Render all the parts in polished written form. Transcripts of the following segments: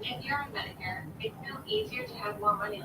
If you're on Medicare, it's now easier to have more money.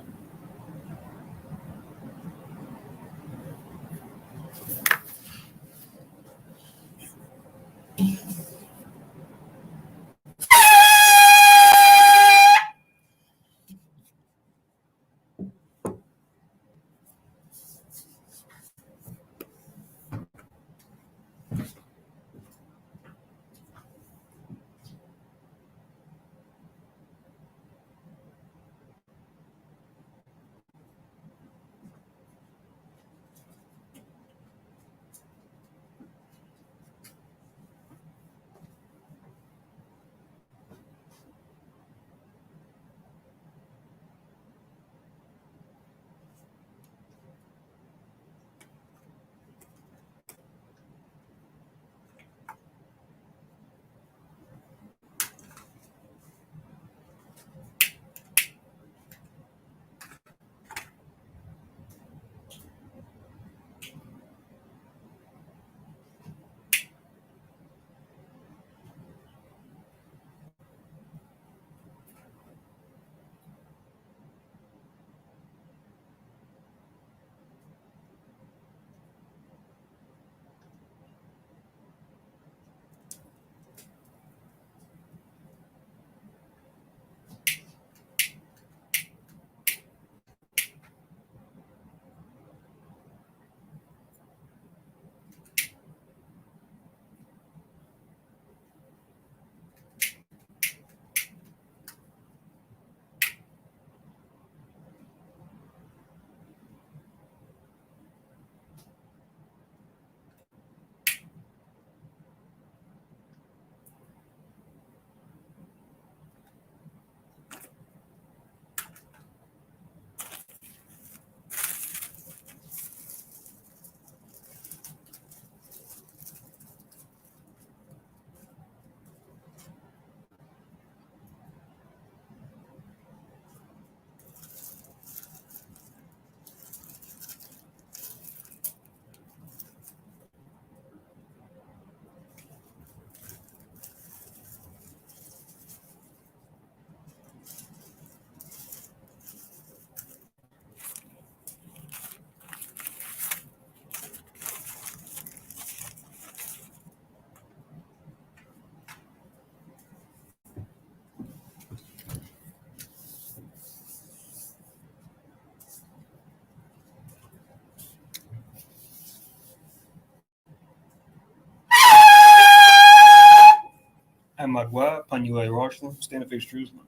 Ahmad Wa, Panula Roshlin, Stand Face Jerusalem.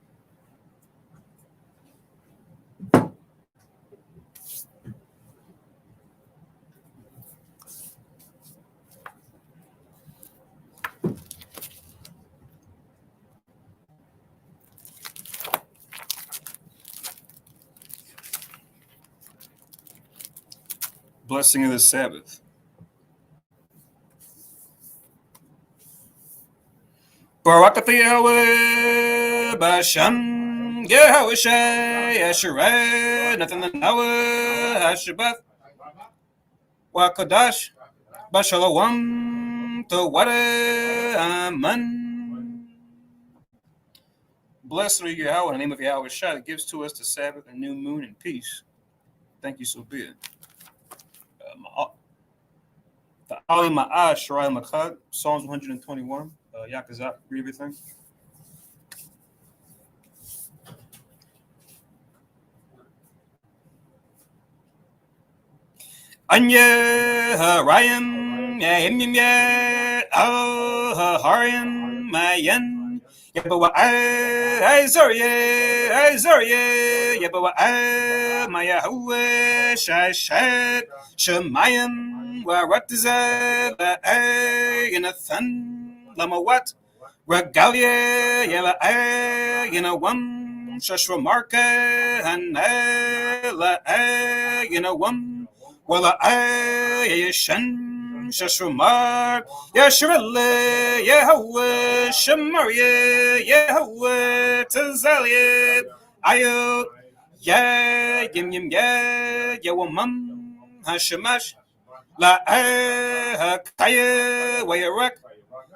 Blessing of the Sabbath. Barak Yahweh Bashem Yahweh Yeshereh Nathan Noah Hashabeth Wakadash Bashalom Taware Amen. Blessed are you, Yahweh, in the name of Yahweh Shai that gives to us the Sabbath and new moon and peace. Thank you, so be it. The Ali Ma'ah Shirai Makad, Psalms 121. Yakazak, read everything. Anya Harayim Yahim Harim Mayan Yabawa Azariah Yabawa Mayahu Shashat Shemayim Waratiza Yanathan Lamawat Regalia Yala Yanawam Shashramarka Hanela Yanawam Wala Yashan Shashumar Yashrele Yahweh Shemaria Yahweh Tazalia Ayo Ya Yim Ya Yawamam Hashemash La Kaya Wayarak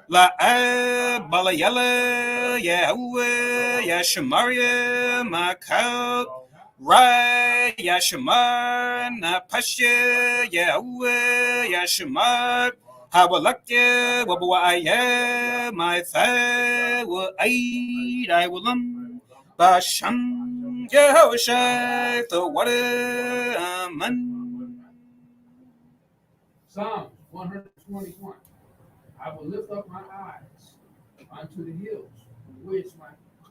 La Balayala, Yahweh, Yashamaria, Makal, Rai, Yashamar, Napasha, Yahweh, Yashamar, Hawalakya, Wabuaya, my thigh will aid, I will Basham, Yehoshai, the water, Amen. Psalms 121. I will lift up my eyes unto the hills, from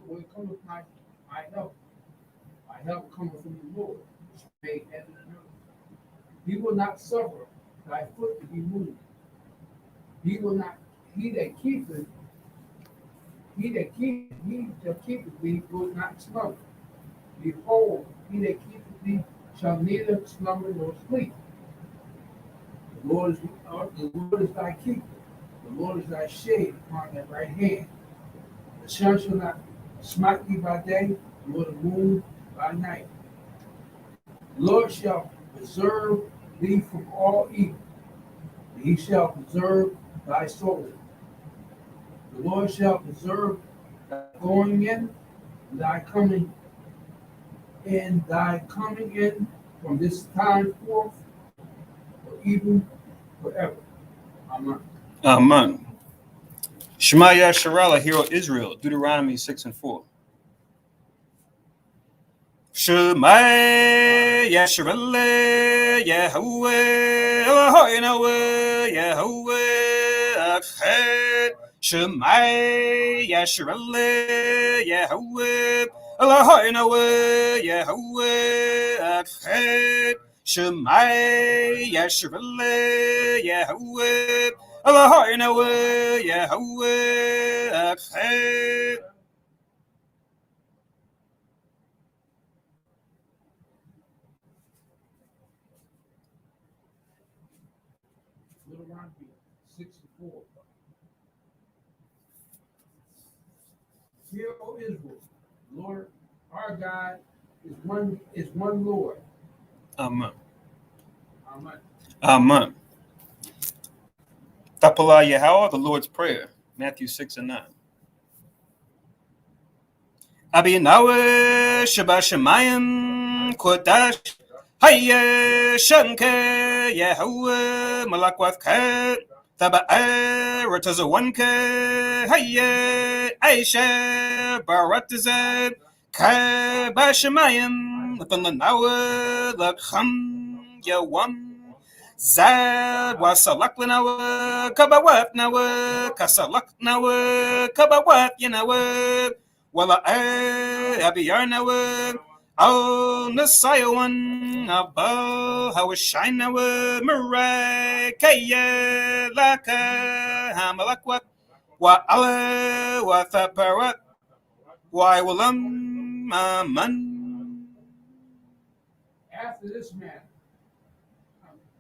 where cometh my help. My help cometh from the Lord, which made heaven and earth. He will not suffer thy foot to be moved. He will not. He that keepeth thee will not slumber. Behold, he that keepeth thee shall neither slumber nor sleep. The Lord is thy keeper. The Lord is thy shade upon thy right hand. The sun shall not smite thee by day, nor the moon by night. The Lord shall preserve thee from all evil. He shall preserve thy soul. The Lord shall preserve thy going in, thy coming in from this time forth, or even forever. Amen. Amen. Shema Yasharala, Hero Israel, Deuteronomy 6 and 4. Shema Yasharala, Yahweh, Eloheinu, Yahweh, Echad. Shema Yasharala, Yahweh, Eloheinu, Yahweh, Echad. Shema Yasharala, Yahweh, Eloheinu, Yahweh, Echad. Deuteronomy 6 and 4. Hear, O Israel, Lord our God is one Lord. Amen. Amen. Amen. Tapala Yahweh, the Lord's Prayer, Matthew 6 and 9. Abinawa Shabbat Shemayim Kodash Hayya Shanka Yahweh Malakwavka Taba'a Ratazawanka Hayya Aisha Baratazab Kabashamayim Latanawa Lakham Yawam Zad wasalak nawa kabawat nawa kasalak nawa kabawat yanawa wala abiyar nawa al nasayawan abal hawashine nawa murai kaya laka hamalakwat wa ala wa thaparat wa walam aman. After this man,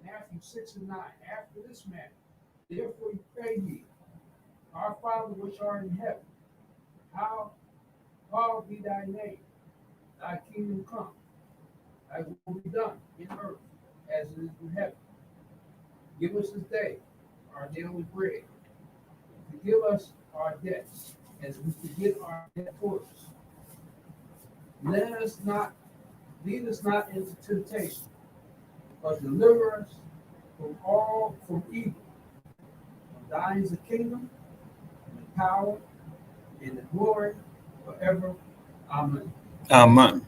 Matthew 6 and 9. After this man, therefore pray ye, our Father which art in heaven, hallowed be thy name, thy kingdom come, thy will be done in earth as it is in heaven. Give us this day our daily bread. Forgive us our debts, as we forgive our debtors. Lead us not into temptation, but deliver us from evil. For thine is the kingdom, and the power, and the glory forever. Amen. Amen.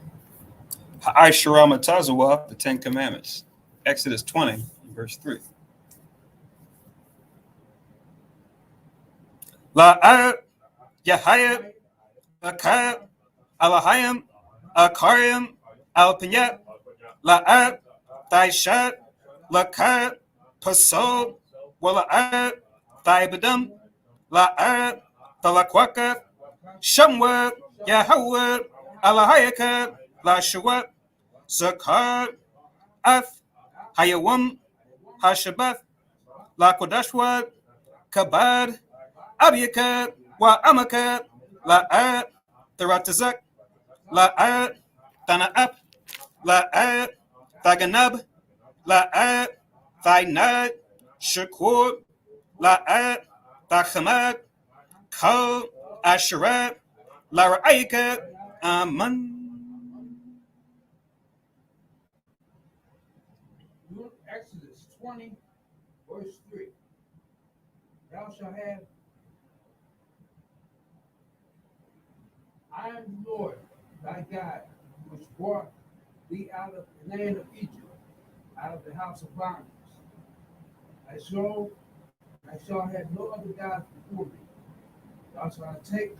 Ha'ai Tazawa, the Ten Commandments. Exodus 20, verse 3. La'at Yahayat Akab Alahayim Akarim Alpiyat La'at Taishat Lakat Pasod Wala'at Taibadam La'at Talakwaka Shamwa Yahweh Alahayaka Lashawat Zakat Ath Hayawam Hashabath Lakodashwat Kabad Abiyaka wa Amaka La'at Taratazak La'at Tana'ap La'at Thaganab La'at Thainat Shakur La'at Tachamat, Ko, Asherah, Laraika, Aman. Exodus 20, verse 3. Thou shalt have, I am the Lord thy God, which brought thee out of the land of Egypt, out of the house of bondage. I shall have no other gods before me. Thou shalt not take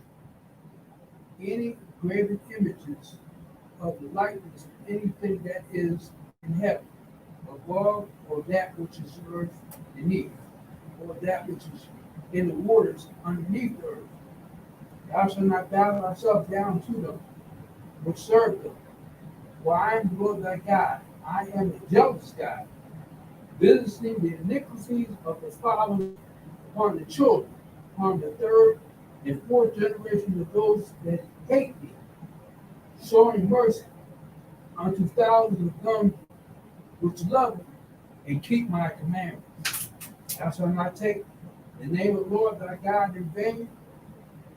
any graven images of the likeness of anything that is in heaven, above, or that which is in earth beneath, or that which is in the waters underneath the earth. Thou shalt not bow thyself down to them, which serve them. For I am the Lord thy God. I am a jealous God, visiting the iniquities of the fathers upon the children, upon the third and fourth generation of those that hate me, showing mercy unto thousands of them which love me and keep my commandments. Thou shalt not take the name of the Lord thy God in vain,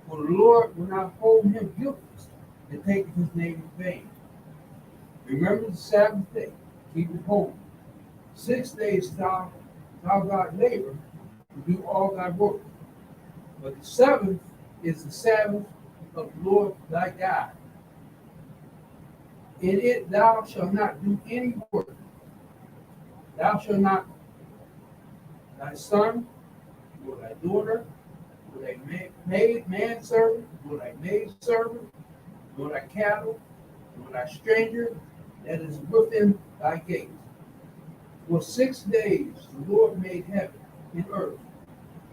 for the Lord will not hold him guiltless that taketh his name in vain. Remember the Sabbath day, keep it holy. 6 days thou God labor to do all thy work. But the seventh is the Sabbath of the Lord thy God. In it thou shalt not do any work. Thou shalt not thy son, nor thy daughter, nor thy manservant, nor thy maidservant, nor thy cattle, nor thy stranger that is within thy gates. For 6 days the Lord made heaven and earth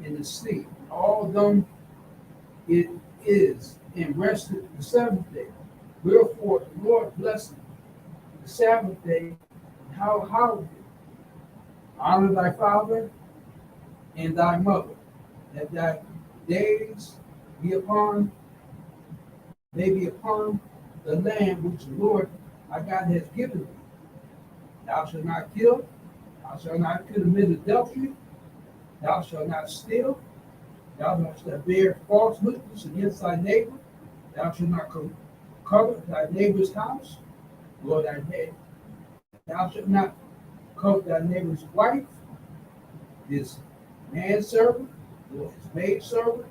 and the sea, and all them it is, and rested the seventh day. Wherefore the Lord blessed the Sabbath day, and hallowed it. Honor thy father and thy mother, that thy days may be upon the land which the Lord thy God has given thee. Thou shalt not kill, thou shalt not commit adultery, thou shalt not steal, thou shalt not bear false witness against thy neighbor, thou shalt not covet thy neighbor's house, nor thy head. Thou shalt not covet thy neighbor's wife, his manservant, nor his maidservant,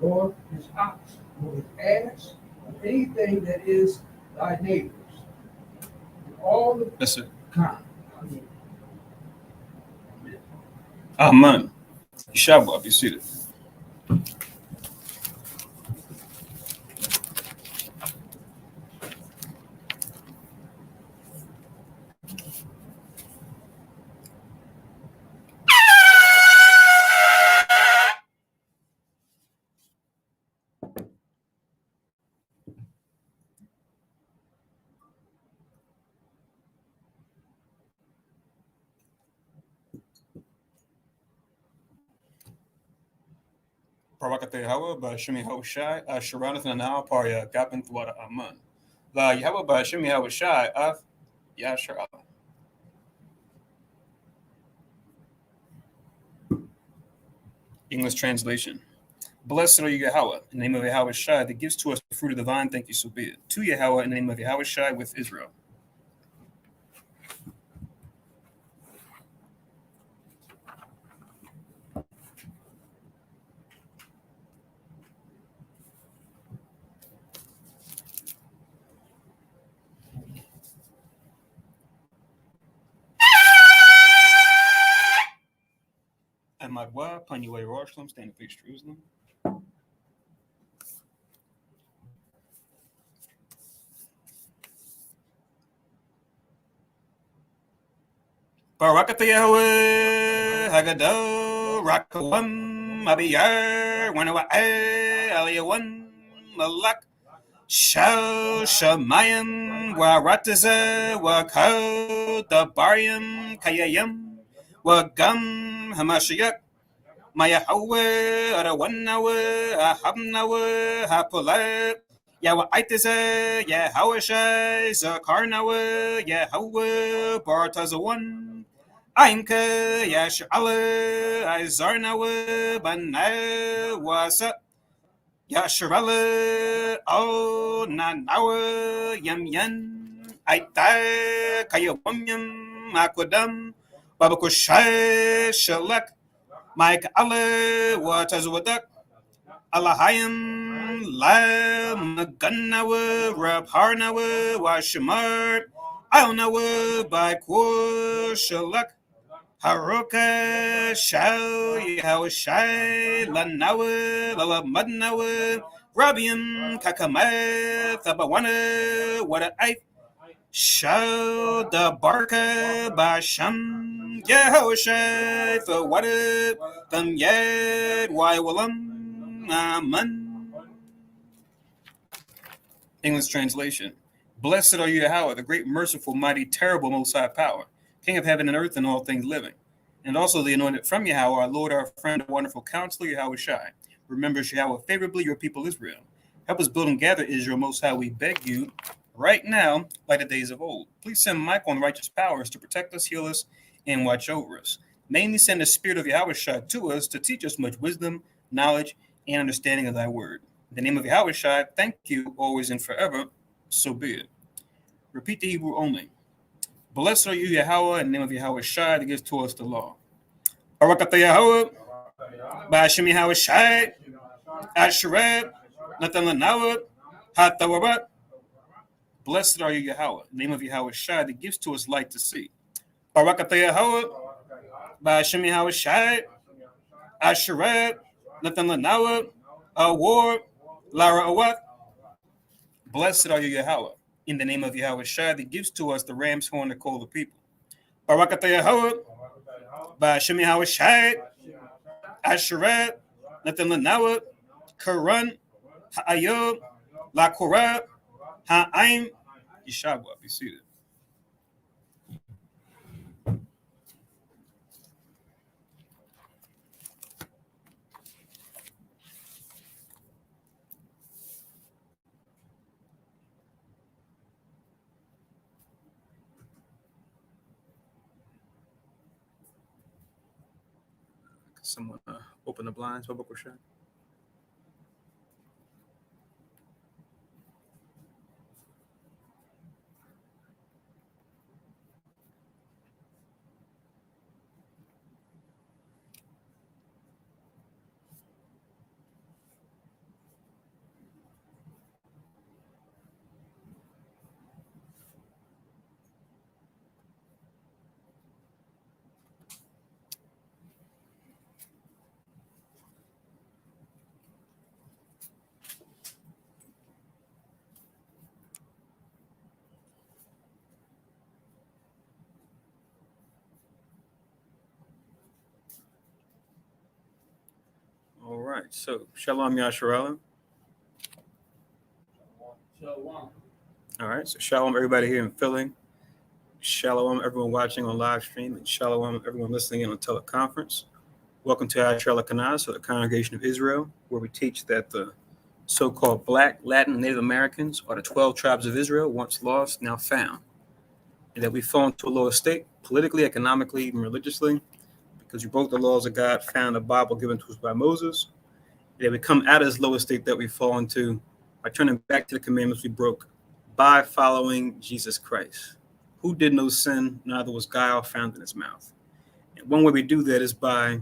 nor his ox, nor his ass, or anything that is thy neighbor's. And all the Yes, sir. kind. Amen. Shabbat, be seated. Barakateh Hawa, Bashimi Hawashai, Sharanathan Anal, Parya, Gapin Thwada Aman. La Yahwa, Bashimi Hawashai, Af, Yashar Allah. English translation. Blessed are you, Yahweh, in the name of Yahweh Shai, that gives to us the fruit of the vine. Thank you, so be it. To Yahweh, in the name of Yahweh Shai, with Israel. And my wife, Panuay Jerusalem, standing face Jerusalem. Barakateh Yahweh, Haggadah, Rakawam, Abiyar, Wanawa'eh, Aliyawan, Malak, Shal, Shamayim, Warataza, Wakau, Dabaryam, Kayayam, Wagam, Hamashiach, Mayahawe, Arawanawe, Ahabnawe, Hapulat, Yahweh Aitiza, Yahweh Shai, Zakarnawe, Yahweh, Bartazawan, Ainka Yashala Izarnawa Bana Wasa Yasharala O Nanawa Yam Yan Aita Kayawamyam Akwadam Babakusha Shalak Mike Allah Watazwadak Alahayam La Maganawa Rabharnawa Washamar Ionawa Bakur Shalak Haruka Shao Yahawashai Lanawa Lala Mudnawa Rabiam Kakama Thabawana Wada I Shao the Barka Basham Yahawashai for Wada Thum Yad Waiwalam Aman. English translation. Blessed are you, Yahweh, the great, merciful, mighty, terrible, most high power, King of heaven and earth and all things living. And also the anointed from Yahweh, our Lord, our friend, our wonderful counselor, Yahweh Shai. Remember Yahweh favorably, your people Israel. Help us build and gather Israel, most high, we beg you, right now, like the days of old. Please send Michael and righteous powers to protect us, heal us, and watch over us. Mainly send the spirit of Yahweh Shai to us to teach us much wisdom, knowledge, and understanding of thy word. In the name of Yahweh Shai, thank you, always and forever. So be it. Repeat the Hebrew only. Blessed are you, Yahweh, in the name of Yahweh Shai that gives to us the law. Barakatah Yahweh, Ba'ashem Yahweh Shai, Asherah, Natan Lanawa, Hatawarat. Blessed are you, Yahweh, in the name of Yahweh Shai that gives to us light to see. Barakatah Yahweh, Ba'ashem Yahweh Shai, Asherah, Natan Lanawa, Awar, Lara Awat. Blessed are you, Yahweh, in the name of Yahweh Shai that gives to us the ram's horn to call the people. Barakatah Yahweh, Ba'ashem Yahweh Shai, Asherah, Natan Lanawa, Karan, Ha'ayub, La Korah, Ha'aim, Yeshabwa. Be seated. Someone open the blinds, Baba Kushai. All right, so Shalom Yasharala. Shalom. All right, so Shalom everybody here in Philly. Shalom everyone watching on live stream, and Shalom everyone listening in on teleconference. Welcome to Asherah Kanaz, or the Congregation of Israel, where we teach that the so-called Black, Latin, Native Americans are the 12 tribes of Israel, once lost, now found, and that we fall into a lower state, politically, economically, even religiously, because we broke the laws of God, found the Bible given to us by Moses, and that we come out of this lower state that we fall into by turning back to the commandments we broke by following Jesus Christ, who did no sin, neither was guile found in his mouth. And one way we do that is by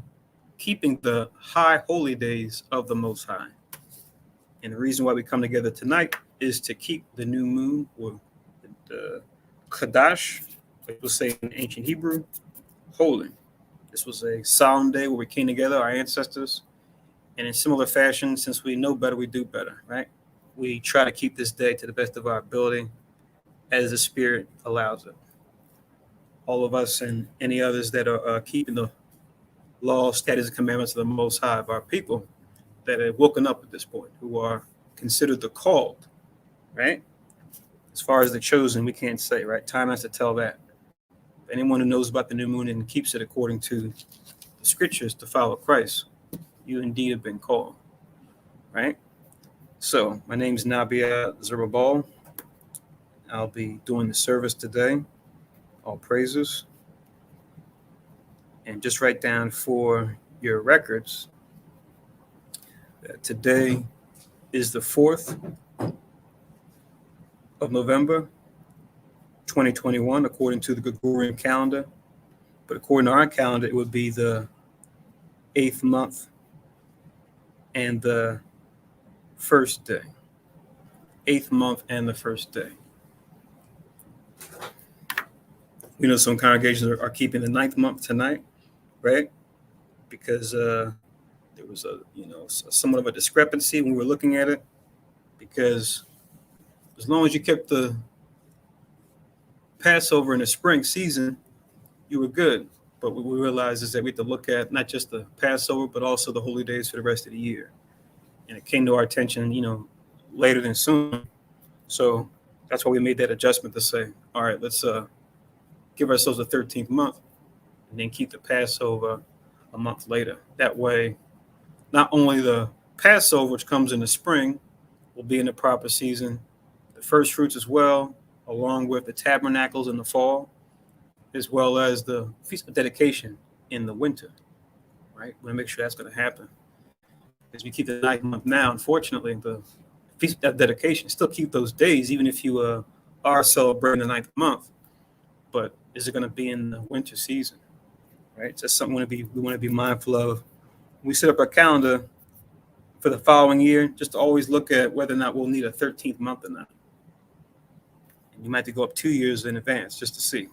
keeping the high holy days of the Most High. And the reason why we come together tonight is to keep the new moon, or the Kadash, like we'll say in ancient Hebrew, holy. This was a solemn day where we came together, our ancestors, and in similar fashion, since we know better, we do better, right? We try to keep this day to the best of our ability as the Spirit allows it. All of us and any others that are keeping the law, statutes, and commandments of the Most High of our people that have woken up at this point, who are considered the called, right? As far as the chosen, we can't say, right? Time has to tell that. But anyone who knows about the new moon and keeps it according to the scriptures to follow Christ, you indeed have been called, right? So my name is Nabia Zerubbabel. I'll be doing the service today. All praises. And just write down for your records that today is the 4th of November, 2021, according to the Gregorian calendar. But according to our calendar, it would be the 8th month and the first day. 8th month and the first day. You know, some congregations are keeping the 9th month tonight, right? Because there was somewhat of a discrepancy when we were looking at it. Because as long as you kept the Passover in the spring season, you were good. But what we realized is that we have to look at not just the Passover, but also the holy days for the rest of the year. And it came to our attention, later than soon. So that's why we made that adjustment to say, all right, let's give ourselves a 13th month and then keep the Passover a month later. That way, not only the Passover, which comes in the spring, will be in the proper season, the first fruits as well, along with the tabernacles in the fall, as well as the Feast of Dedication in the winter, right? We want to make sure that's going to happen. As we keep the 9th month now, unfortunately, the Feast of Dedication, still keep those days, even if you are celebrating the 9th month. But is it going to be in the winter season, right? So that's something we want to be mindful of. When we set up our calendar for the following year, just to always look at whether or not we'll need a 13th month or not. And you might have to go up 2 years in advance just to see,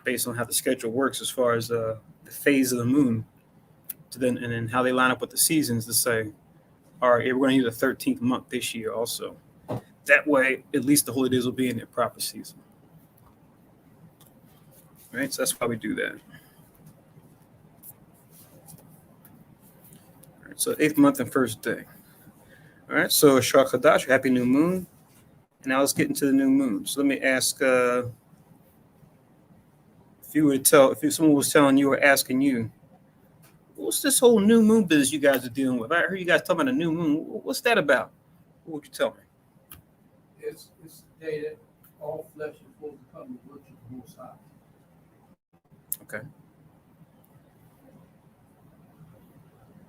based on how the schedule works as far as the phase of the moon, and then how they line up with the seasons to say, all right, we're going to need a 13th month this year also. That way, at least the holy days will be in their proper season. Right, so that's why we do that. All right, so 8th month and first day. All right, so Shar Chadash, happy new moon. And now let's get into the new moon. So let me ask, if someone was telling you or asking you, what's this whole new moon business you guys are dealing with? I heard you guys talking about a new moon. What's that about? What would you tell me? It's the day that all flesh is supposed to come to worship the Most High. Okay.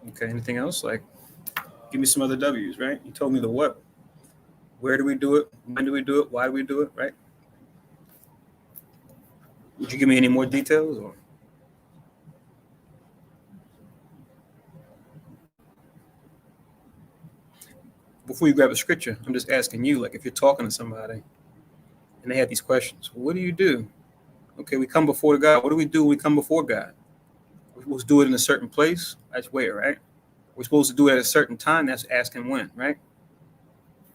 Okay, anything else? Like, give me some other W's, right? You told me the what. Where do we do it? When do we do it? Why do we do it, right? Would you give me any more details? Or? Before you grab a scripture, I'm just asking you, like if you're talking to somebody and they have these questions, what do you do? Okay, we come before God. What do we do when we come before God? We're supposed to do it in a certain place. That's where, right? We're supposed to do it at a certain time. That's asking when, right?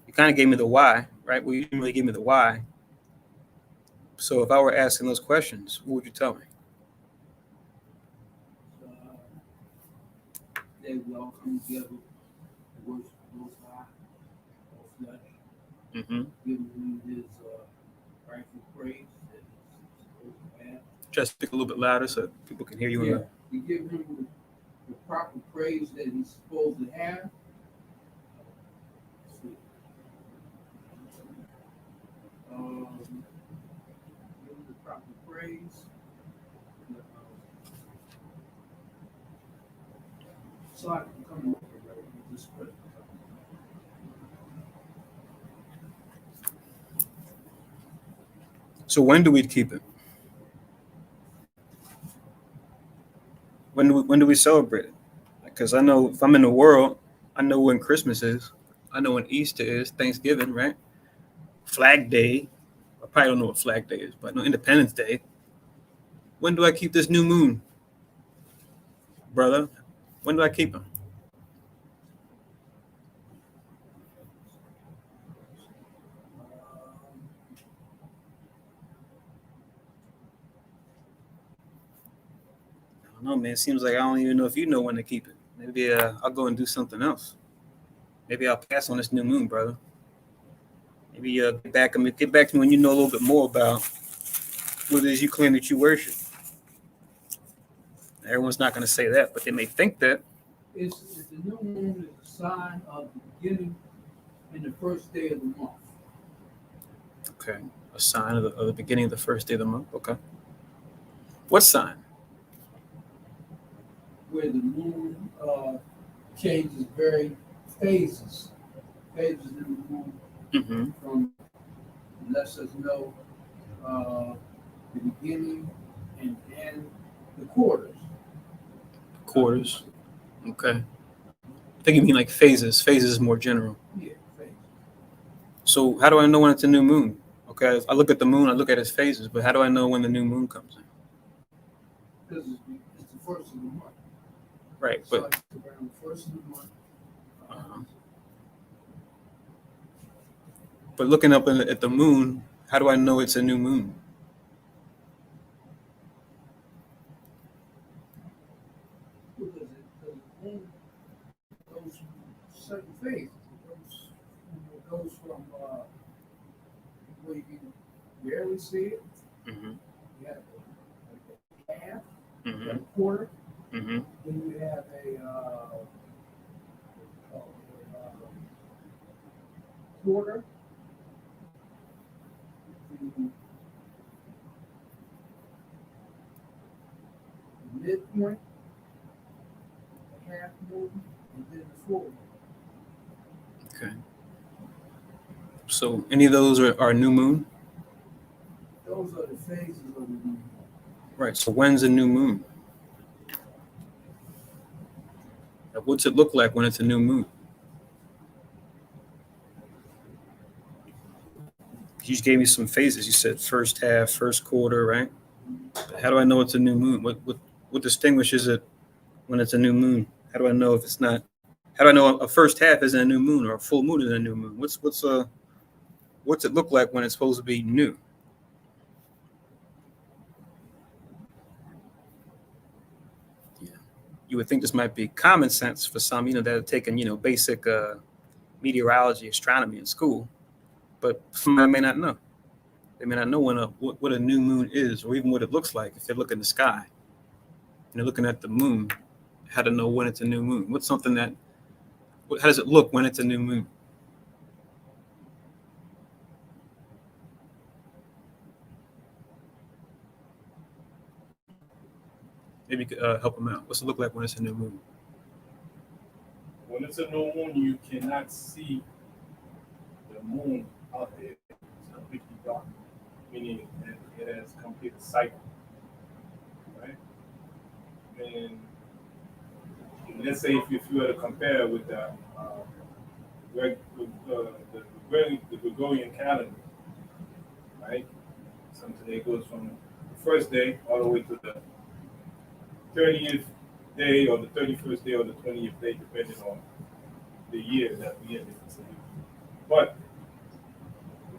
You kind of gave me the why, right? Well, you didn't really give me the why. So if I were asking those questions, what would you tell me? They will all come together to worship the Most High, all flesh, Mm-hmm. giving him his rightful praise that he's supposed to have. Just speak a little bit louder so people can hear you. Yeah, we give him the proper praise that he's supposed to have. Let's see. Give him the proper praise. So I can come over right with this way. So when do we keep it? When do we celebrate it? Because I know if I'm in the world, I know when Christmas is. I know when Easter is, Thanksgiving, right? Flag Day. I probably don't know what Flag Day is, but I know Independence Day. When do I keep this new moon? Brother, when do I keep them? I don't know, man. It seems like I don't even know if you know when to keep it. Maybe I'll go and do something else. Maybe I'll pass on this new moon, brother. Maybe get back to me when you know a little bit more about what it is you claim that you worship. Everyone's not going to say that, but they may think that. It's the new moon is a sign of the beginning and the first day of the month. Okay, a sign of the beginning of the first day of the month. Okay. What sign? where the moon changes very phases in the moon Mm-hmm. from lets us know the beginning and end, the quarters. Quarters. Okay. I think you mean like phases. Phases is more general. Yeah, phases. So how do I know when it's a new moon? Okay, I look at the moon, I look at its phases, but how do I know when the new moon comes in? Because it's the first of the month. Right, So but it's around the first of the month. uh, but looking up at the moon, how do I know it's a new moon? Because the moon goes through certain phases. It goes from where you can barely see it. Mm-hmm. You have a half, you Mm-hmm. have a quarter, Mm-hmm. then you have a quarter, the midpoint, the half moon, and then the full moon. Okay. So any of those are new moon? Those are the phases of the moon. Right. So when's a new moon? What's it look like when it's a new moon? You just gave me some phases. You said first half, first quarter, right? But how do I know it's a new moon? What distinguishes it when it's a new moon? How do I know if it's not? How do I know a first half isn't a new moon or a full moon is a new moon? What's it look like when it's supposed to be new? Yeah. You would think this might be common sense for some, that have taken, basic meteorology, astronomy in school, but some may not know. They may not know what a new moon is, or even what it looks like if they look in the sky and they're looking at the moon. How to know when it's a new moon? What's something that? How does it look when it's a new moon? Maybe you could help them out. What's it look like when it's a new moon? When it's a new moon, you cannot see the moon out there. It's completely dark, meaning it has complete cycle, right? And let's say if you were to compare with the Gregorian calendar, right? Something that goes from the first day all the way to the 30th day or the 31st day or the 20th day, depending on the year that we in. But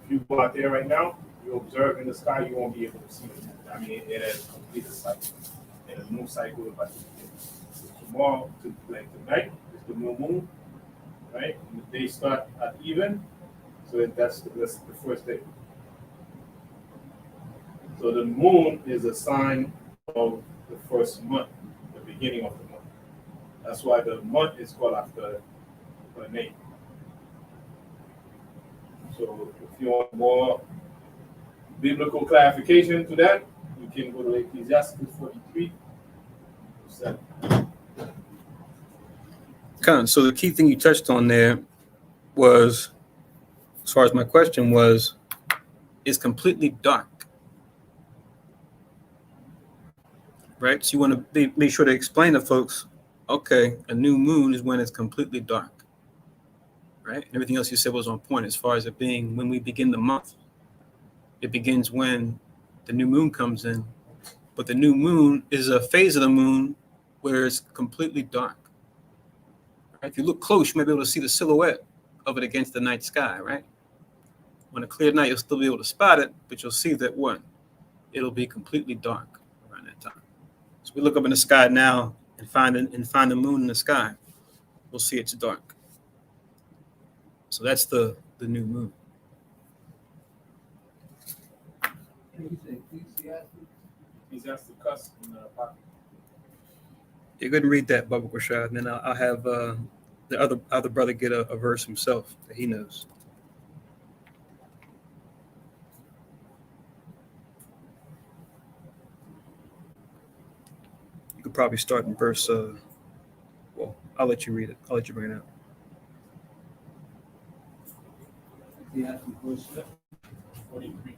if you go out there right now, you observe in the sky, you won't be able to see it. I mean, it has completed cycle. And a new cycle is about to begin. Tomorrow, like tonight, is the new moon, right? And the day start at even, so that's the first day. So the moon is a sign of the first month, the beginning of the month. That's why the month is called after her name. So if you want more biblical clarification to that, you can go to Ecclesiastes 43. So the key thing you touched on there was, as far as my question was, is completely dark. Right? So you want to make sure to explain to folks, okay, a new moon is when it's completely dark. Right? And everything else you said was on point as far as it being when we begin the month. It begins when the new moon comes in. But the new moon is a phase of the moon where it's completely dark. Right? If you look close, you may be able to see the silhouette of it against the night sky, right? On a clear night, you'll still be able to spot it, but you'll see that it'll be completely dark around that time. So we look up in the sky now and find the moon in the sky. We'll see it's dark. So that's the new moon. Can you say Ecclesiastes? Ecclesiastes cuss in the pocket. You go ahead and read that, Baba Rashad, and then I'll have the other brother get a verse himself that he knows. You could probably start in verse. Well, I'll let you read it. I'll let you bring it up. Ecclesiastes verse 43.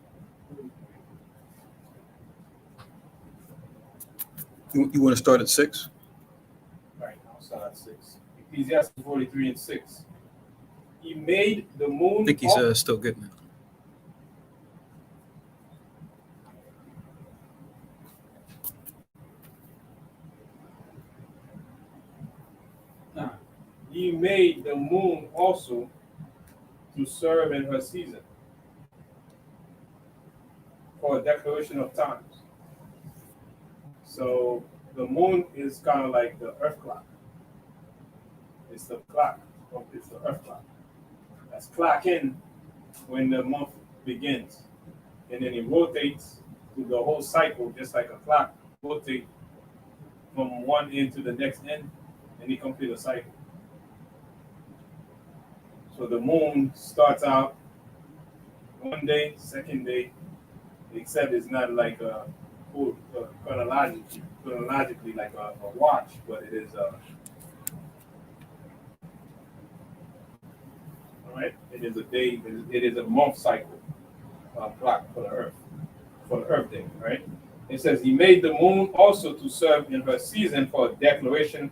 You want to start at 6? Right, I'll start at 6. Ecclesiastes 43 and 6. He made the moon. I think he's still getting it. He made the moon also to serve in her season for a declaration of times. So the moon is kind of like the earth clock. It's the clock. It's the earth clock. That's clocking when the month begins. And then it rotates through the whole cycle, just like a clock rotates from one end to the next end, and it complete a cycle. So the moon starts out one day, second day, except it's not like chronologically like a watch, but it is all right. It is a day. It is a month cycle clock for the Earth day. Right. It says he made the moon also to serve in her season for a declaration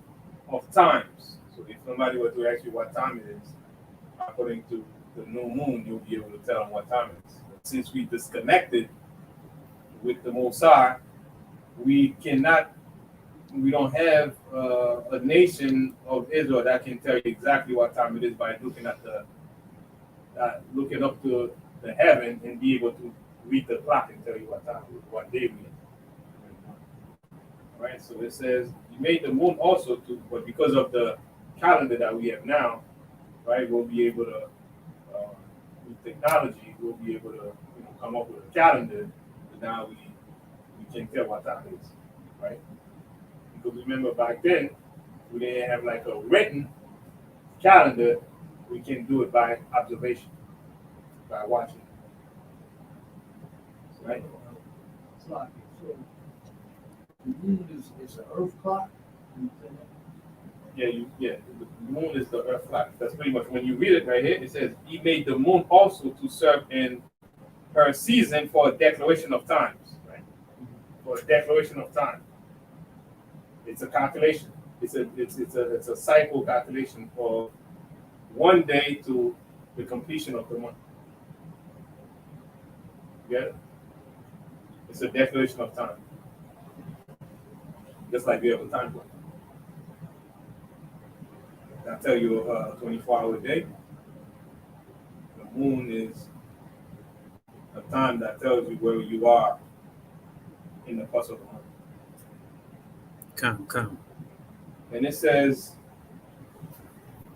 of times. So if somebody were to ask you what time it is, according to the new moon, you'll be able to tell them what time it is. But since we disconnected with the Most High, we don't have a nation of Israel that can tell you exactly what time it is by looking at looking up to the heaven and be able to read the clock and tell you what time, what day we in. Right. So it says he made the moon also but because of the calendar that we have now, right, we'll be able to with technology, we'll be able to come up with a calendar. But now we can tell what time it is, right? Because remember back then, we didn't have like a written calendar. We can do it by observation, by watching, right? clock. So the moon is an earth clock. Yeah, the moon is the earth clock. That's pretty much when you read it right here. It says he made the moon also to serve in her season for a declaration of times, right? For a declaration of time. It's a calculation. It's a cycle calculation for one day to the completion of the month. You get it? It's a declaration of time. Just like you have a time clock. I tell you a 24-hour day. The moon is a time that tells you where you are in the course of the month. Come. And it says,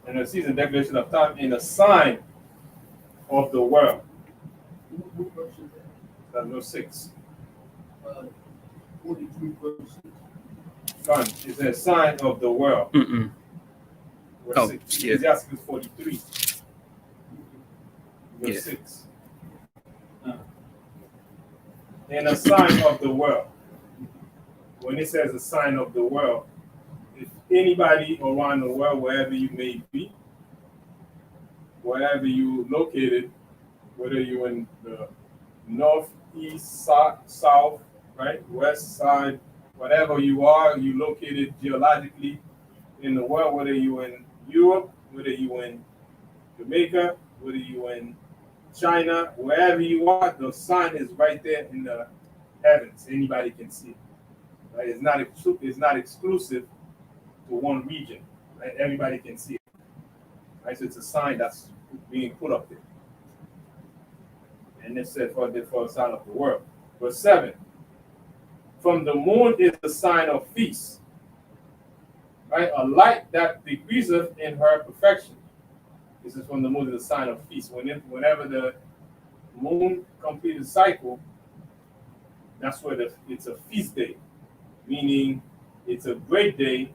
in a season declaration of time, in a sign of the world. What verse is that? That's no 6. 43 verse 6. Son, it says sign of the world. Mm-mm. Verse Oh, 6. yeah. Ecclesiastes 43. Verse Yeah. 6. In a sign of the world. When it says a sign of the world, if anybody around the world, wherever you may be, wherever you located, whether you're in the north, east, south, right, west side, whatever you are, you located geologically in the world, whether you're in Europe, whether you're in Jamaica, whether you're in China, wherever you are, the sign is right there in the heavens. Anybody can see it. Right? It's not exclusive to one region. Right? Everybody can see it. Right? So it's a sign that's being put up there. And it says for a sign of the world. Verse 7. From the moon is the sign of feast. Right? A light that decreaseth in her perfection. This is from the moon is a sign of feast. Whenever the moon completes the cycle, that's where it's a feast day. Meaning it's a great day,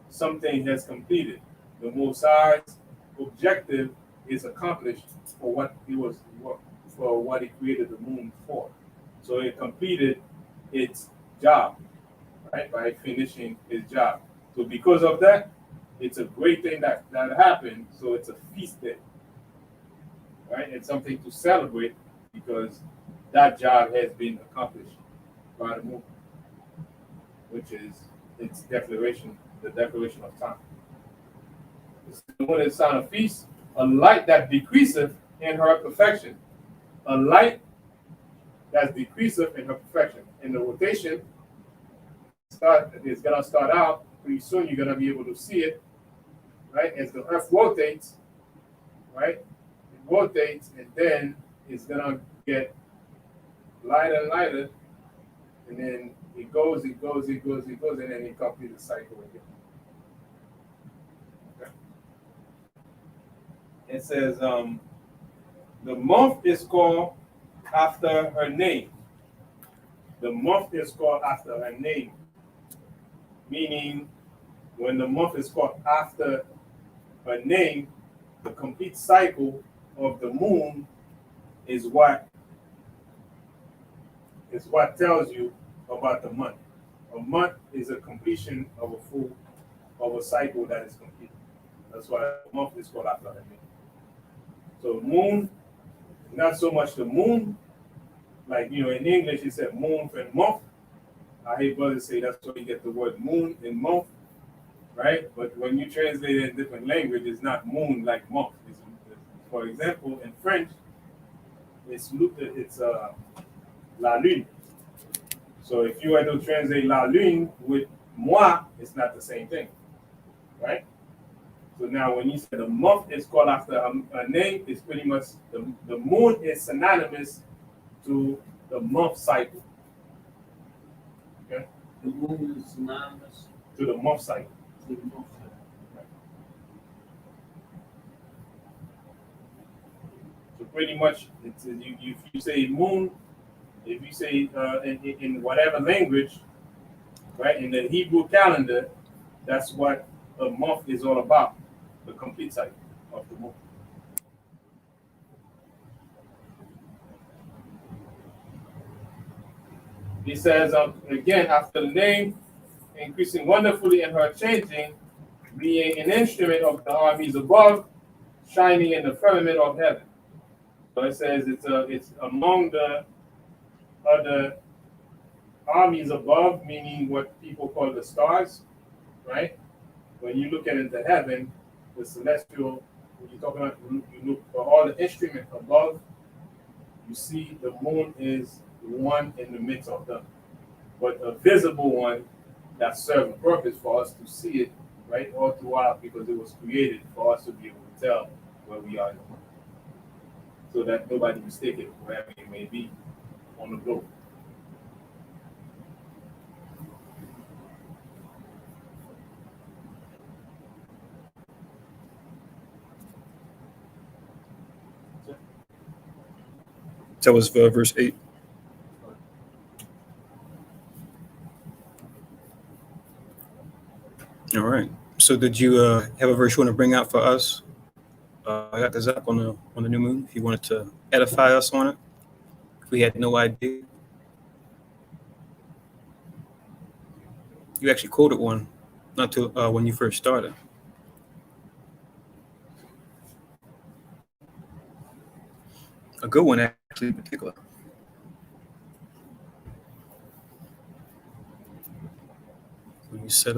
something has completed. The Most High's objective is accomplished for what it created the moon for. So it completed its job, right, by finishing his job. So because of that, it's a great thing that happened. So it's a feast day, right? It's something to celebrate because that job has been accomplished by the moon, which is its declaration, the declaration of time. The moon is a sign of feast, a light that decreaseth in her perfection. A light that decreaseth in her perfection. In the rotation, it's gonna start out pretty soon. You're gonna be able to see it, right? As the Earth rotates, right? It rotates, and then it's gonna get lighter and lighter, and then it goes, and then it completes the cycle again. Okay. It says, the month is called after her name. The month is called after her name, meaning when the month is called after her name, the complete cycle of the moon is what tells you about the month. A month is a completion of a cycle that is complete. That's why a month is called after her name. So moon, not so much the moon, like in English you said moon and month. I hear brothers say that's where you get the word moon and month, right? But when you translate it in different language, it's not moon like month. For example, in French, it's la lune. So if you were to translate la lune with moi, it's not the same thing, right? So now when you say the month is called after a name, it's pretty much the moon is synonymous to the month cycle. Okay? The moon is synonymous To the month cycle. to the month. So pretty much, if you say moon, if you say in whatever language, right, in the Hebrew calendar, that's what a month is all about, the complete cycle of the moon. He says, again, after the name, increasing wonderfully in her changing, being an instrument of the armies above, shining in the firmament of heaven. So it says it's among the other armies above, meaning what people call the stars, right? When you look at into heaven, the celestial, when you're talking about, you look for all the instruments above, you see the moon is one in the midst of them, but a visible one that serves a purpose for us to see it, right, all throughout, because it was created for us to be able to tell where we are in the moon, so that nobody mistake it wherever it may be on the globe. That was verse 8. All right. So did you have a verse you want to bring out for us? I got the Zach on the new moon. If you wanted to edify us on it, if we had no idea. You actually quoted one, not too when you first started. A good one, actually, in particular. When you said,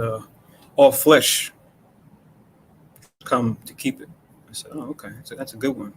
"All flesh come to keep it." I said, "Oh, okay. So that's a good one."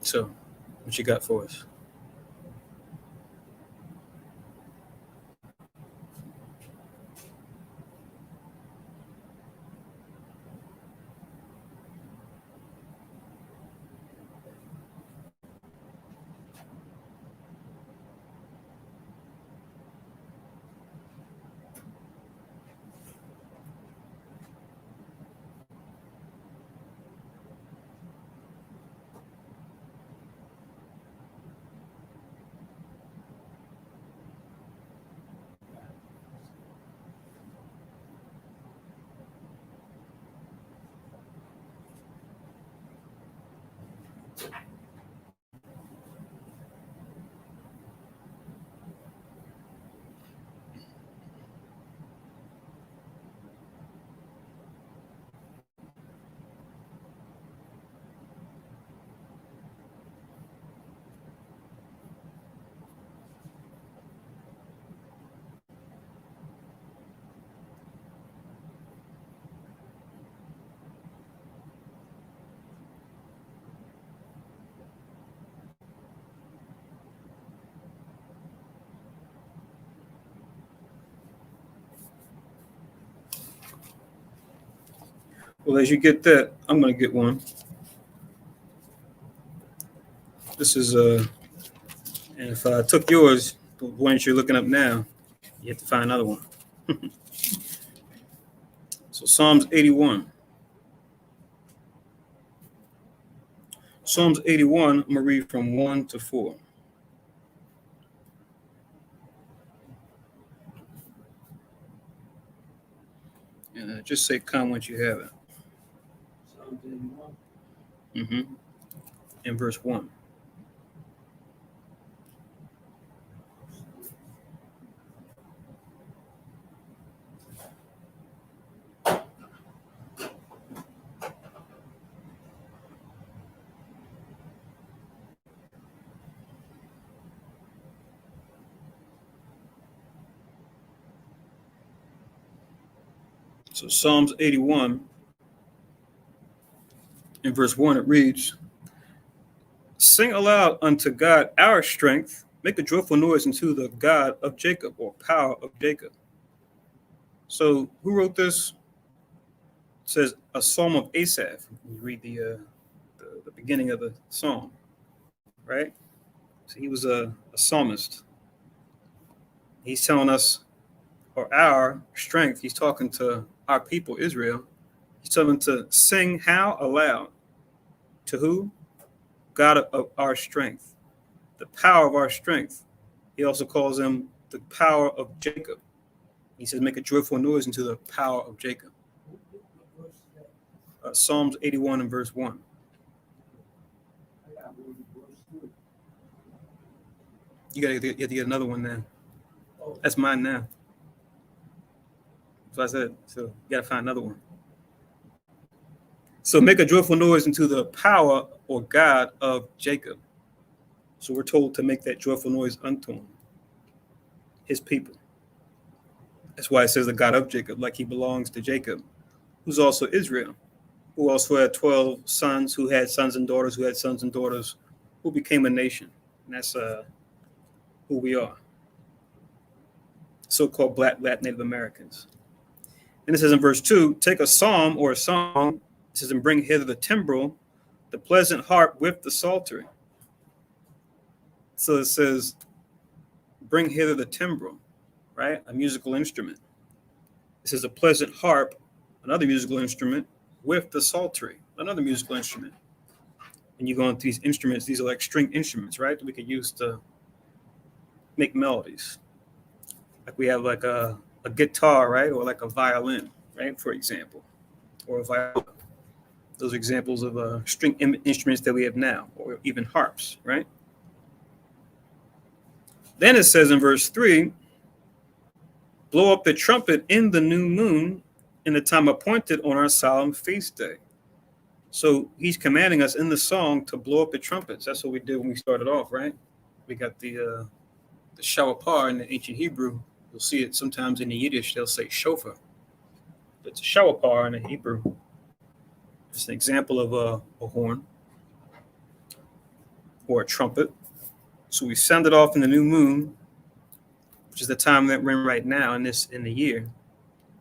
So, what you got for us? Well, as you get that, I'm going to get one. This is and if I took yours, the one that you're looking up now, you have to find another one. So Psalms 81. Psalms 81, I'm going to read from 1 to 4. And just say come once you have it. Psalms 81. Mm-hmm. In verse 1. So Psalms 81, in verse 1, it reads, sing aloud unto God our strength, make a joyful noise unto the God of Jacob, or power of Jacob. So who wrote this? It says a psalm of Asaph. You read the beginning of the psalm, right? So he was a psalmist. He's telling us, or our strength, he's talking to our people, Israel. He's telling them to sing how? Aloud. To who? God of our strength, the power of our strength. He also calls him the power of Jacob. He says, make a joyful noise into the power of Jacob. What verse is that? Psalms 81 and verse 1. I got one in verse 2. You have to get another one now. Oh, That's mine now. So I said, so you got to find another one. So make a joyful noise into the power or God of Jacob. So we're told to make that joyful noise unto him, his people. That's why it says the God of Jacob, like he belongs to Jacob, who's also Israel, who also had 12 sons, who had sons and daughters, who had sons and daughters, who became a nation. And that's who we are, so-called Black Native Americans. And it says in verse 2, take a psalm or a song, it says, and bring hither the timbrel, the pleasant harp with the psaltery. So it says, bring hither the timbrel, right? A musical instrument. It says a pleasant harp, another musical instrument, with the psaltery, another musical instrument. And you go into these instruments, these are like string instruments, right? That we could use to make melodies. Like we have like a guitar, right? Or like a violin, right? For example, or a viola. Those are examples of string instruments that we have now, or even harps, right? Then it says in verse 3, blow up the trumpet in the new moon in the time appointed on our solemn feast day. So he's commanding us in the song to blow up the trumpets. That's what we did when we started off, right? We got the shawapar in the ancient Hebrew. You'll see it sometimes in the Yiddish, they'll say shofar. It's a shawapar in the Hebrew. It's an example of a horn. or a trumpet. So we sounded off in the new moon, which is the time that we're in right now in the year,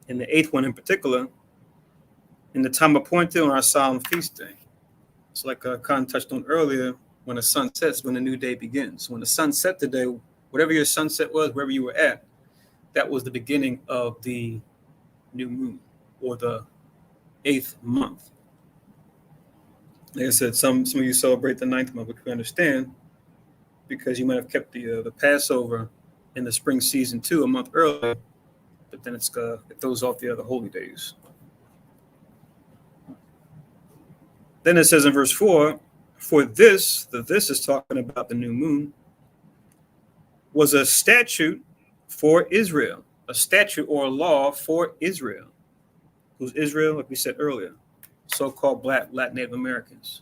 in the 8th one in particular, in the time appointed on our solemn feast day. It's like Khan touched on earlier, when the sun sets, when the new day begins. When the sun set today, whatever your sunset was, wherever you were at, that was the beginning of the new moon, or the 8th month. Like I said, some of you celebrate the 9th month, which we understand, because you might have kept the Passover in the spring season too a month earlier, but then it throws off the other holy days. Then it says in verse 4, for this, this is talking about the new moon, was a statute for Israel, a statute or a law for Israel. Who's Israel? Like we said earlier, so-called Black Latin Native Americans,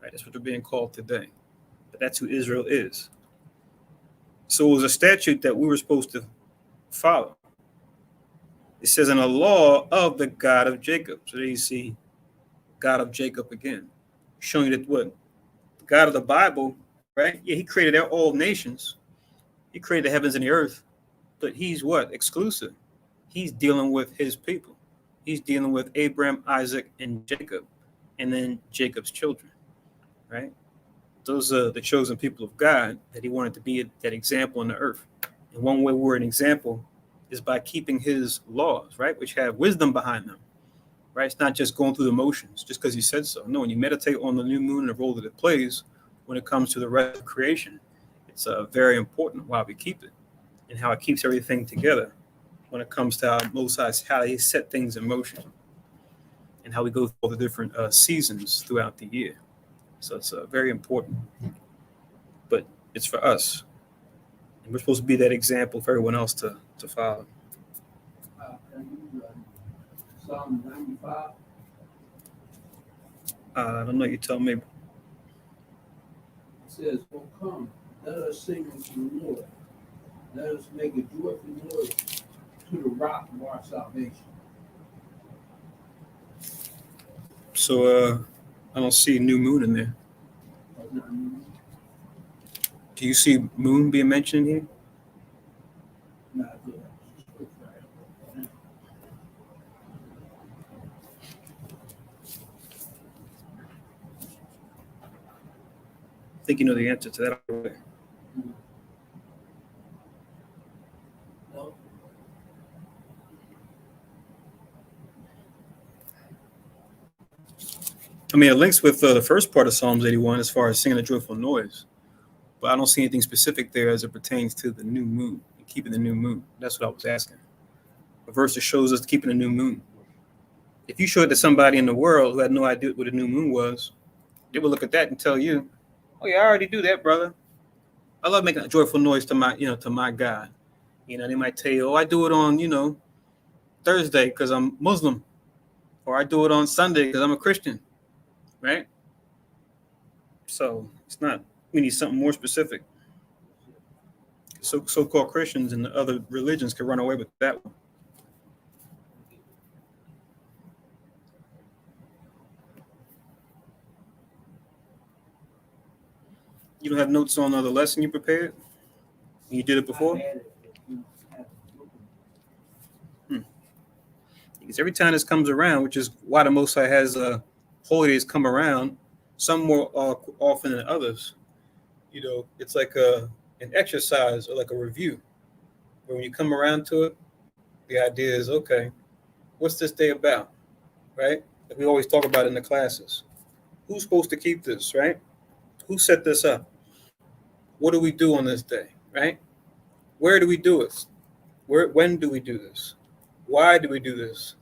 right? That's what they're being called today. But that's who Israel is. So it was a statute that we were supposed to follow. It says, in a law of the God of Jacob. So there you see God of Jacob again, showing you that what? The God of the Bible, right? Yeah, he created all nations. He created the heavens and the earth, but he's what? Exclusive. He's dealing with his people. He's dealing with Abraham, Isaac, and Jacob, and then Jacob's children, right? Those are the chosen people of God that he wanted to be that example in the earth. And one way we're an example is by keeping his laws, right? Which have wisdom behind them, right? It's not just going through the motions just because he said so. No, when you meditate on the new moon and the role that it plays when it comes to the rest of creation, it's very important why we keep it and how it keeps everything together when it comes to our Most High, how he set things in motion and how we go through all the different seasons throughout the year. So it's very important, but it's for us. And we're supposed to be that example for everyone else to follow. Psalm 95. I don't know, you tell me. It says, "Oh, come, let us sing unto the Lord. Let us make a joyful noise to the rock of our salvation." So I don't see new moon in there. Do you see moon being mentioned here? Not good. I think you know the answer to that already. No. I mean, it links with the first part of Psalms 81 as far as singing a joyful noise, but I don't see anything specific there as it pertains to the new moon and keeping the new moon. That's what I was asking. A verse that shows us keeping the new moon. If you showed it to somebody in the world who had no idea what a new moon was, they would look at that and tell you, "Oh yeah, I already do that, brother. I love making a joyful noise to my God." They might tell you, "Oh, I do it on, Thursday because I'm Muslim, or I do it on Sunday because I'm a Christian." Right? So it's not, we need something more specific. So-called Christians and the other religions can run away with that one. You don't have notes on the lesson you prepared? You did it before? Because every time this comes around, which is why the Most High has holidays come around, some more often than others, it's like an exercise or like a review. Where when you come around to it, the idea is, okay, what's this day about, right? Like we always talk about in the classes. Who's supposed to keep this, right? Who set this up? What do we do on this day, right? Where do we do it? When do we do this? Why do we do this?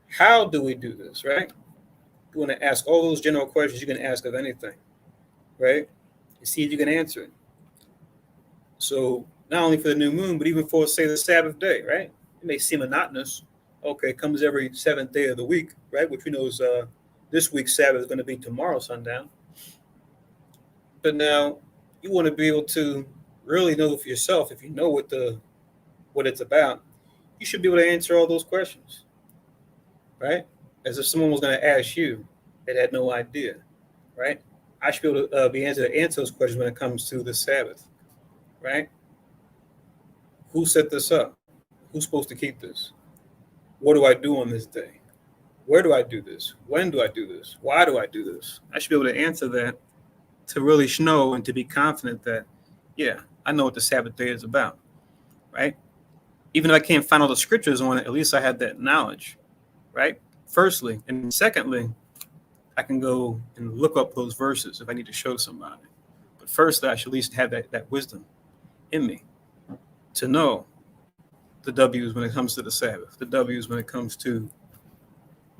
How do we do this, right? You want to ask all those general questions you can ask of anything, right? And see if you can answer it. So not only for the new moon, but even for, say, the Sabbath day, right? It may seem monotonous. Okay, it comes every seventh day of the week, right? Which we know is this week's Sabbath is going to be tomorrow sundown. But now you want to be able to really know for yourself, if you know what it's about, you should be able to answer all those questions, right? As if someone was going to ask you that had no idea, right? I should be able to be able to answer those questions when it comes to the Sabbath, right? Who set this up? Who's supposed to keep this? What do I do on this day? Where do I do this? When do I do this? Why do I do this? I should be able to answer that to really know and to be confident that, yeah, I know what the Sabbath day is about, right? Even if I can't find all the scriptures on it, at least I have that knowledge, right? Firstly. And secondly, I can go and look up those verses if I need to show somebody. But first, I should at least have that wisdom in me to know the W's when it comes to the Sabbath, the W's when it comes to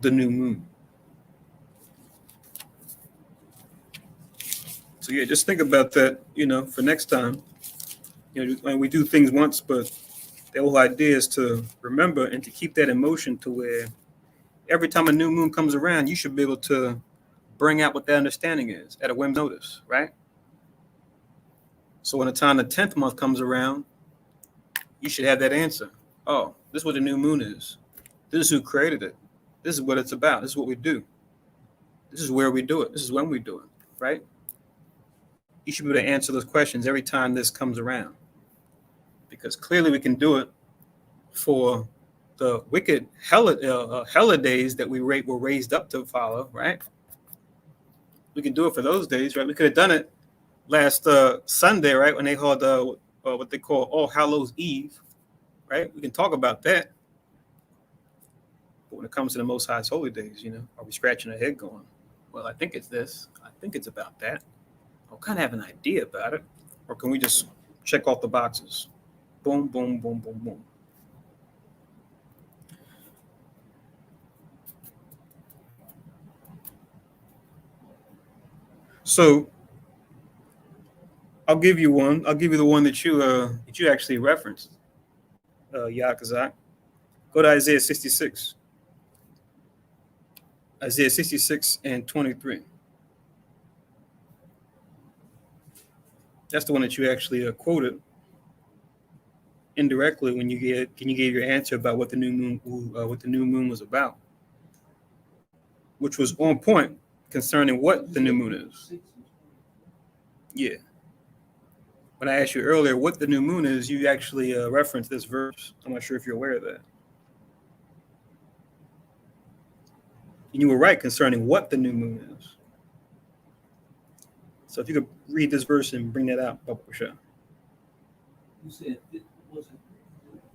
the new moon. So yeah, just think about that, for next time. When we do things once, but the whole idea is to remember and to keep that in motion to where every time a new moon comes around, you should be able to bring out what that understanding is at a whim's notice, right? So when the time the 10th month comes around, you should have that answer. Oh, this is what the new moon is. This is who created it. This is what it's about. This is what we do. This is where we do it. This is when we do it, right? You should be able to answer those questions every time this comes around. Because clearly we can do it for the wicked holidays that we were raised up to follow, right? We can do it for those days, right? We could have done it last Sunday, right? When they had what they call All Hallows Eve, right? We can talk about that. But when it comes to the Most High's holy days, are we scratching our head going, well, I think it's this. I think it's about that. I'll kind of have an idea about it. Or can we just check off the boxes? Boom, boom, boom, boom, boom. So I'll give you one. I'll give you the one that you actually referenced, Yakazak. Go to Isaiah 66. Isaiah 66 and 23. That's the one that you actually quoted indirectly when you gave your answer about what the new moon was about, which was on point concerning what the new moon is. Yeah. When I asked you earlier what the new moon is, you actually referenced this verse. I'm not sure if you're aware of that. And you were right concerning what the new moon is. So if you could read this verse and bring that out, Baba Kasha. You said, was it,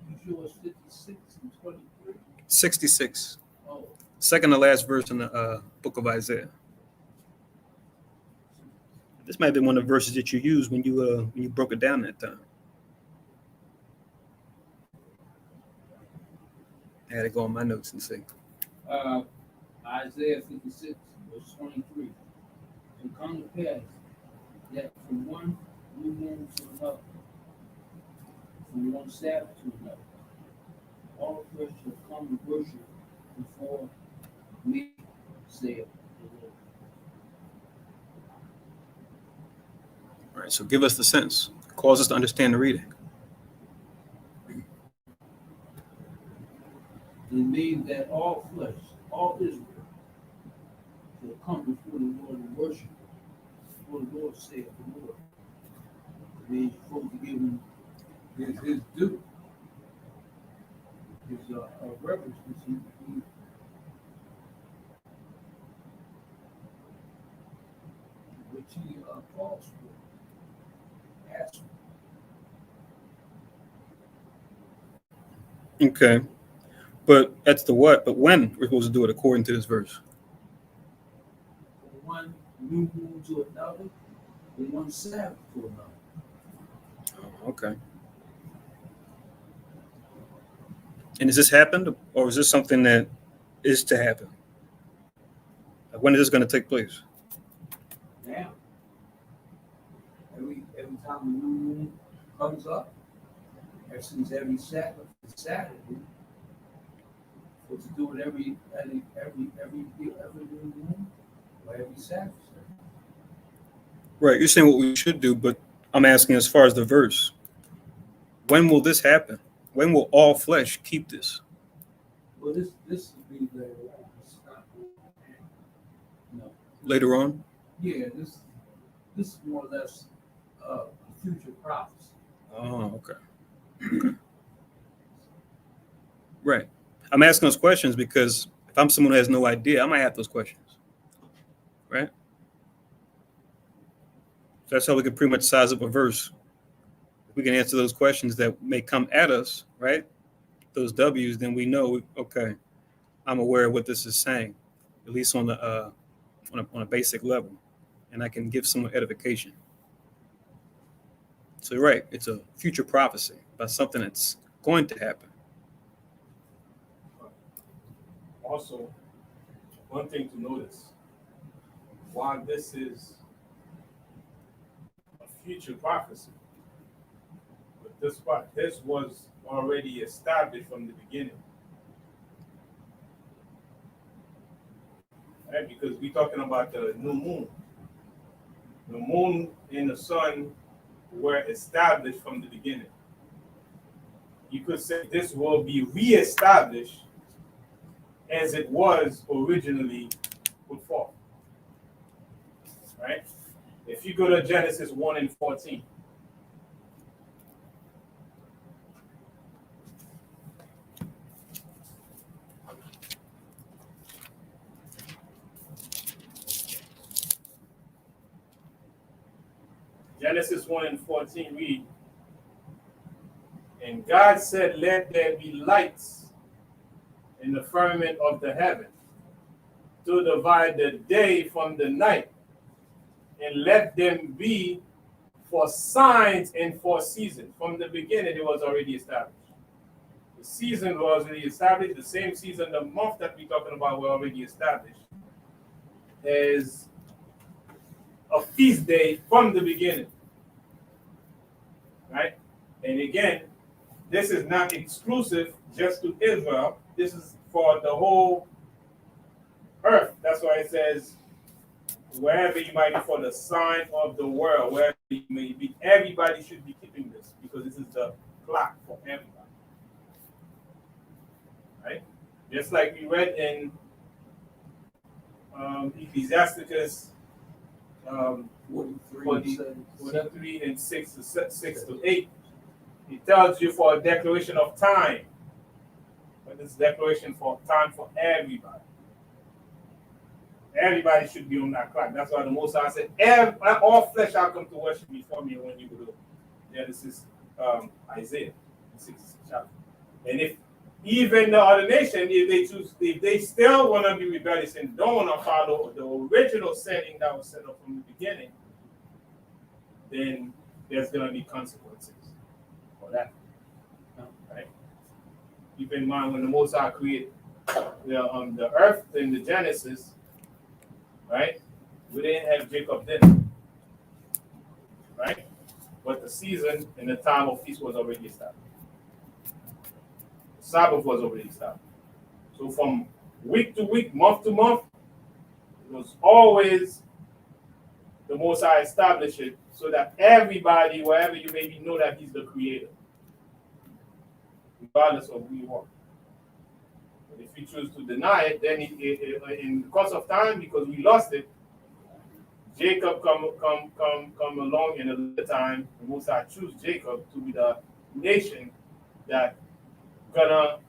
you sure it's 56 and 23? 66. Oh, Second to last verse in the book of Isaiah. This might have been one of the verses that you used when you broke it down that time. I had to go on my notes and see. Isaiah 56, verse 23. To come to pass that from one new moon to another, from one Sabbath to another, all flesh shall come and worship before me, saith the Lord. All right, so give us the sense. Cause us to understand the reading. It means that all flesh, all Israel, shall come before the Lord and worship. Before the Lord saith the Lord. It means you're supposed to give him his due. His reverence, which he calls for, asks for. Okay. But that's the what? But when we're supposed to do it according to this verse? From one new moon to another, from one Sabbath to another. Oh, okay. And has this happened, or is this something that is to happen? Like, when is this going to take place? Now, every time a new moon comes up, ever since every Sabbath is Saturday, supposed to do it every new moon or every Sabbath. Right. You're saying what we should do, but I'm asking as far as the verse. When will this happen? When will all flesh keep this? Well, this will be later on. It's not, no. Later on? Yeah, this This is more or less a future prophecy. Oh, okay. Right. I'm asking those questions because if I'm someone who has no idea, I might have those questions. Right? So that's how we can pretty much size up a verse. If we can answer those questions that may come at us, right? Those W's, then we know, okay, I'm aware of what this is saying, at least on the on a basic level, and I can give someone edification. So you're right, it's a future prophecy about something that's going to happen. Also, one thing to notice, while this is a future prophecy, but this was already established from the beginning. Right? Because we're talking about the new moon. The moon and the sun were established from the beginning. You could say this will be reestablished as it was originally put forth. Right? If you go to Genesis 1 and 14. Genesis 1 and 14 read, and God said, let there be lights in the firmament of the heaven to divide the day from the night, and let them be for signs and for seasons. From the beginning, it was already established. The season was already established. The same season, the month that we're talking about, were already established as a feast day from the beginning. Right? And again, this is not exclusive just to Israel. This is for the whole earth. That's why it says, wherever you might be, for the sign of the world, wherever you may be, everybody should be keeping this because this is the clock for everybody. Right? Just like we read in Ecclesiasticus 43 and 6 to 8, it tells you for a declaration of time. But this declaration for time for everybody. Everybody should be on that clock. That's why the Most High said, all flesh shall come to worship before me when you go to Genesis, Isaiah, 6th chapter. And if even the other nation, if they still want to be rebellious and don't want to follow the original setting that was set up from the beginning, then there's going to be consequences for that. Right? Keep in mind when the Most High created the earth in the Genesis, right? We didn't have Jacob then, right? But the season and the time of feast was already established. The Sabbath was already established. So from week to week, month to month, it was always the Most High established it so that everybody, wherever you may be, know that He's the Creator, regardless of who you are. But if you choose to deny it, then in the course of time, because we lost it, Jacob come along in a later time. The Most High choose Jacob to be the nation that gonna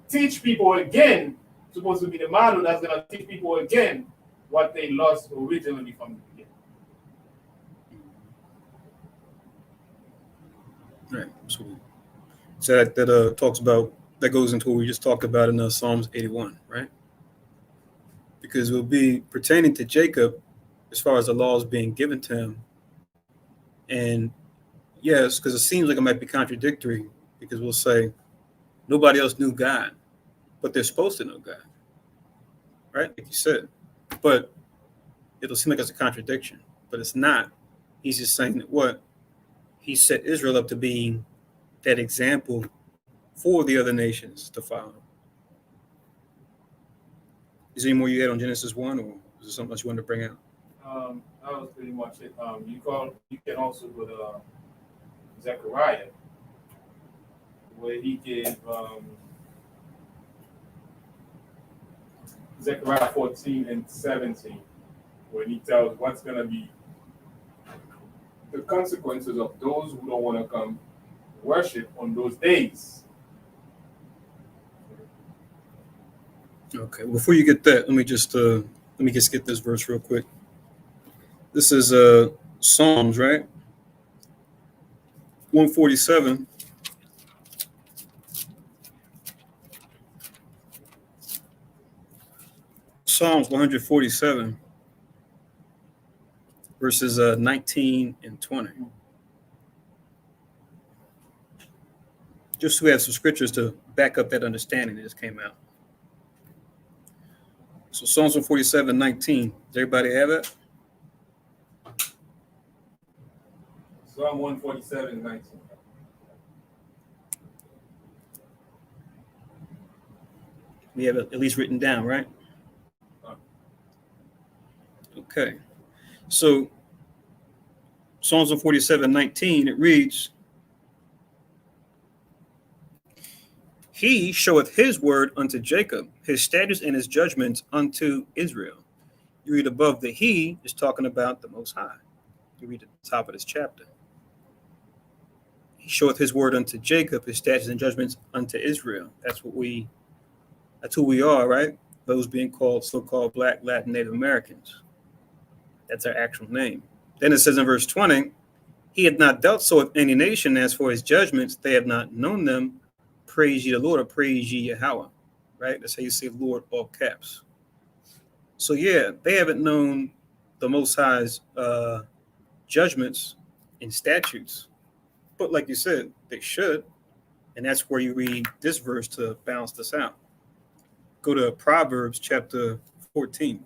teach people again, supposed to be the model that's gonna teach people again what they lost originally from the beginning. Right. So that talks about, that goes into what we just talked about in Psalms 81, right? Because it will be pertaining to Jacob as far as the laws being given to him. And yes, because it seems like it might be contradictory, because we'll say nobody else knew God, but they're supposed to know God, right? Like you said. But it'll seem like it's a contradiction, but it's not. He's just saying that what? He set Israel up to be that example for the other nations to follow. Is there any more you had on Genesis 1, or is there something else you wanted to bring out? That was pretty much it. You can also go to Zechariah, where he gave Zechariah 14 and 17, where he tells what's going to be the consequences of those who don't want to come worship on those days. Okay, before you get that, let me just get this verse real quick. This is Psalms, right? 147. Psalms 147, verses 19 and 20. Just so we have some scriptures to back up that understanding that just came out. So Psalms 147, 19. Does everybody have it? Psalm 147, 19. We have it at least written down, right? Okay. So Psalms 147, 19, it reads, He showeth his word unto Jacob, his statutes and his judgments unto Israel. You read above the he is talking about the Most High. You read at the top of this chapter. He showeth his word unto Jacob, his statutes and judgments unto Israel. That's who we are, right? Those being called so-called Black, Latin, Native Americans. That's our actual name. Then it says in verse 20, He had not dealt so with any nation, as for his judgments, they have not known them. Praise ye the Lord, or praise ye Yahweh, right? That's how you say Lord, all caps. So yeah, they haven't known the Most High's judgments and statutes. But like you said, they should. And that's where you read this verse to balance this out. Go to Proverbs chapter 14.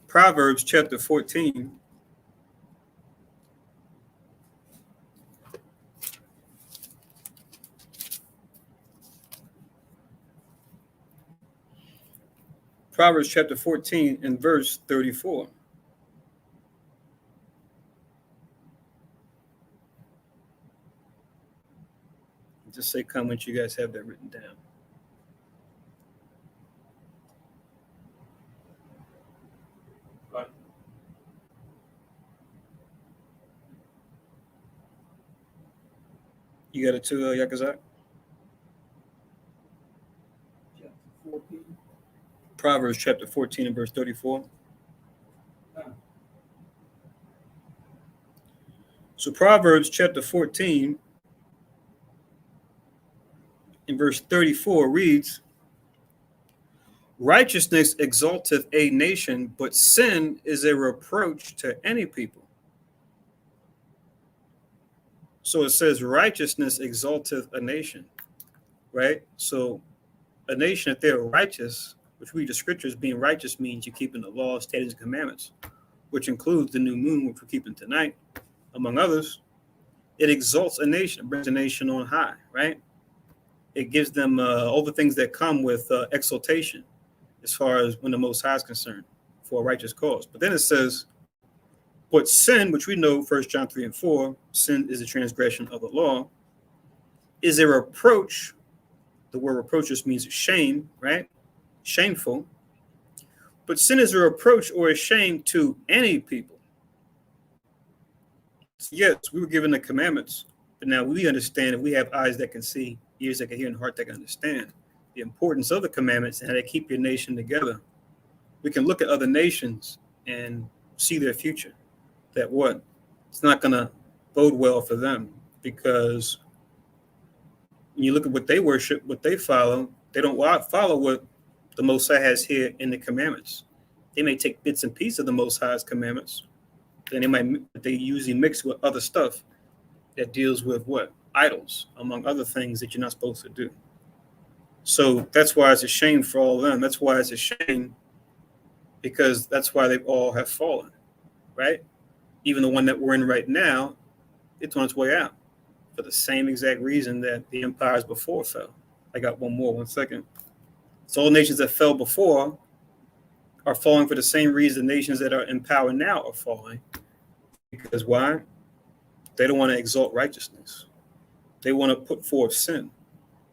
Proverbs chapter 14. Proverbs chapter 14 and verse 34. Just say comment, you guys have that written down. You got it too, Yakazak? Chapter 14. Proverbs chapter 14 and verse 34. So Proverbs chapter 14 in verse 34 reads, Righteousness exalteth a nation, but sin is a reproach to any people. So it says righteousness exalteth a nation, right? So a nation, if they're righteous, which we read the scriptures, being righteous means you're keeping the law, statutes, and commandments, which includes the new moon, which we're keeping tonight, among others. It exalts a nation, brings a nation on high, right? It gives them all the things that come with exaltation as far as when the Most High is concerned for a righteous cause. But then it says, but sin, which we know, 1 John 3 and 4, sin is a transgression of the law, is a reproach. The word reproach just means shame, right? Shameful. But sin is a reproach or a shame to any people. Yes, we were given the commandments, but now we understand that we have eyes that can see, ears that can hear, and heart that can understand the importance of the commandments and how they keep your nation together. We can look at other nations and see their future. That what? It's not going to bode well for them, because when you look at what they worship, what they follow, they don't follow what the Most High has here in the commandments. They may take bits and pieces of the Most High's commandments, then they usually mix with other stuff that deals with what? Idols, among other things that you're not supposed to do. So that's why it's a shame for all of them. That's why it's a shame, because that's why they all have fallen, right? Even the one that we're in right now, it's on its way out for the same exact reason that the empires before fell. I got one second. So all nations that fell before are falling for the same reason nations that are in power now are falling. Because why? They don't want to exalt righteousness. They want to put forth sin.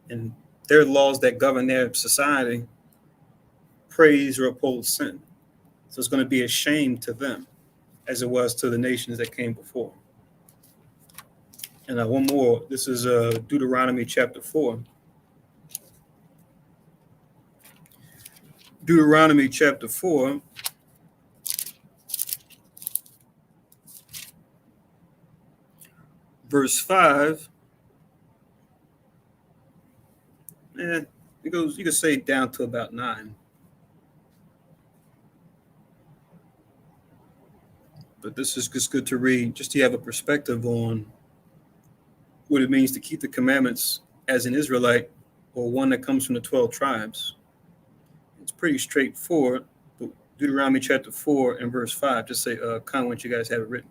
And their laws that govern their society praise or uphold sin. So it's going to be a shame to them as it was to the nations that came before. And one more. This is Deuteronomy chapter 4. Deuteronomy chapter 4. Verse 5. It goes, you could say down to about 9. But this is just good to read, just to have a perspective on what it means to keep the commandments as an Israelite or one that comes from the 12 tribes. It's pretty straightforward. But Deuteronomy chapter 4 and verse 5, just say, Con, once you guys have it written.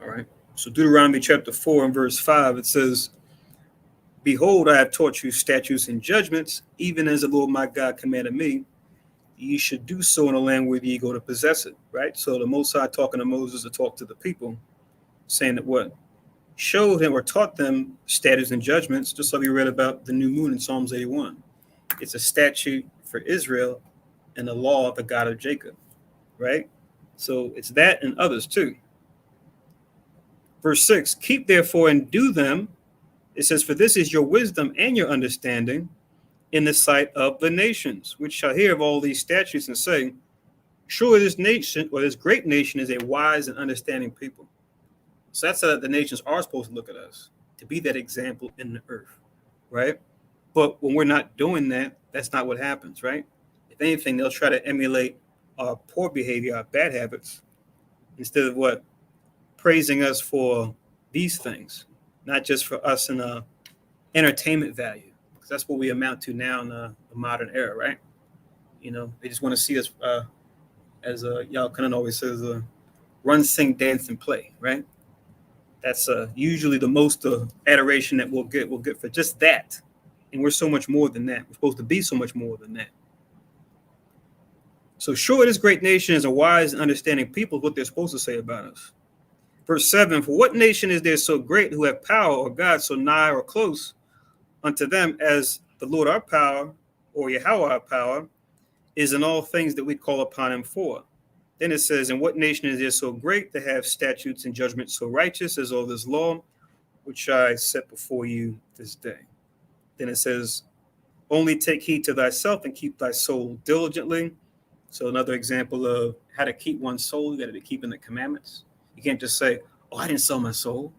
All right. So Deuteronomy chapter 4 and verse 5, it says, Behold, I have taught you statutes and judgments, even as the Lord my God commanded me. Ye should do so in the land where ye go to possess it, right? So the Most High talking to Moses to talk to the people, saying that what? Showed him or taught them statutes and judgments, just like we read about the new moon in Psalms 81. It's a statute for Israel and the law of the God of Jacob, right? So it's that and others too. Verse 6, keep therefore and do them. It says, for this is your wisdom and your understanding in the sight of the nations, which shall hear of all these statutes and say, surely this nation or this great nation is a wise and understanding people. So that's how the nations are supposed to look at us, to be that example in the earth, right? But when we're not doing that, that's not what happens, right? If anything, they'll try to emulate our poor behavior, our bad habits, instead of what? Praising us for these things, not just for us in a entertainment value. Because that's what we amount to now in the modern era, right? You know, they just want to see us, as Yao Kanan always says, run, sing, dance, and play, right? That's usually the most adoration that we'll get for just that. And we're so much more than that. We're supposed to be so much more than that. So sure, this great nation is a wise and understanding people, what they're supposed to say about us. Verse 7, for what nation is there so great who have power or God so nigh or close unto them as the Lord our power or Yahweh our power is in all things that we call upon him for? Then it says, and what nation is there so great to have statutes and judgments so righteous as all this law, which I set before you this day? Then it says, only take heed to thyself and keep thy soul diligently. So another example of how to keep one's soul, you got to keep in the commandments. You can't just say, oh, I didn't sell my soul,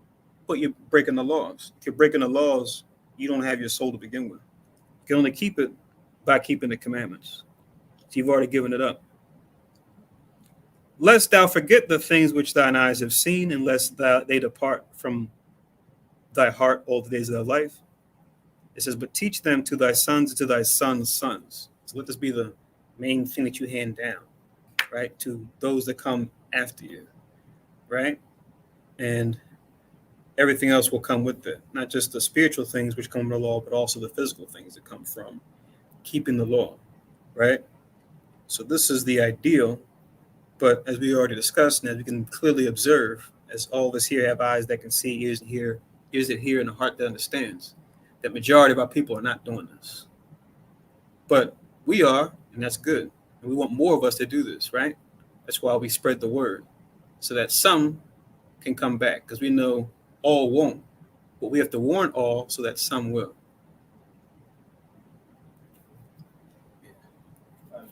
but you're breaking the laws. If you're breaking the laws, you don't have your soul to begin with. You can only keep it by keeping the commandments. So you've already given it up. Lest thou forget the things which thine eyes have seen, and lest they depart from thy heart all the days of thy life. It says, but teach them to thy sons and to thy sons' sons. So let this be the main thing that you hand down, right, to those that come after you, right? And everything else will come with it, not just the spiritual things which come from the law, but also the physical things that come from keeping the law, right? So this is the ideal. But as we already discussed, and as we can clearly observe, as all of us here have eyes that can see, ears that hear, and a heart that understands, that majority of our people are not doing this. But we are, and that's good. And we want more of us to do this, right? That's why we spread the word, so that some can come back, because we know all won't. But we have to warn all so that some will. I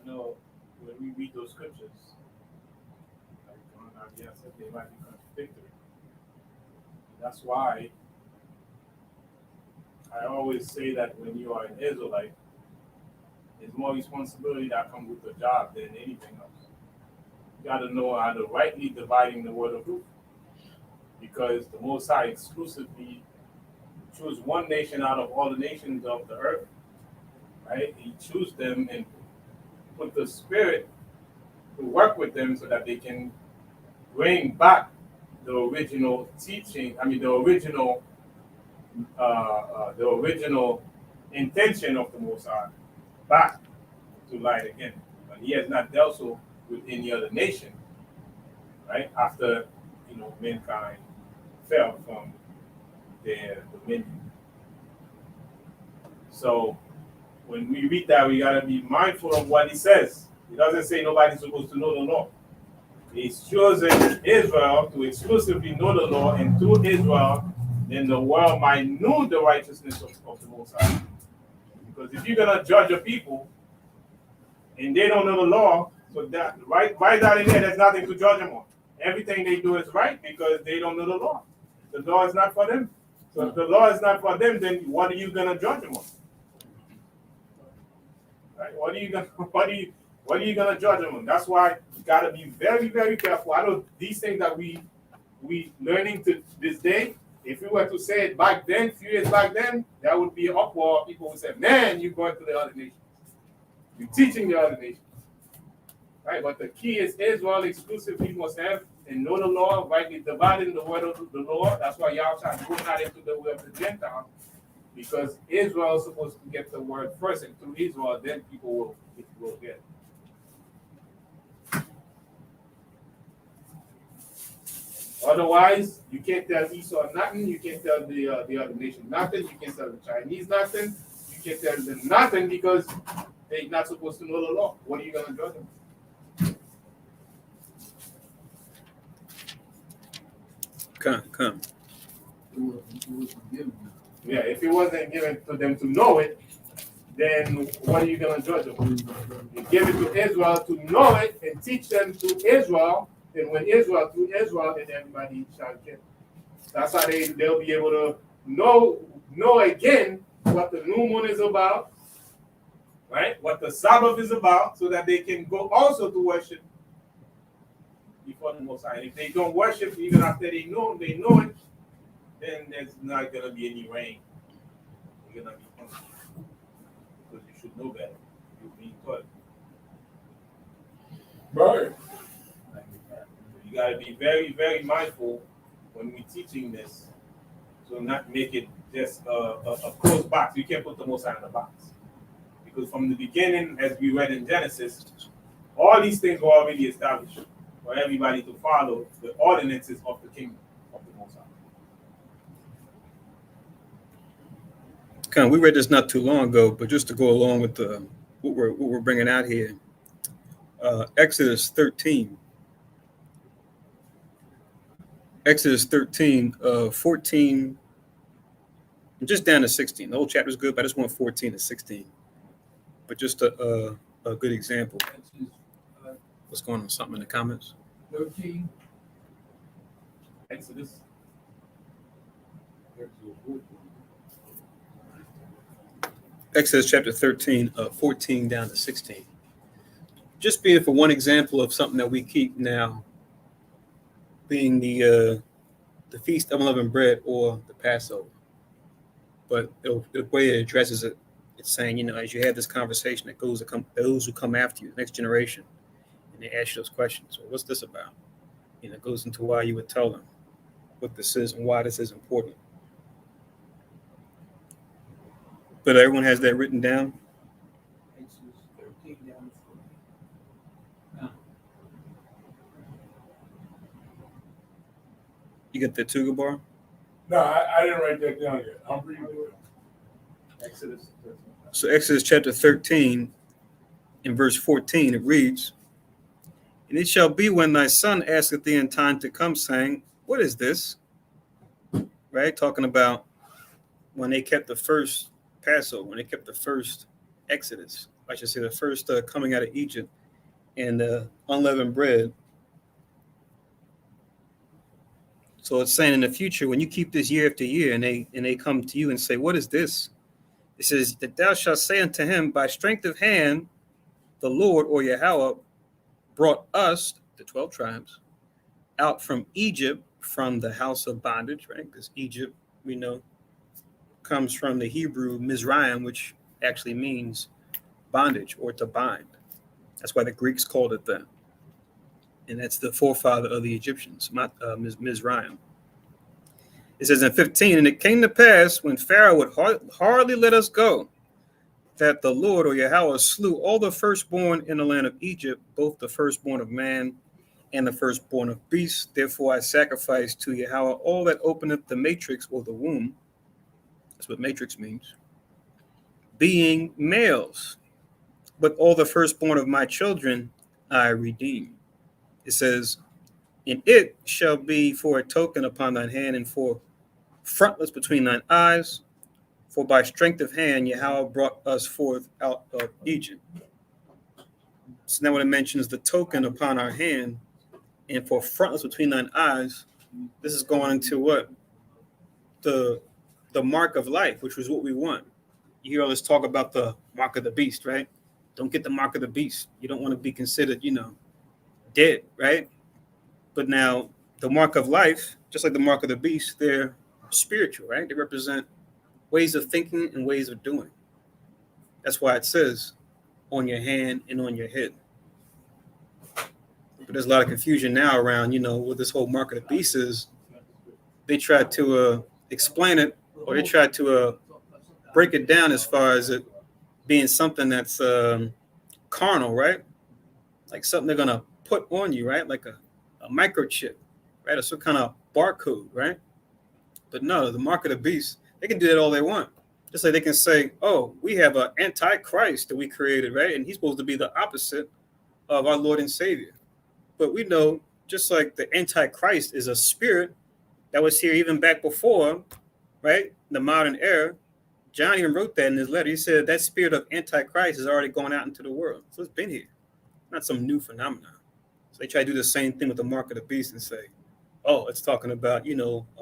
know when we read those scriptures, like Nadia said, they might be contradictory. That's why I always say that when you are an Israelite, there's more responsibility that comes with the job than anything else. You got to know how to rightly dividing the word of truth, because the Most High exclusively chose one nation out of all the nations of the earth, right? He chose them and put the Spirit to work with them so that they can bring back the original teaching. I mean, the original intention of the Most High back to light again. But He has not dealt so with any other nation, right? After mankind fell from their dominion. So when we read that, we gotta be mindful of what he says. He doesn't say nobody's supposed to know the law. He's chosen Israel to exclusively know the law, and through Israel, then the world might know the righteousness of the Most High. Because if you're gonna judge a people and they don't know the law, so that right that in there, there's nothing to judge them on. Everything they do is right because they don't know the law. The law is not for them. So if the law is not for them, then what are you gonna judge them on? Right? What are you gonna judge them on? That's why you gotta be very, very careful. I know these things that we learning to this day. If we were to say it back then, few years back then, that would be uproar. People would say, "Man, you're going to the other nations. You're teaching the other nations." Right? But the key is Israel exclusively must have and know the law, rightly dividing the word of the law. That's why Yahweh goes not into the way of the Gentiles, because Israel is supposed to get the word first, and through Israel, then people will get it. Otherwise, you can't tell Esau nothing. You can't tell the other nation nothing. You can't tell the Chinese nothing. You can't tell them nothing because they're not supposed to know the law. What are you going to judge them? Come. It wasn't given. Yeah, if it wasn't given to them to know it, then what are you going to judge them? You give it to Israel to know it and teach them to Israel. And when Israel, through Israel, then everybody shall get. That's how they'll be able to know again what the new moon is about, right? What the Sabbath is about, so that they can go also to worship before the Most High. And if they don't worship, even after they know it, then there's not gonna be any rain. You're gonna be punished because you should know better. You're being taught. Right. You got to be very, very mindful when we're teaching this, so not make it just a closed box. You can't put the Most High in the box, because from the beginning, as we read in Genesis, all these things were already established for everybody to follow the ordinances of the kingdom of the Most High. We read this not too long ago, but just to go along with what we're bringing out here, Exodus 13. Exodus 13, 14, just down to 16. The whole chapter is good, but I just want 14 to 16. But just a good example. What's going on? Something in the comments? 13. Exodus. Exodus chapter 13, 14 down to 16. Just being for one example of something that we keep now, being the Feast of Unleavened Bread or the Passover. But the way it addresses it, it's saying, as you have this conversation, that goes to those who come after you, the next generation, and they ask you those questions. Well, what's this about? It goes into why you would tell them what this is and why this is important. But everyone has that written down. Exodus 13 down to 14. You get the Tuga bar? No, I didn't write that down yet. I'm reading it. Exodus 13. So Exodus chapter 13, in verse 14, it reads, "And it shall be when thy son asketh thee in time to come, saying, what is this?" Right? Talking about when they kept the first Passover, when they kept the first Exodus, I should say the first coming out of Egypt, and the unleavened bread. So it's saying in the future, when you keep this year after year, and they come to you and say, what is this? It says that thou shalt say unto him, by strength of hand, the Lord or Yahweh brought us, the 12 tribes, out from Egypt, from the house of bondage, right? Because Egypt, we know, comes from the Hebrew Mizraim, which actually means bondage or to bind. That's why the Greeks called it that. And that's the forefather of the Egyptians, Mizraim. It says in 15, and it came to pass when Pharaoh would hardly let us go, that the Lord or Yahweh slew all the firstborn in the land of Egypt, both the firstborn of man and the firstborn of beasts. Therefore I sacrifice to Yahweh all that openeth the matrix or the womb. That's what matrix means. being males. But all the firstborn of my children I redeem. It says, and it shall be for a token upon thine hand and for frontlets between thine eyes. For by strength of hand Yahweh brought us forth out of Egypt. So now when it mentions the token upon our hand and for frontlets between thine eyes, this is going into what? The mark of life, which was what we want. You hear all this talk about the mark of the beast, right? Don't get the mark of the beast. You don't want to be considered, dead, right? But now the mark of life, just like the mark of the beast, they're spiritual, right? They represent ways of thinking and ways of doing. That's why it says on your hand and on your head. But there's a lot of confusion now around, what this whole mark of the beast is. They try to explain it, or they try to break it down as far as it being something that's carnal, right? Like something they're gonna put on you, right? Like a microchip, right? Or some kind of barcode, right? But no, the mark of the beast, they can do that all they want. Just like they can say, oh, we have an antichrist that we created, right? And he's supposed to be the opposite of our Lord and Savior. But we know, just like the antichrist is a spirit that was here even back before, right? The modern era. John even wrote that in his letter. He said that spirit of antichrist is already going out into the world. So it's been here, not some new phenomenon. So they try to do the same thing with the mark of the beast and say, oh, it's talking about, a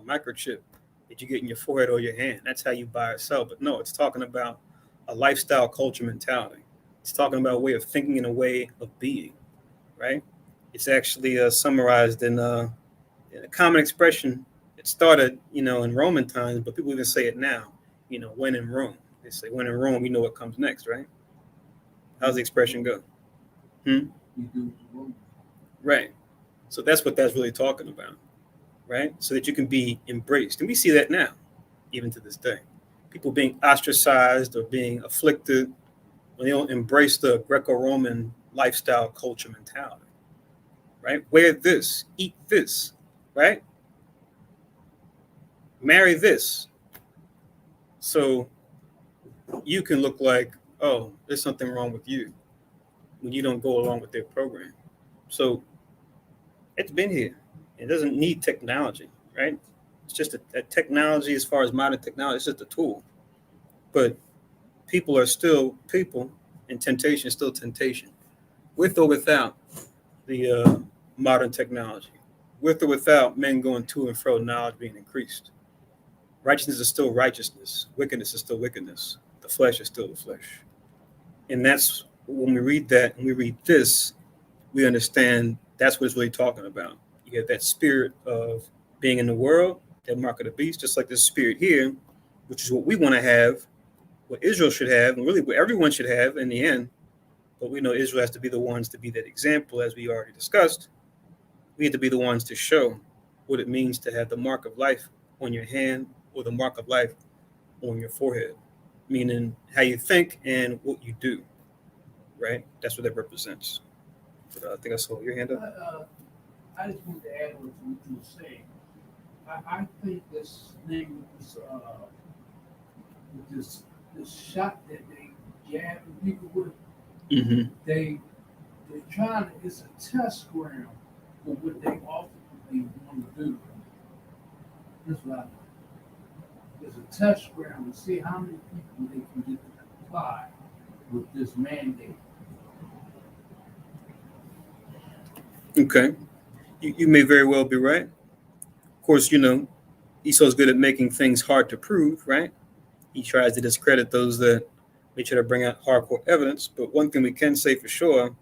microchip that you get in your forehead or your hand. That's how you buy or sell. But no, it's talking about a lifestyle culture mentality. It's talking about a way of thinking and a way of being, right? It's actually summarized in a common expression. It started, in Roman times, but people even say it now. When in Rome. They say, when in Rome, you know what comes next, right? How's the expression go? Right. So that's what that's really talking about, right? So that you can be embraced. And we see that now, even to this day. People being ostracized or being afflicted when they don't embrace the Greco-Roman lifestyle culture mentality, right? Wear this, eat this, right? Marry this. So you can look like, oh, there's something wrong with you when you don't go along with their program. So it's been here. It doesn't need technology, right? It's just a technology as far as modern technology. It's just a tool. But people are still people, and temptation is still temptation, with or without the modern technology, with or without men going to and fro, knowledge being increased. Righteousness is still righteousness. Wickedness is still wickedness. The flesh is still the flesh. And that's when we read that and we read this, we understand that's what it's really talking about. You have that spirit of being in the world, that mark of the beast, just like this spirit here, which is what we want to have, what Israel should have, and really what everyone should have in the end. But we know Israel has to be the ones to be that example, as we already discussed. We have to be the ones to show what it means to have the mark of life on your hand or the mark of life on your forehead, meaning how you think and what you do, right? That's what that represents. But I think I saw your hand up. I just want to add on to what you were saying. I think this thing with this shot that they jabbing people with, Mm-hmm. they're trying to, it's a test ground for what they ultimately want to do. That's what I think. It's a test ground to see how many people they can get to comply with this mandate. Okay. You may very well be right. Of course, Esau's good at making things hard to prove, right? He tries to discredit those that may try to bring out hardcore evidence. But one thing we can say for sure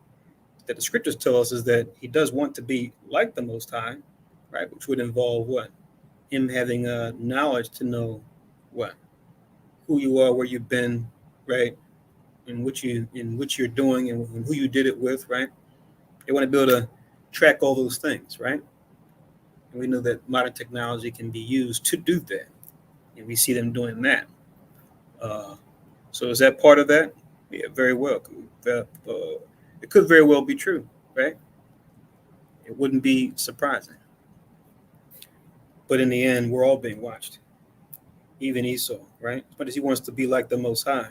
that the scriptures tell us is that he does want to be like the Most High, right? Which would involve what? Him having knowledge to know what? Who you are, where you've been, right? And what you're doing and who you did it with, right? They want to be able to track all those things, right? And we know that modern technology can be used to do that. And we see them doing that. So is that part of that? Yeah, very well. It could very well be true, right? It wouldn't be surprising. But in the end, we're all being watched. Even Esau, right? But as he wants to be like the Most High,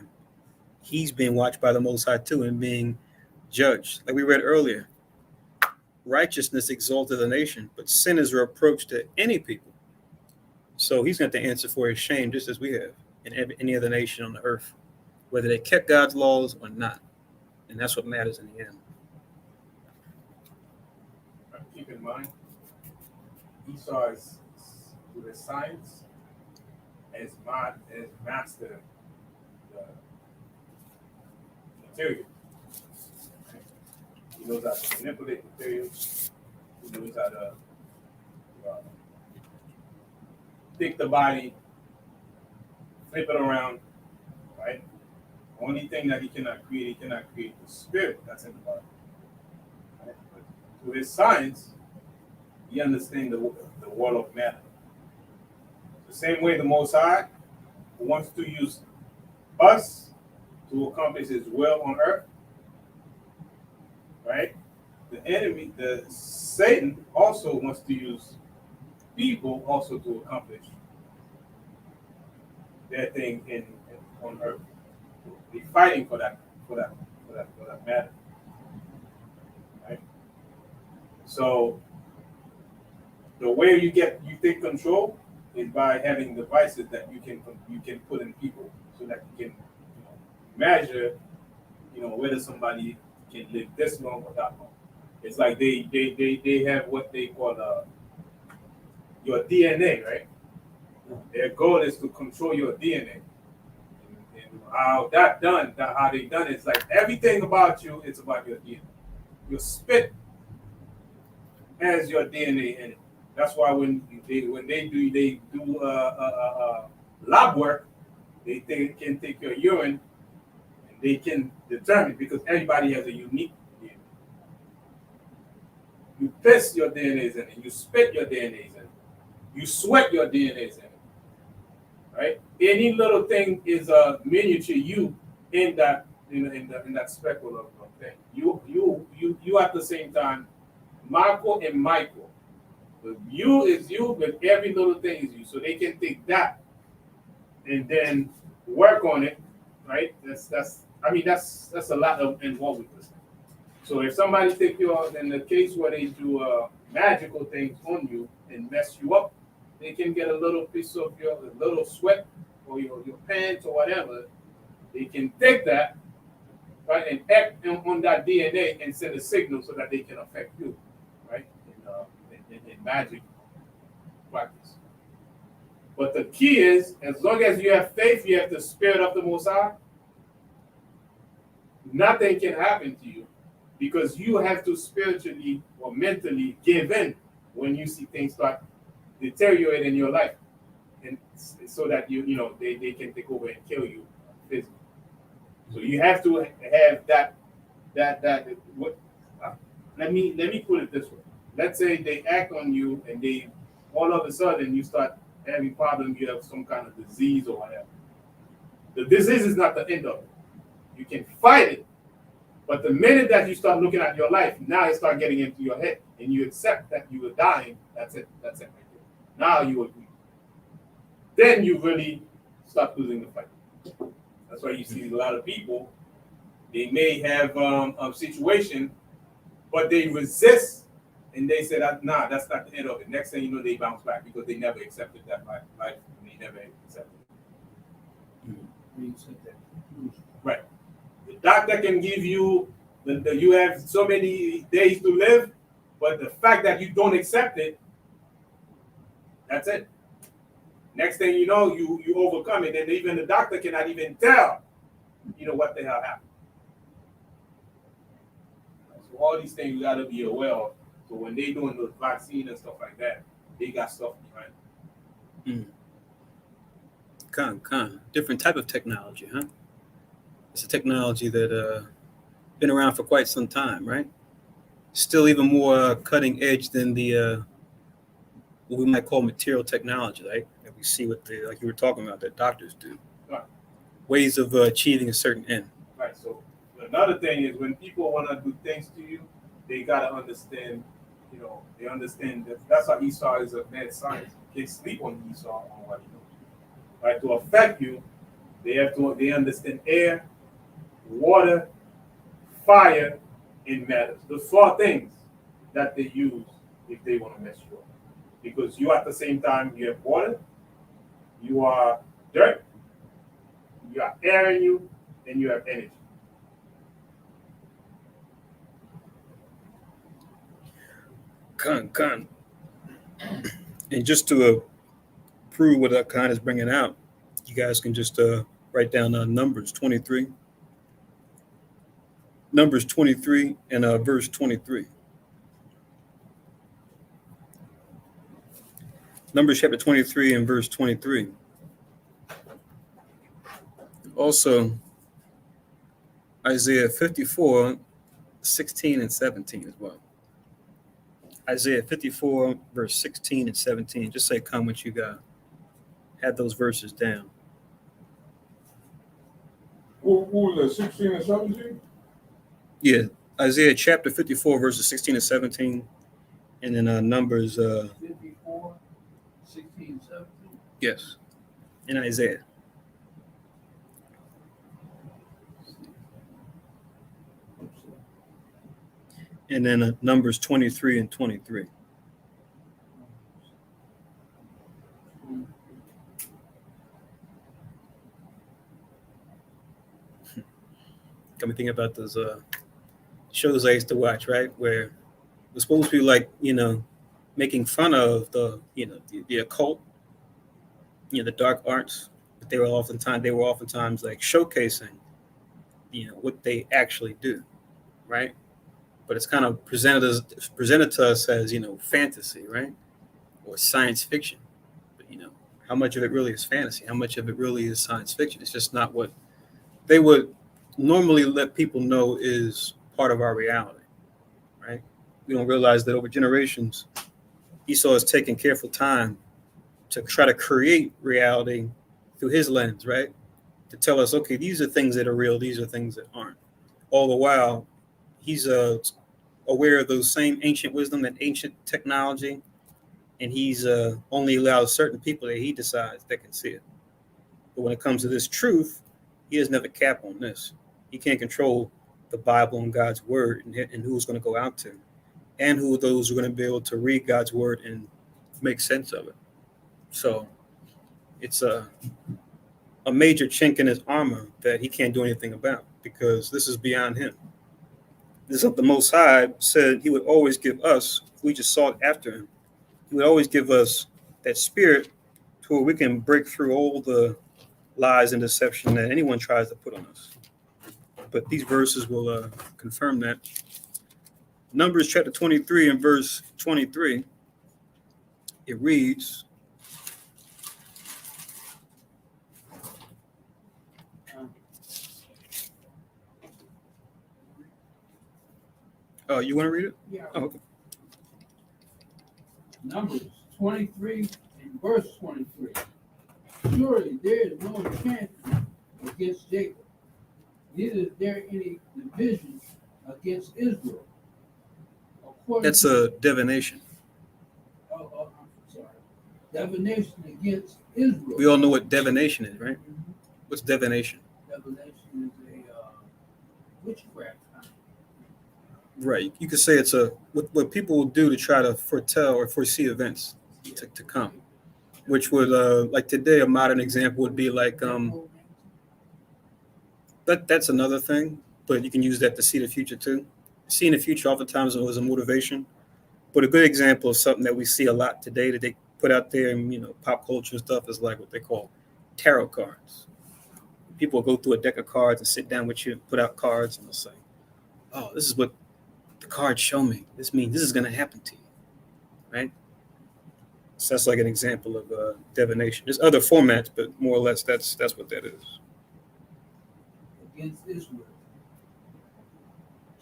he's being watched by the Most High too and being judged. Like we read earlier, righteousness exalteth a nation, but sin is a reproach to any people. So he's going to answer for his shame just as we have in any other nation on the earth, whether they kept God's laws or not. And that's what matters in the end. Keep in mind, Esau is with his science has mastered the material. He knows how to manipulate material. He knows how to take the body, flip it around, right? Only thing that he cannot create the spirit that's in the body. Right? But through his science, he understands the world of matter. The same way the Most High wants to use us to accomplish his will on earth, right? The enemy, Satan, also wants to use people also to accomplish their thing on earth. They're fighting for that matter, right? So the way you take control is by having devices that you can put in people, so that you can measure, whether somebody can live this long or that long. It's like they have what they call your DNA, right? Their goal is to control your DNA. And how they done it, it's like everything about you, it's about your DNA. Your spit has your DNA in it. That's why when they do lab work, they can take your urine and they can determine, because everybody has a unique DNA. You piss, your DNA is in it. You spit, your DNA is in it. You sweat, your DNA is in it. Right? Any little thing is a miniature you in that speckle of thing. You at the same time, Marco and Michael. The you is you, but every little thing is you. So they can take that and then work on it, right? That's a lot of involved with this. So if somebody take you out in the case where they do magical things on you and mess you up, they can get a little piece of your little sweat or your pants or whatever. They can take that, right, and act on that DNA and send a signal so that they can affect you, right, in magic practice. But the key is, as long as you have faith, you have the spirit of the Most High, nothing can happen to you, because you have to spiritually or mentally give in when you see things start deteriorating in your life, and so that they can take over and kill you physically. So you have to have that. Let me put it this way. Let's say they act on you and they all of a sudden you start having problems. You have some kind of disease or whatever. The disease is not the end of it. You can fight it, but the minute that you start looking at your life, now it starts getting into your head, and you accept that you are dying. That's it. That's it. Now you agree. Then you really start losing the fight. That's why you see a lot of people, they may have a situation, but they resist, and they say that, nah, that's not the end of it. Next thing you know, they bounce back because they never accepted that life. They never accepted it. Right. The doctor can give you, you have so many days to live, but the fact that you don't accept it, that's it. Next thing you know, you overcome it, and even the doctor cannot even tell, what the hell happened. So all these things you got to be aware of. So when they doing the vaccine and stuff like that, they got stuff behind. Different type of technology, huh? It's a technology that been around for quite some time, right? Still even more cutting edge than the what we might call material technology, right? That we see with like you were talking about, that doctors do. Right. Ways of achieving a certain end. Right. So another thing is, when people want to do things to you, they gotta understand. They understand that's how Esau is a mad science. You can't sleep on Esau on what he knows. Right. To affect you, they understand air, water, fire, and matters. Those 4 things that they use if they want to mess you up. Because you at the same time, you have water, you are dirt, you have air in you, and you have energy. Con. And just to prove what Khan is bringing out, you guys can just write down Numbers 23. Numbers 23 and verse 23. Numbers chapter 23 and verse 23. Also, Isaiah 54, 16 and 17 as well. Isaiah 54, verse 16 and 17. Just say, come what you got. Had those verses down. Who was that, 16 and 17? Yeah, Isaiah chapter 54, verses 16 and 17. And then Numbers, 54, 16, 17. yes, in Isaiah. And then Numbers 23 and 23. Got me thinking about those shows I used to watch, right? Where it's supposed to be like, making fun of the occult, the dark arts, but they were oftentimes like showcasing, what they actually do, right? But it's kind of presented to us as, fantasy, right? Or science fiction. But, how much of it really is fantasy? How much of it really is science fiction? It's just not what they would normally let people know is part of our reality, right? We don't realize that over generations, Esau has taken careful time to try to create reality through his lens, right? To tell us, okay, these are things that are real, these are things that aren't. All the while, he's aware of those same ancient wisdom, that ancient technology, and he's only allowed certain people that he decides that can see it. But when it comes to this truth, he doesn't have a cap on this. He can't control the Bible and God's word and who's going to go out to, and who those are going to be able to read God's word and make sense of it. So it's a major chink in his armor that he can't do anything about, because this is beyond him. This is what the Most High said he would always give us if we just sought after him. He would always give us that spirit to where we can break through all the lies and deception that anyone tries to put on us. But these verses will confirm that. Numbers chapter 23 and verse 23, it reads, oh, you want to read it? Yeah. Oh, okay. Numbers 23 and verse 23. Surely there is no enchantment against Jacob, neither is there any division against Israel. That's a divination. I'm sorry. Divination against Israel. We all know what divination is, right? What's divination? Divination is a witchcraft. Right. You could say it's what people will do to try to foretell or foresee events to come, which would like today a modern example would be like that's another thing, but you can use that to see the future too. Seeing the future oftentimes was a motivation, but a good example of something that we see a lot today that they put out there in pop culture stuff is like what they call tarot cards. People will go through a deck of cards and sit down with you and put out cards and they'll say, oh, this is what the cards show me. This means this is going to happen to you, right? So that's like an example of divination. There's other formats, but more or less that's what that is. Against Israel.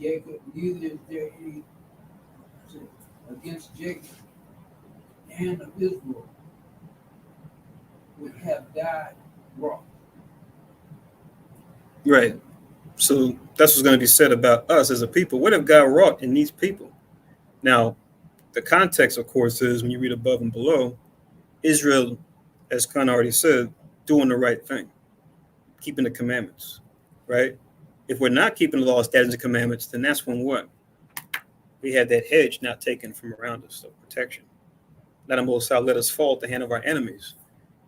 Jacob, neither is there any against Jacob, the hand of Israel would have died wrong. Right. So that's what's going to be said about us as a people. What have God wrought in these people? Now, the context, of course, is when you read above and below, Israel, as Khan already said, doing the right thing, keeping the commandments, right? If we're not keeping the law, statutes, and commandments, then that's when what? We had that hedge not taken from around us, so protection. Let the Most High let us fall at the hand of our enemies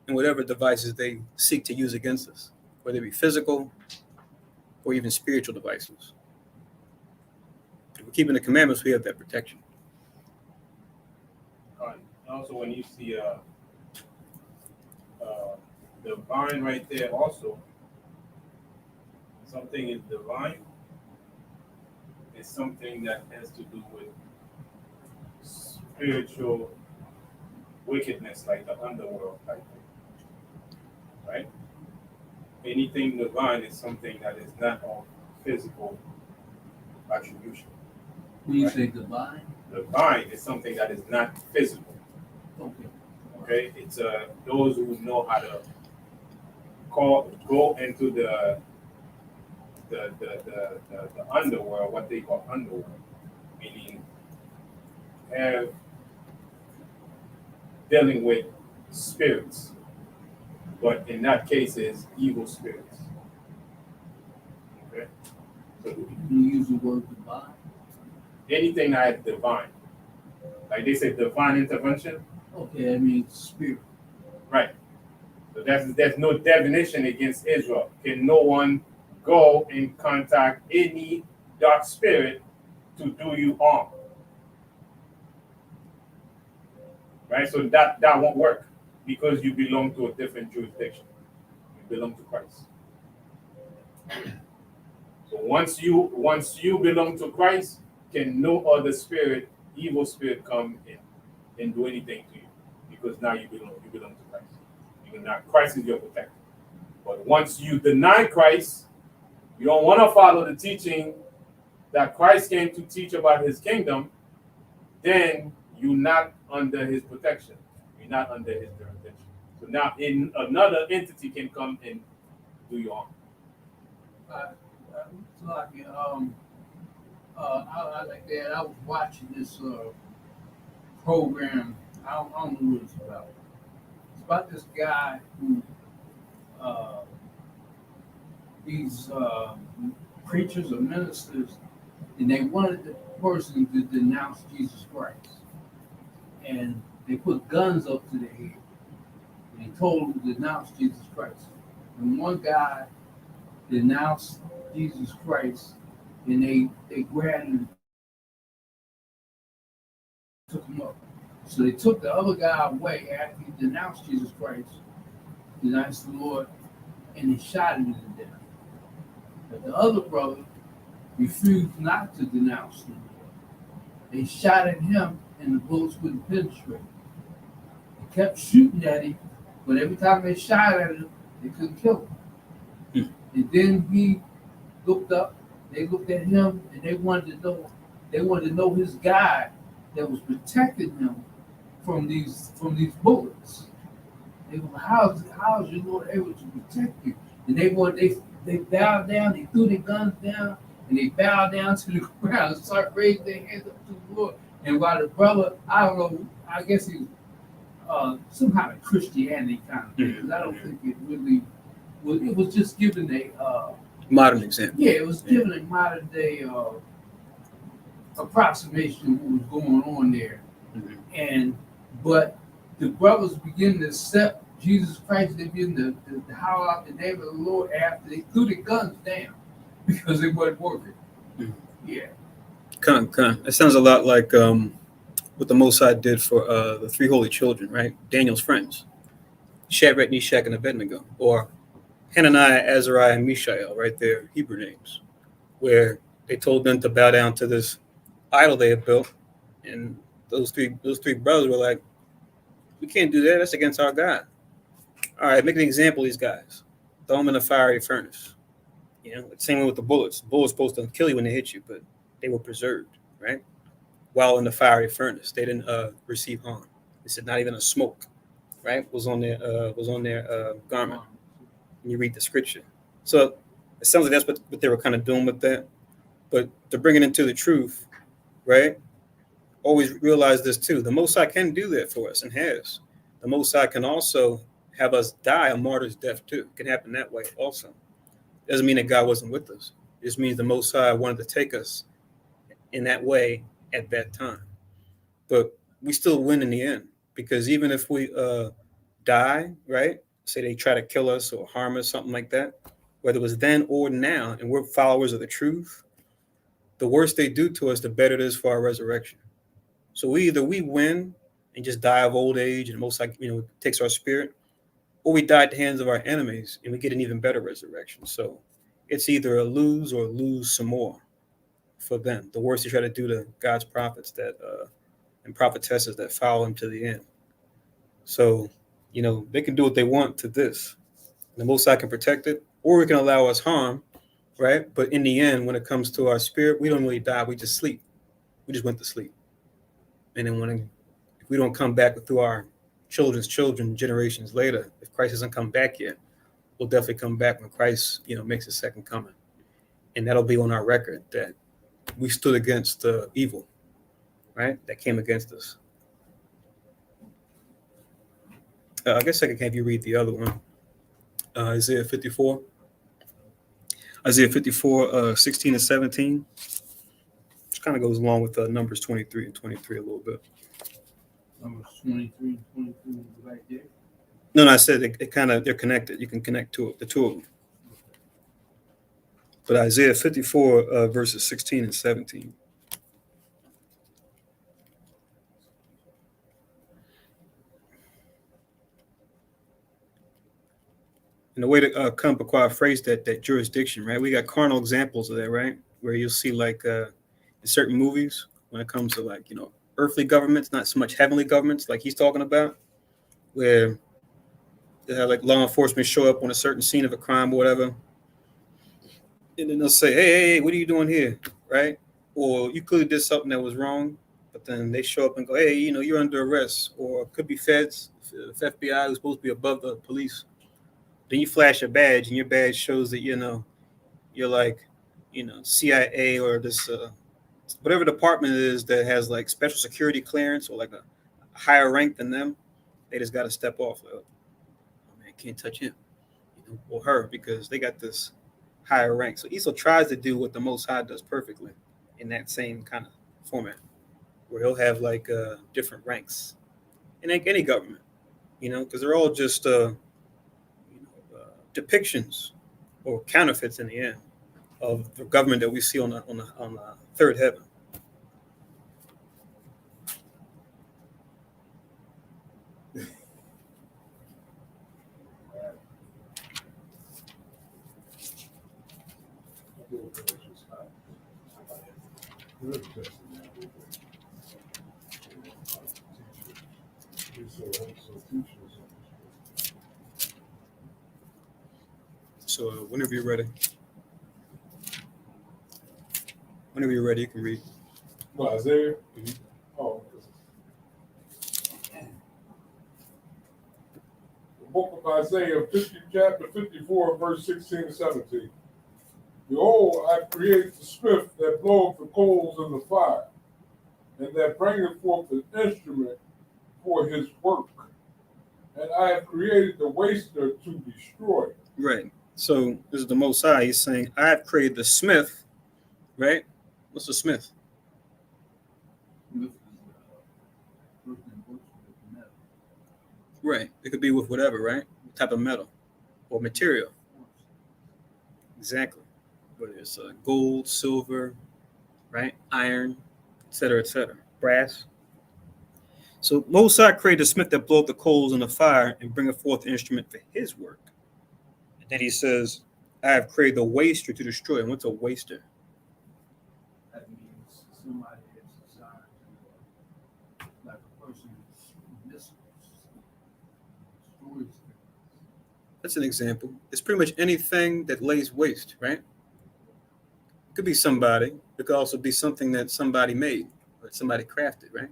and whatever devices they seek to use against us, whether it be physical or even spiritual devices. If we're keeping the commandments, we have that protection. Also, when you see divine right there, also something is divine. It's something that has to do with spiritual wickedness, like the underworld type thing, right? Anything divine is something that is not of physical attribution. When you say divine, Divine is something that is not physical. okay. Okay, it's those who know how to go into the underworld, what they call underworld, meaning have dealing with spirits, but in that case is evil spirits. Okay, so You use the word divine. anything that is divine, like they say, divine intervention, Okay, that means spirit. right? So there's no definition against Israel. Can no one go and contact any dark spirit to do you harm? Right? So that won't work because you belong to a different jurisdiction. You belong to Christ. So once you belong to Christ, can no other spirit, evil spirit, come in and do anything to you? Because now you belong to Christ. Christ is your protector. But once you deny Christ, you don't want to follow the teaching that Christ came to teach about his kingdom, then you're not under his protection. You're not under his jurisdiction. So now another entity can come and do you harm. I like that. I was watching this program. I don't know what it's about. It's about this guy who these preachers or ministers, and they wanted the person to denounce Jesus Christ, and they put guns up to their head, and they told them to denounce Jesus Christ. And one guy denounced Jesus Christ, and they grabbed him, took him up. So they took the other guy away after he denounced Jesus Christ, denounced the Lord, and they shot him to death. But the other brother refused not to denounce the Lord. They shot at him, and the bullets wouldn't penetrate. They kept shooting at him, but every time they shot at him, they couldn't kill him. And then he looked up. They looked at him, and they wanted to know his God that was protecting him from these bullets. They go, how is your Lord able to protect you? And they bowed down, they threw their guns down, and they bowed down to the ground and started raising their hands up to the Lord. And while the brother, I don't know, I guess he was some kind of Christianity kind of thing, because I don't think it really was. It was just giving a Modern example. yeah, it was giving a modern day approximation of what was going on there. But the brothers begin to accept Jesus Christ. They begin to howl out the name of the Lord after they threw the guns down because it wasn't working. Yeah. It sounds a lot like what the Most High did for the three holy children, right? Daniel's friends, Shadrach, Meshach, and Abednego, or Hananiah, Azariah, and Mishael, right there, Hebrew names, where they told them to bow down to this idol they had built, and those three brothers were like, "We can't do that. That's against our God." All right, make an example of these guys. Throw them in a fiery furnace. You know, same way with the bullets. The bullets supposed to kill you when they hit you, but they were preserved, right? While in the fiery furnace, they didn't receive harm. They said not even a smoke, right? Was on their garment. When you read the scripture, so it sounds like that's what they were kind of doing with that. But to bring it into the truth, right? Always realize this too. The Most High can do that for us and has. The Most High can also have us die a martyr's death too. It can happen that way also. Doesn't mean that God wasn't with us. It just means the Most High wanted to take us in that way at that time. But we still win in the end, because even if we die, right? Say they try to kill us or harm us, something like that, whether it was then or now, and we're followers of the truth, the worse they do to us, the better it is for our resurrection. So we win and just die of old age, and most like takes our spirit, or we die at the hands of our enemies and we get an even better resurrection. So it's either a lose or lose some more for them. The worse they try to do to God's prophets that and prophetesses that follow him to the end. So they can do what they want to this. The Most High can protect it, or it can allow us harm, right? But in the end, when it comes to our spirit, we don't really die. We just sleep. We just went to sleep. And then if we don't come back through our children's children generations later, if Christ hasn't come back yet, we'll definitely come back when Christ, makes his second coming. And that'll be on our record that we stood against the evil, right? That came against us. I guess I can have you read the other one. Isaiah 54. Isaiah 54, 16 and 17. Which kind of goes along with Numbers 23 and 23 a little bit. Numbers 23 and 23 right there. No, I said they're connected. You can connect to the two of them. But Isaiah 54, verses 16 and 17. And the way that Kampakwa phrased that jurisdiction, right? We got carnal examples of that, right? Where you'll see like in certain movies when it comes to earthly governments, not so much heavenly governments like he's talking about, where they have like law enforcement show up on a certain scene of a crime or whatever. And then they'll say, hey, what are you doing here? Right? Or you clearly did something that was wrong, but then they show up and go, hey, you're under arrest. Or it could be feds, if FBI who's supposed to be above the police. Then you flash a badge, and your badge shows that you're like CIA or this whatever department it is that has like special security clearance or like a higher rank than them. They just got to step off. Like, oh man, can't touch him or her because they got this higher rank. So Esau tries to do what the Most High does perfectly in that same kind of format, where he'll have like different ranks in like any government, because they're all just depictions or counterfeits in the end of the government that we see on the third heaven. So whenever you're ready, you can read. Well, Isaiah? Mhm. Oh. The book of Isaiah, chapter 54, verse 16 and 17. Behold, I create the smith that bloweth the coals in the fire, and that bringeth forth an instrument for his work. And I have created the waster to destroy. Right. So this is the Most High. He's saying, I have created the smith, right? What's a smith? Right. It could be with whatever, right? Type of metal or material. Exactly. Whether it's gold, silver, right? Iron, etc., brass. So Most High created a smith that bloweth the coals in the fire and bringeth forth the instrument for his work. And then he says, I have created the waster to destroy. And what's a waster? That means somebody that's designed to, like a person who's destroys things. That's an example. It's pretty much anything that lays waste, right? It could be somebody. It could also be something that somebody made or somebody crafted, right?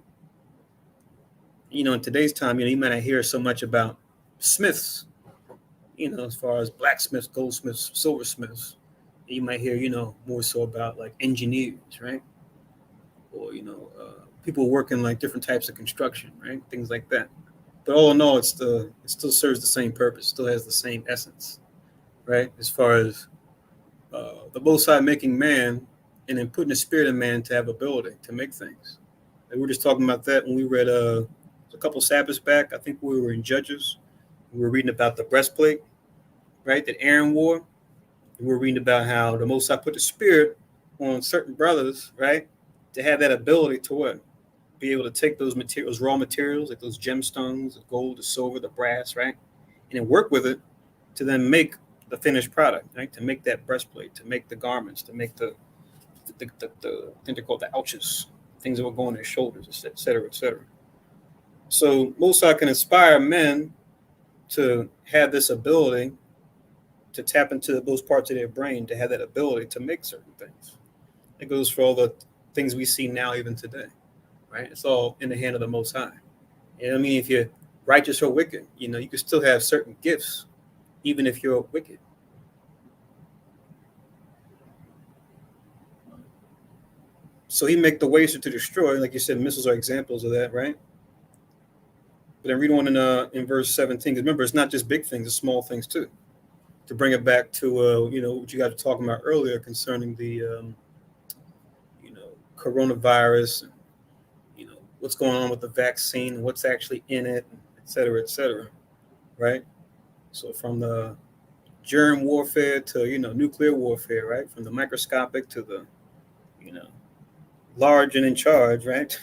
In today's time, you might not hear so much about smiths, as far as blacksmiths, goldsmiths, silversmiths. You might hear, more so about like engineers, right? Or, people working like different types of construction, right? Things like that. But all in all, it still serves the same purpose, still has the same essence, right? As far as the Most High making man and then putting the spirit in man to have ability to make things. And we were just talking about that when we read a couple Sabbaths back. I think we were in Judges. We were reading about the breastplate, right, that Aaron wore. And we were reading about how the Most High put the spirit on certain brothers, right, to have that ability to what? Be able to take those materials, raw materials, like those gemstones, the gold, the silver, the brass, right, and then work with it to then make the finished product, right, to make that breastplate, to make the garments, to make the I think they're called the ouches, things that will go on their shoulders, et cetera, et cetera. So Mosai can inspire men to have this ability to tap into those parts of their brain to have that ability to make certain things. It goes for all the things we see now, even today, right? It's all in the hand of the Most High. And I mean, if you're righteous or wicked, you know, you can still have certain gifts, even if you're wicked. So he make the waster to destroy, like you said, missiles are examples of that, right? But then read on in verse 17, because remember, it's not just big things, it's small things too. To bring it back to, you know, what you guys were talking about earlier concerning the, you know, coronavirus, and, you know, what's going on with the vaccine, what's actually in it, et cetera, right? So from the germ warfare to, you know, nuclear warfare, right? From the microscopic to the, you know, large and in charge, right?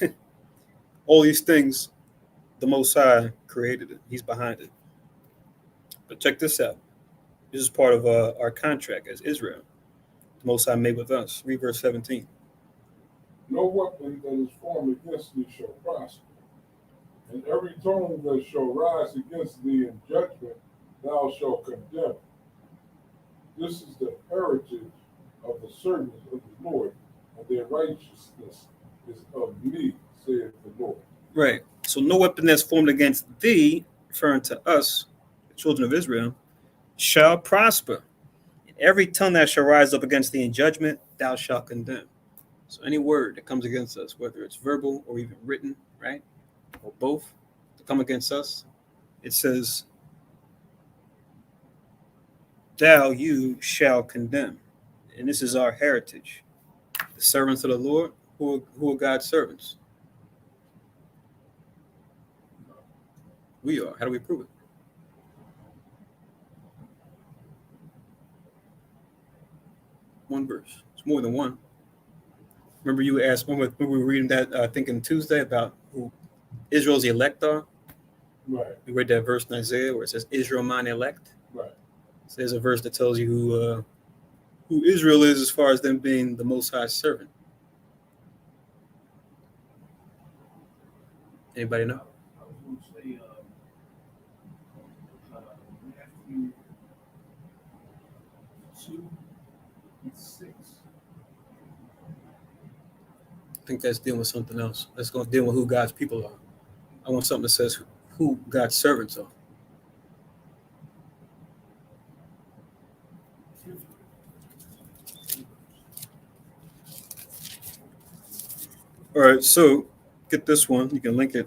All these things, the Most High created it. He's behind it. But check this out. This is part of our contract as Israel. The Most High made with us. Read verse 17. No weapon that is formed against thee shall prosper, and every tongue that shall rise against thee in judgment thou shalt condemn. This is the heritage of the servants of the Lord, and their righteousness is of me, saith the Lord. Right. So no weapon that's formed against thee, referring to us, the children of Israel, shall prosper. And every tongue that shall rise up against thee in judgment, thou shalt condemn. So any word that comes against us, whether it's verbal or even written, right, or both, to come against us, it says, you shall condemn. And this is our heritage. The servants of the Lord, who are God's servants. We are. How do we prove it? One verse. It's more than one. Remember you asked when we were reading that, I think, on Tuesday about who Israel's elect are? Right. We read that verse in Isaiah where it says, Israel mine elect. Right. So there's a verse that tells you who Israel is as far as them being the Most High servant. Anybody know? I was going to say, Matthew 2:6. I think that's dealing with something else. That's going to deal with who God's people are. I want something that says who God's servants are. All right, so get this one. You can link it.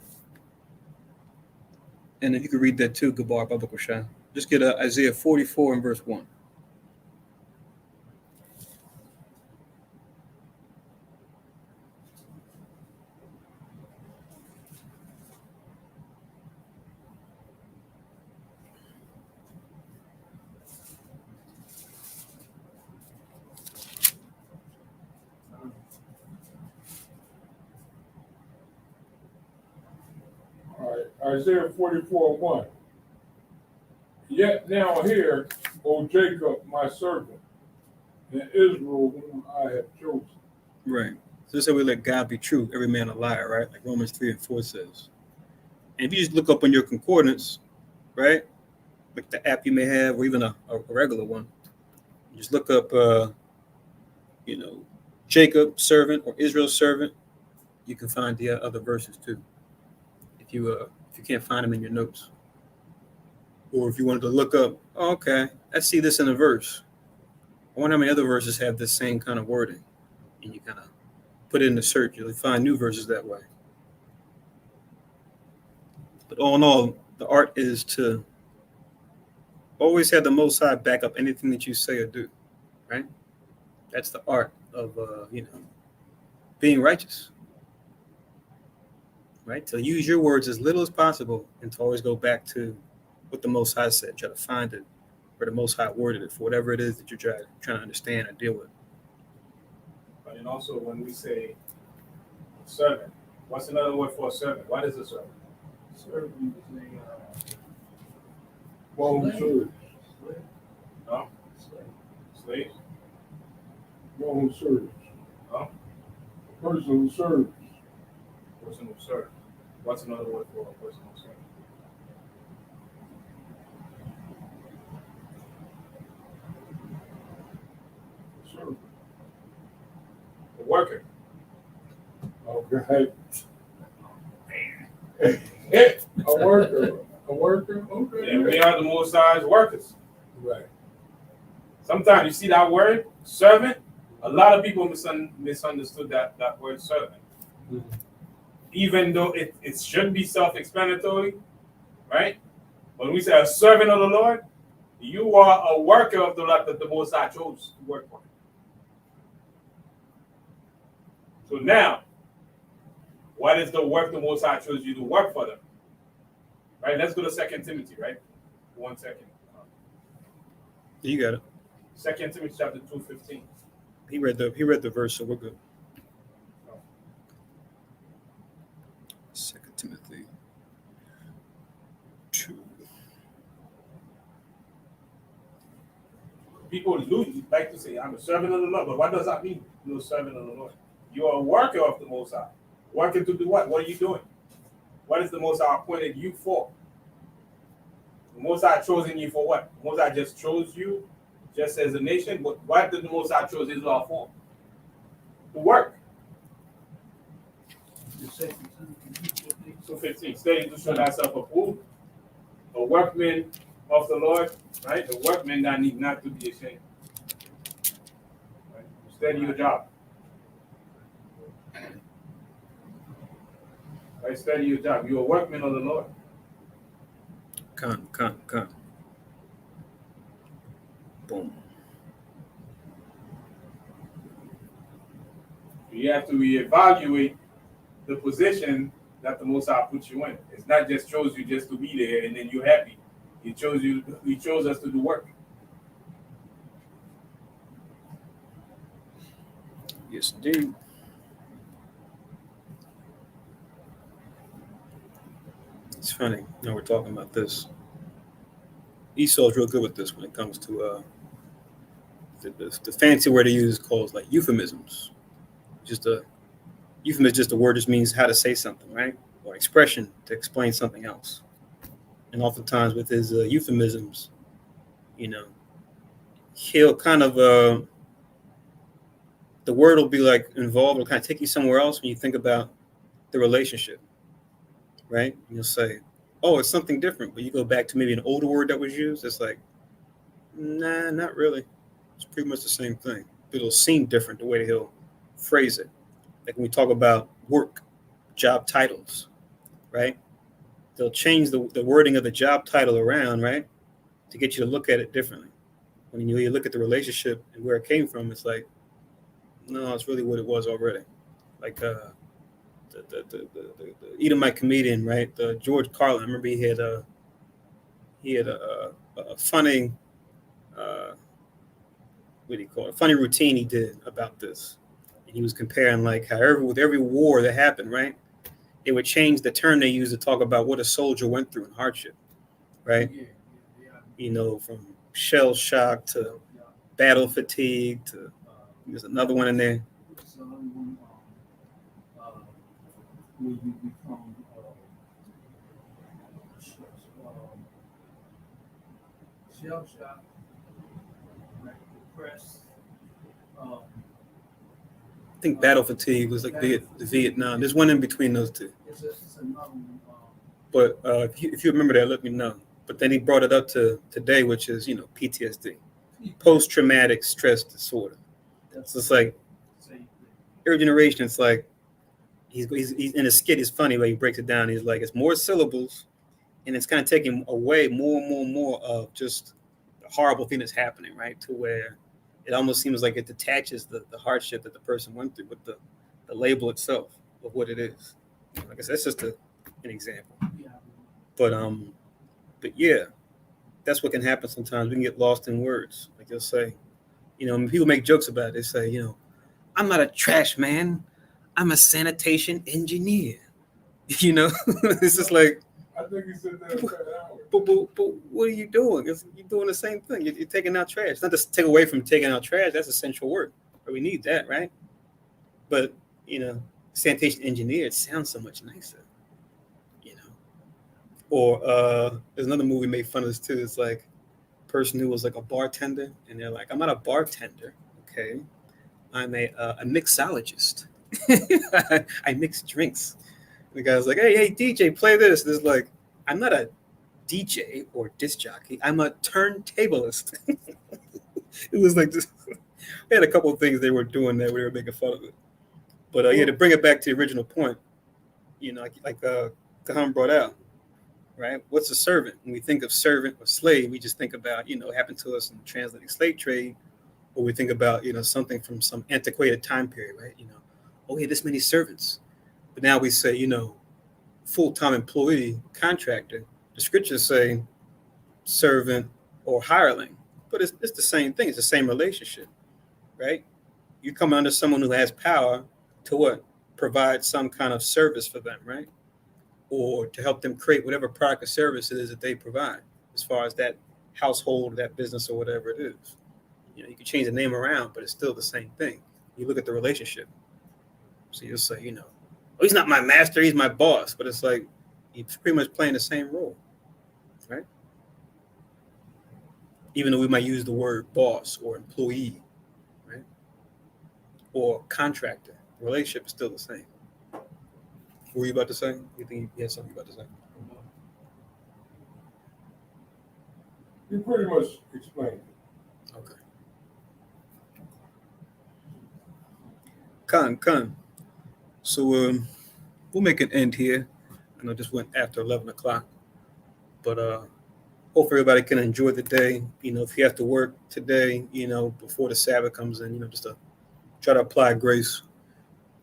And if you could read that too, Gabar Biblical Shah. Just get Isaiah 44 and verse 1. All right. Isaiah 44:1. Yet now hear, O Jacob, my servant, and Israel, whom I have chosen. Right. So this is how we let God be true, every man a liar, right? Like Romans 3 and 4 says. And if you just look up on your concordance, right? Like the app you may have, or even a regular one, just look up, you know, Jacob servant or Israel servant. You can find the other verses too. If you can't find them in your notes, or if you wanted to look up, oh, okay, I see this in a verse. I wonder how many other verses have this same kind of wording, and you kind of put it in the search. You'll find new verses that way. But all in all, the art is to always have the Most High back up anything that you say or do, right? That's the art of being righteous, right? To use your words as little as possible and to always go back to what the Most High said. Try to find it where the Most High worded it for whatever it is that you're trying to understand or deal with. But then also when we say servant, what's another word for a servant? What is a servant? Servant is One who serves. No? Slave? One who serves. No? A person who serves. Person who serves. What's another word for a person who serves? Servant. A worker. Okay. A worker. A worker. Okay. And we are the Most High's workers. Right. Sometimes you see that word, servant, a lot of people misunderstood that word servant. Mhm. Even though it should be self-explanatory, right? When we say a servant of the Lord, you are a worker of the Lord that the Most High chose to work for. So now, what is the work the Most High chose you to work for them? Right? Let's go to 2 Timothy, right? 1 second. You got it. 2 Timothy chapter 2:15. He read the verse, so we're good. 2 Timothy 2. People like to say, I'm a servant of the Lord, but what does that mean? You're a servant of the Lord. You are a worker of the Most High. Working to do what? What are you doing? What is the Most High appointed you for? The Most High chosen you for what? The Most High just chose you just as a nation, but what did the Most High chose Israel for? To work. 2:15. Study to show thyself approved, a workman of the Lord, right? A workman that need not to be ashamed. Right? Study your job. Right? Study your job. You're a workman of the Lord. Come. Boom. You have to reevaluate the position that the Most High put you in. It's not just chose you just to be there and then you're happy. He chose us to do work. Yes, indeed. It's funny. We're talking about this. Esau's real good with this when it comes to the fancy word they use called like euphemisms. Just a euphemism is just a word that means how to say something, right? Or expression to explain something else. And oftentimes with his euphemisms, he'll kind of the word will be like involved, will kind of take you somewhere else when you think about the relationship, right? You'll say, oh, it's something different, but you go back to maybe an older word that was used. It's like, nah, not really. It's pretty much the same thing. But it'll seem different the way that he'll phrase it. Like when we talk about work, job titles, right? They'll change the wording of the job title around, right? To get you to look at it differently. When you look at the relationship and where it came from, it's like, no, it's really what it was already. Like the Edomite comedian, right? The George Carlin. I remember he had a funny, what do you call it? A funny routine he did about this. And he was comparing like how with every war that happened, right? It would change the term they used to talk about what a soldier went through in hardship, right? From shell shock to battle fatigue to there's another one in there. Where you become shell shock, depressed. I think battle fatigue was like the Vietnam. There's one in between those two. It's another one. But if you remember that, let me know. But then he brought it up to today, which is PTSD, post-traumatic stress disorder. So it's like every generation. It's like he's in a skit. It's funny when he breaks it down. He's like it's more syllables, and it's kind of taking away more and more of just the horrible thing that's happening, right? To where it almost seems like it detaches the hardship that the person went through with the label itself of what it is. Like I said, that's just an example. Yeah. But yeah, that's what can happen sometimes. We can get lost in words. Like you'll say, when people make jokes about it, they say, I'm not a trash man. I'm a sanitation engineer. It's just like, I think he said that in but what are you doing? You're doing the same thing. You're taking out trash. It's not to take away from taking out trash. That's essential work. But we need that, right? But, sanitation engineer, it sounds so much nicer. Or there's another movie made fun of this too. It's like a person who was like a bartender, and they're like, I'm not a bartender, okay? I'm a mixologist. I mix drinks. And the guy's like, hey, DJ, play this. And it's like, I'm not a DJ or disc jockey. I'm a turntablist. It was like this. They had a couple of things they were doing that we were making fun of it. But to bring it back to the original point, like Kahan brought out, right? What's a servant? When we think of servant or slave, we just think about, what happened to us in the translating slave trade, or we think about, something from some antiquated time period, right? We had this many servants. But now we say, full-time employee, contractor. The scriptures say servant or hireling, but it's the same thing. It's the same relationship, right? You come under someone who has power to what? Provide some kind of service for them, right? Or to help them create whatever product or service it is that they provide, as far as that household, that business, or whatever it is. You can change the name around, but it's still the same thing. You look at the relationship. So you'll say, he's not my master, he's my boss. But it's like, he's pretty much playing the same role, right? Even though we might use the word boss or employee, right? Or contractor, the relationship is still the same. What were you about to say? You think you had something about to say? You pretty much explained it. Okay. Khan. So we'll make an end here. I know this went after 11 o'clock, but hope everybody can enjoy the day. If you have to work today, before the Sabbath comes in, just to try to apply grace,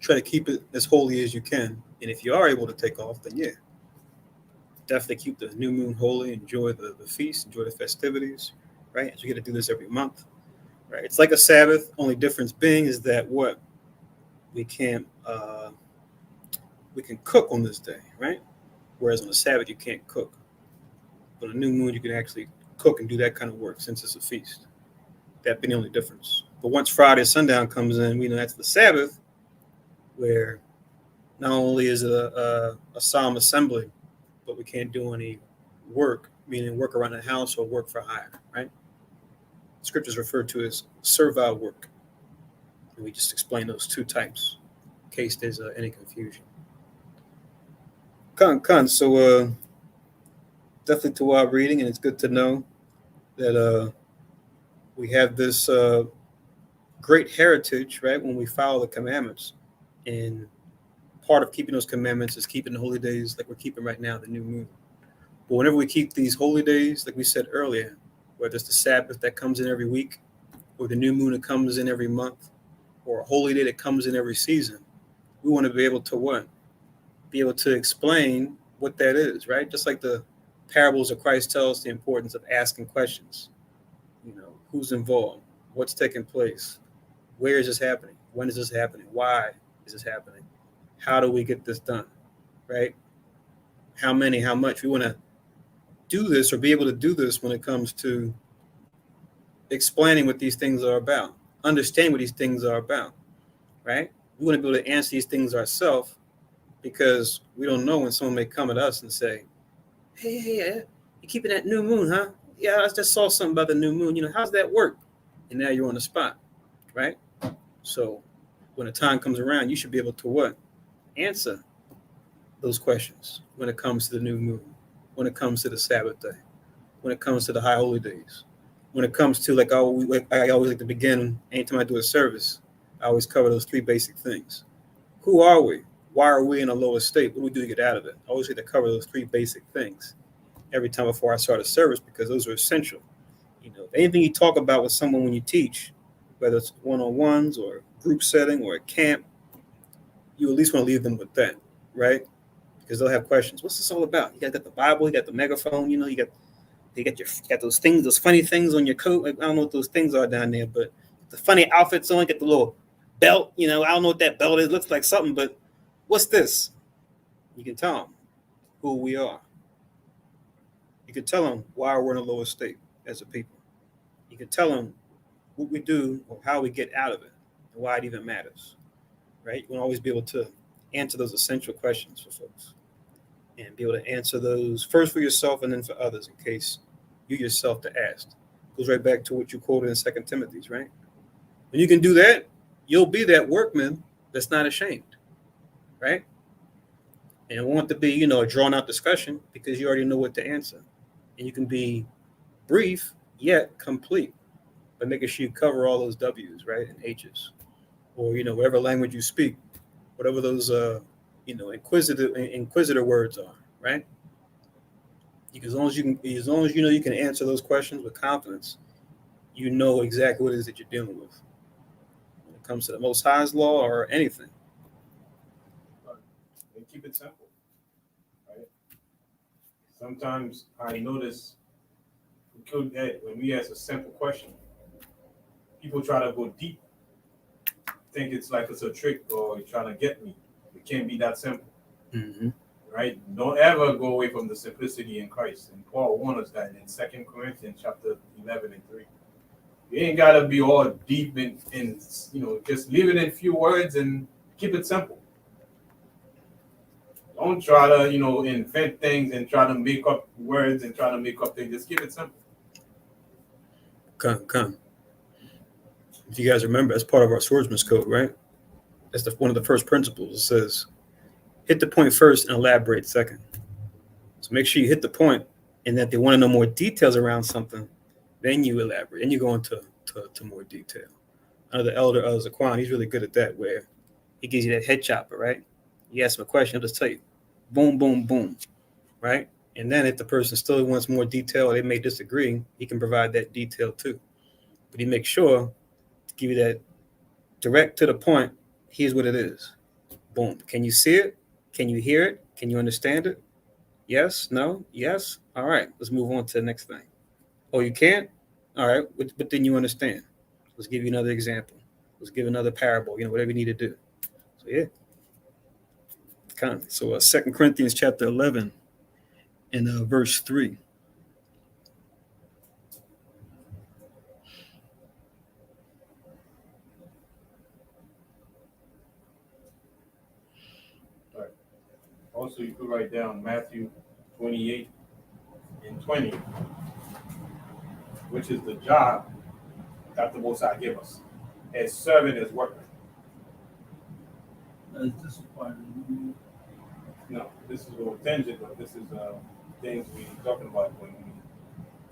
try to keep it as holy as you can. And if you are able to take off, then yeah, definitely keep the new moon holy. Enjoy the feast, enjoy the festivities, right? As you get to do this every month, right? It's like a Sabbath. Only difference being is that what we can cook on this day, right? Whereas on the Sabbath you can't cook. But on a new moon you can actually cook and do that kind of work since it's a feast. That being the only difference. But once Friday sundown comes in, we know that's the Sabbath, where not only is it a solemn assembly, but we can't do any work, meaning work around the house or work for hire, right? Scriptures referred to as servile work. And we just explain those two types in case there's any confusion. Khan. So definitely to our reading, and it's good to know that we have this great heritage, right? When we follow the commandments, and part of keeping those commandments is keeping the holy days like we're keeping right now, the new moon. But whenever we keep these holy days, like we said earlier, whether it's the Sabbath that comes in every week, or the new moon that comes in every month, or a holy day that comes in every season, we want to be able to what? Be able to explain what that is, right? Just like the parables of Christ tell us the importance of asking questions. Who's involved? What's taking place? Where is this happening? When is this happening? Why is this happening? How do we get this done, right? How many, how much? We want to do this or be able to do this when it comes to explaining what these things are about, understand what these things are about, right? We want to be able to answer these things ourselves, because we don't know when someone may come at us and say, hey, you keeping that new moon, huh? Yeah, I just saw something about the new moon. How's that work? And now you're on the spot, right? So when the time comes around, you should be able to what? Answer those questions when it comes to the new moon, when it comes to the Sabbath day, when it comes to the high holy days, when it comes to, I always like to begin, anytime I do a service, I always cover those three basic things. Who are we? Why are we in a lower state? What do we do to get out of it? I always like to cover those three basic things every time before I start a service, because those are essential. Anything you talk about with someone when you teach, whether it's one-on-ones or group setting or a camp, you at least want to leave them with that, right? Because they'll have questions. What's this all about? You got the Bible, you got the megaphone, you got those things, those funny things on your coat. Like, I don't know what those things are down there, but the funny outfits on, get the little belt, I don't know what that belt is. Looks like something, but what's this? You can tell them who we are. You can tell them why we're in a lower state as a people. You can tell them what we do or how we get out of it and why it even matters, right? You want to always be able to answer those essential questions for folks and be able to answer those first for yourself and then for others in case you yourself to ask. Goes right back to what you quoted in 2 Timothy, right? When you can do that, you'll be that workman that's not ashamed, right? And it won't to be, a drawn out discussion because you already know what to answer. And you can be brief yet complete, but making sure you cover all those W's, right, and H's, or whatever language you speak, whatever those inquisitor words are, right? As long as you know you can answer those questions with confidence, you know exactly what it is that you're dealing with when it comes to the Most High's law or anything. And keep it simple, right? Sometimes I notice when we ask a simple question, people try to go deep, think it's like it's a trick or you're trying to get me. It can't be that simple, right? Don't ever go away from the simplicity in Christ. And Paul warned us that in 2 Corinthians chapter 11 and 3. You ain't got to be all deep in, just leave it in few words and keep it simple. Don't try to, invent things and try to make up words and try to make up things. Just keep it simple. Come. If you guys remember, that's part of our swordsman's code, right? That's one of the first principles. It says, hit the point first and elaborate second. So make sure you hit the point, and that they want to know more details around something, then you elaborate, and you go into more detail. The elder Zaquan, he's really good at that, where he gives you that head chopper, right? You ask him a question, he'll just tell you, boom, boom, boom, right? And then if the person still wants more detail or they may disagree, he can provide that detail too. But he makes sure to give you that direct to the point, here's what it is. Boom. Can you see it? Can you hear it? Can you understand it? Yes? No? Yes? All right. Let's move on to the next thing. Oh, you can't? All right. But then you understand. Let's give you another example. Let's give another parable, whatever you need to do. So, yeah. So 2 Corinthians chapter 11 and verse 3. Also, you could write down Matthew 28 and 20, which is the job that the Most High give us as servant, as workmen. Is this part of the No, this is all tangible. This is things we're talking about when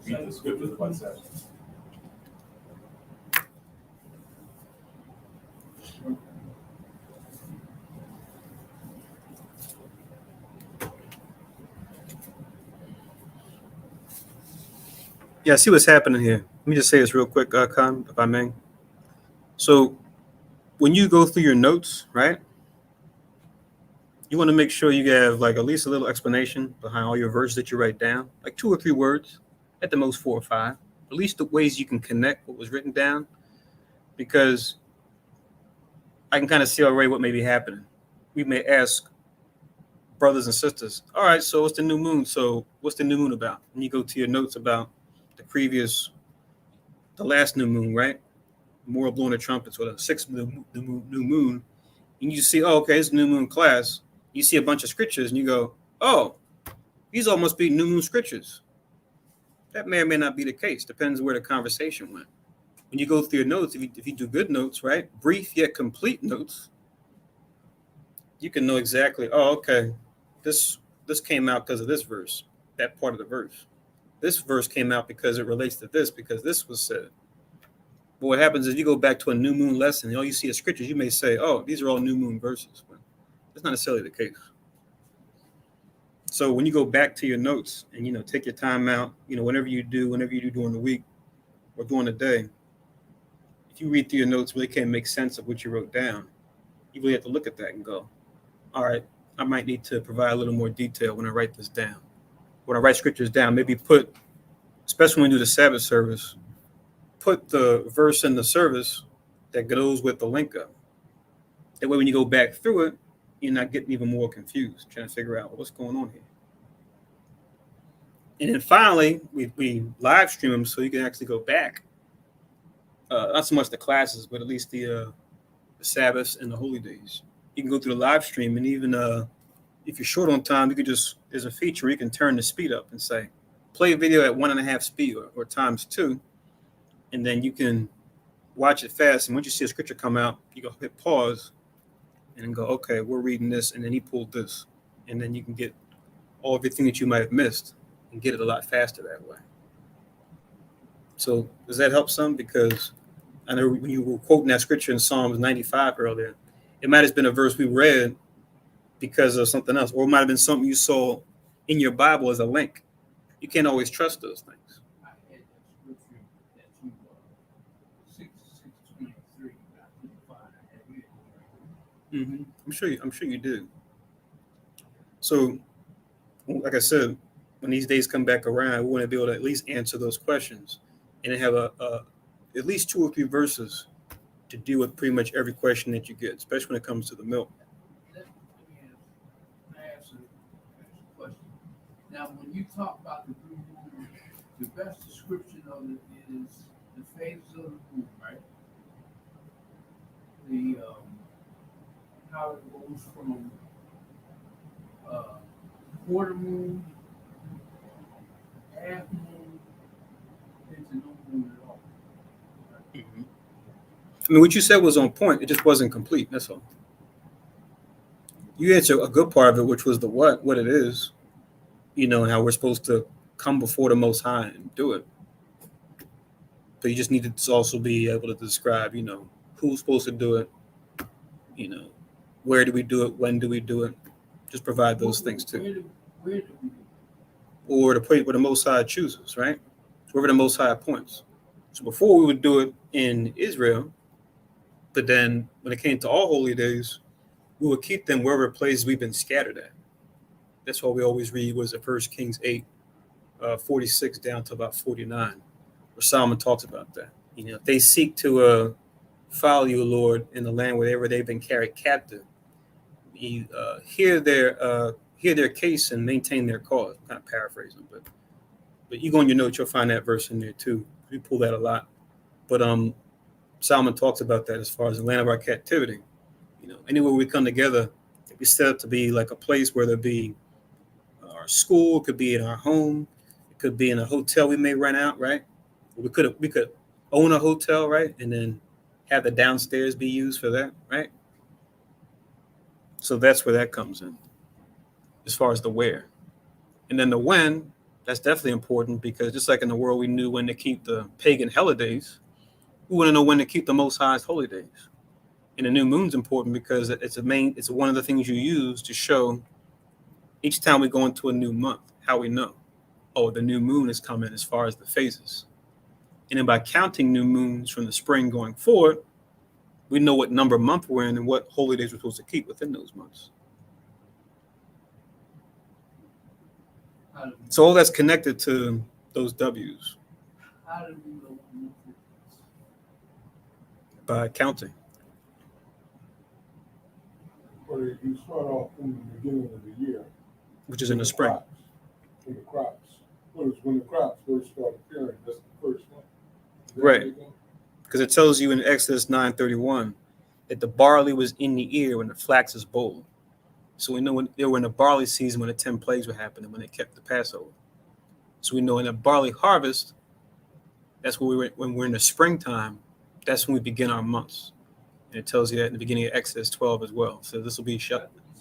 we read the scriptures about Sabbath. Yeah, see what's happening here. Let me just say this real quick, Khan, if I may. So when you go through your notes, right, you want to make sure you have like at least a little explanation behind all your verses that you write down, like 2 or 3 words, at the most 4 or 5, at least the ways you can connect what was written down, because I can kind of see already what may be happening. We may ask brothers and sisters, all right, so what's the new moon? So what's the new moon about? And you go to your notes about the last new moon, right? More blowing the trumpets, or the 6th new moon. And you see, oh, okay, it's new moon class. You see a bunch of scriptures and you go, oh, these all must be new moon scriptures. That may or may not be the case. Depends where the conversation went. When you go through your notes, if you do good notes, right? Brief yet complete notes, you can know exactly, oh, okay, this came out because of this verse, that part of the verse. This verse came out because it relates to this, because this was said. But what happens is you go back to a new moon lesson and all you see is scriptures, you may say, oh, these are all new moon verses. But that's not necessarily the case. So when you go back to your notes and, take your time out, whenever you do during the week or during the day, if if you read through your notes, really can't make sense of what you wrote down, you really have to look at that and go, all right, I might need to provide a little more detail when I write this down. When I write scriptures down, maybe put, especially when we do the Sabbath service, put the verse in the service that goes with the link up. That way, when you go back through it, you're not getting even more confused, trying to figure out what's going on here. And then finally, we live stream them so you can actually go back. Not so much the classes, but at least the Sabbaths and the holy days. You can go through the live stream, and even if you're short on time, you can just, there's a feature where you can turn the speed up and say, play a video at 1.5 speed or times 2, and then you can watch it fast. And once you see a scripture come out, you go hit pause and then go, okay, we're reading this, and then he pulled this, and then you can get everything that you might have missed and get it a lot faster that way. So does that help some? Because I know when you were quoting that scripture in Psalms 95 earlier, it might have been a verse we read because of something else, or it might have been something you saw in your Bible as a link. You can't always trust those things. I had that scripture that you 6:23. I couldn't find. I had read it. I'm sure you do. So, like I said, when these days come back around, we want to be able to at least answer those questions and have at least 2 or 3 verses to deal with pretty much every question that you get, especially when it comes to the milk. Let me ask a question. Now, when you talk about the blue moon, the best description of it is the phases of the moon, right? The how it goes from quarter moon, half moon, into no moon at all. I mean, what you said was on point. It just wasn't complete. That's all. You answered a good part of it, which was the what it is, and how we're supposed to come before the Most High and do it. But you just need to also be able to describe, who's supposed to do it, where do we do it, when do we do it. Just provide those things too. Where do we do it? Or the place where the Most High chooses, right? Wherever the Most High appoints. So before we would do it in Israel, but then when it came to all holy days, we would keep them wherever places we've been scattered at. That's why we always read was it 1 Kings 8, 46 down to about 49, where Solomon talks about that. If they seek to follow you, Lord, in the land wherever they've been carried captive, you hear their case and maintain their cause. I'm kind of paraphrasing, but you go in your notes, you'll find that verse in there too. We pull that a lot. But Solomon talks about that as far as the land of our captivity. Anywhere we come together, we set up to be like a place where there be our school, it could be in our home, it could be in a hotel we may rent out, right? We could own a hotel, right? And then have the downstairs be used for that, right? So that's where that comes in, as far as the where. And then the when, that's definitely important, because just like in the world we knew when to keep the pagan holidays, we want to know when to keep the Most High's holy days. And the new moon's important because it's one of the things you use to show each time we go into a new month, how we know, the new moon is coming as far as the phases. And then by counting new moons from the spring going forward, we know what number of month we're in and what holy days we're supposed to keep within those months. So all that's connected to those W's. How do we know when it is? By counting. But you start off from the beginning of the year, Which is in the spring. In the crops. When the crops first start appearing, that's the first one. Right. Because it tells you in Exodus 9:31 that the barley was in the ear when the flax is bold. So we know when they were in the barley season when the 10 plagues were happening, when they kept the Passover. So we know in the barley harvest, that's when we're in the springtime, that's when we begin our months. And it tells you that in the beginning of Exodus 12 as well. So this will be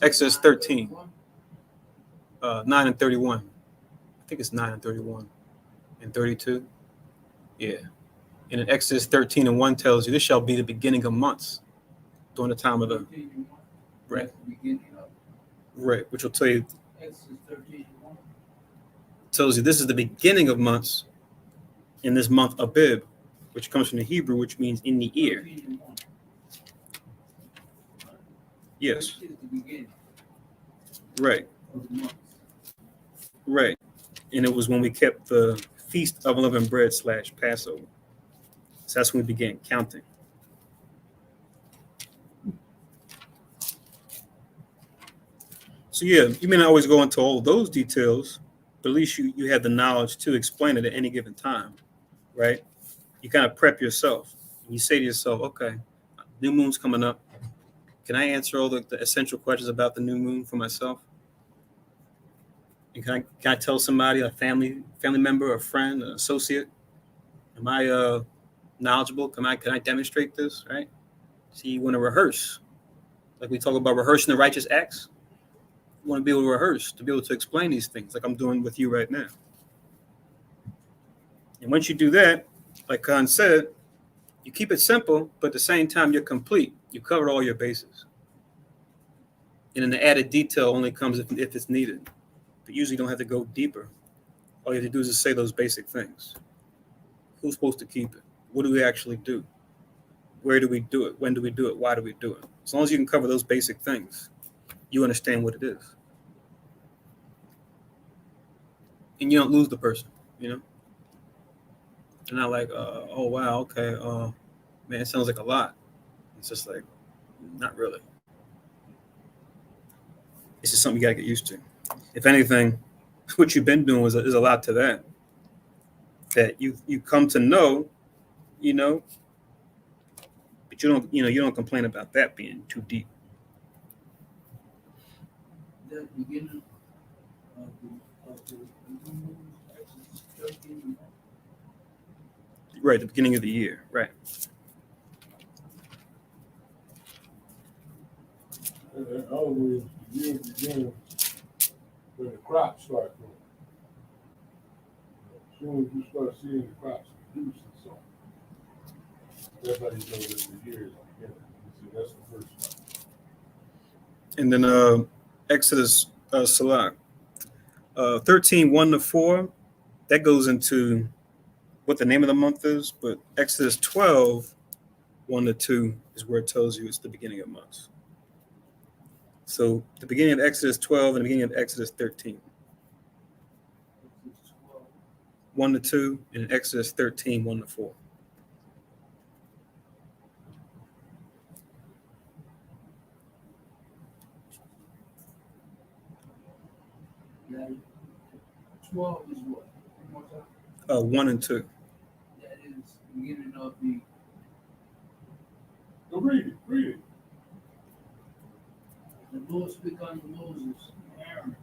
Exodus 13, 9 and 31. I think it's 9 and 31 and 32. Yeah. And in Exodus 13 and 1 tells you this shall be the beginning of months during the time of the right. Right, which will tell you, tells you this is the beginning of months in this month Abib, which comes from the Hebrew, which means in the ear. Yes, Is the beginning right, of the month. right. And it was when we kept the Feast of Unleavened Bread / Passover. So that's when we began counting. So yeah, you may not always go into all those details, but at least you have the knowledge to explain it at any given time, right? You kind of prep yourself. You say to yourself, okay, new moon's coming up. Can I answer all the essential questions about the new moon for myself? And can I tell somebody, a family member, a friend, an associate? Am I knowledgeable? Can I demonstrate this, right? See, you want to rehearse. Like we talk about rehearsing the righteous acts. You want to be able to rehearse, to be able to explain these things like I'm doing with you right now. And once you do that, like Khan said, you keep it simple, but at the same time, you're complete. You covered all your bases. And then the added detail only comes if it's needed. But usually you don't have to go deeper. All you have to do is just say those basic things. Who's supposed to keep it? What do we actually do? Where do we do it? When do we do it? Why do we do it? As long as you can cover those basic things, you understand what it is. And you don't lose the person, you know? They're not like, oh, wow, okay, man, it sounds like a lot. It's just like, not really. It's just something you got to get used to. If anything, what you've been doing is a lot to that. That you come to know, you know, but you don't complain about that being too deep. The beginning of the Exodus 13. Right, the beginning of the year, right. And in other words, the year begins when the crops start growing. As soon as you start seeing the crops producing something, that's how you know that the year is beginning. You see, that's the first one. And then Exodus Salah, 13, 1-4, that goes into what the name of the month is, but Exodus 12, 1-2 is where it tells you it's the beginning of months. So the beginning of Exodus 12 and the beginning of Exodus 13. 1-2 and Exodus 13, 1-4. Now, 12 is what? One more time. 1 and 2. That is the beginning of the. So read it. The Lord spake unto Moses and Aaron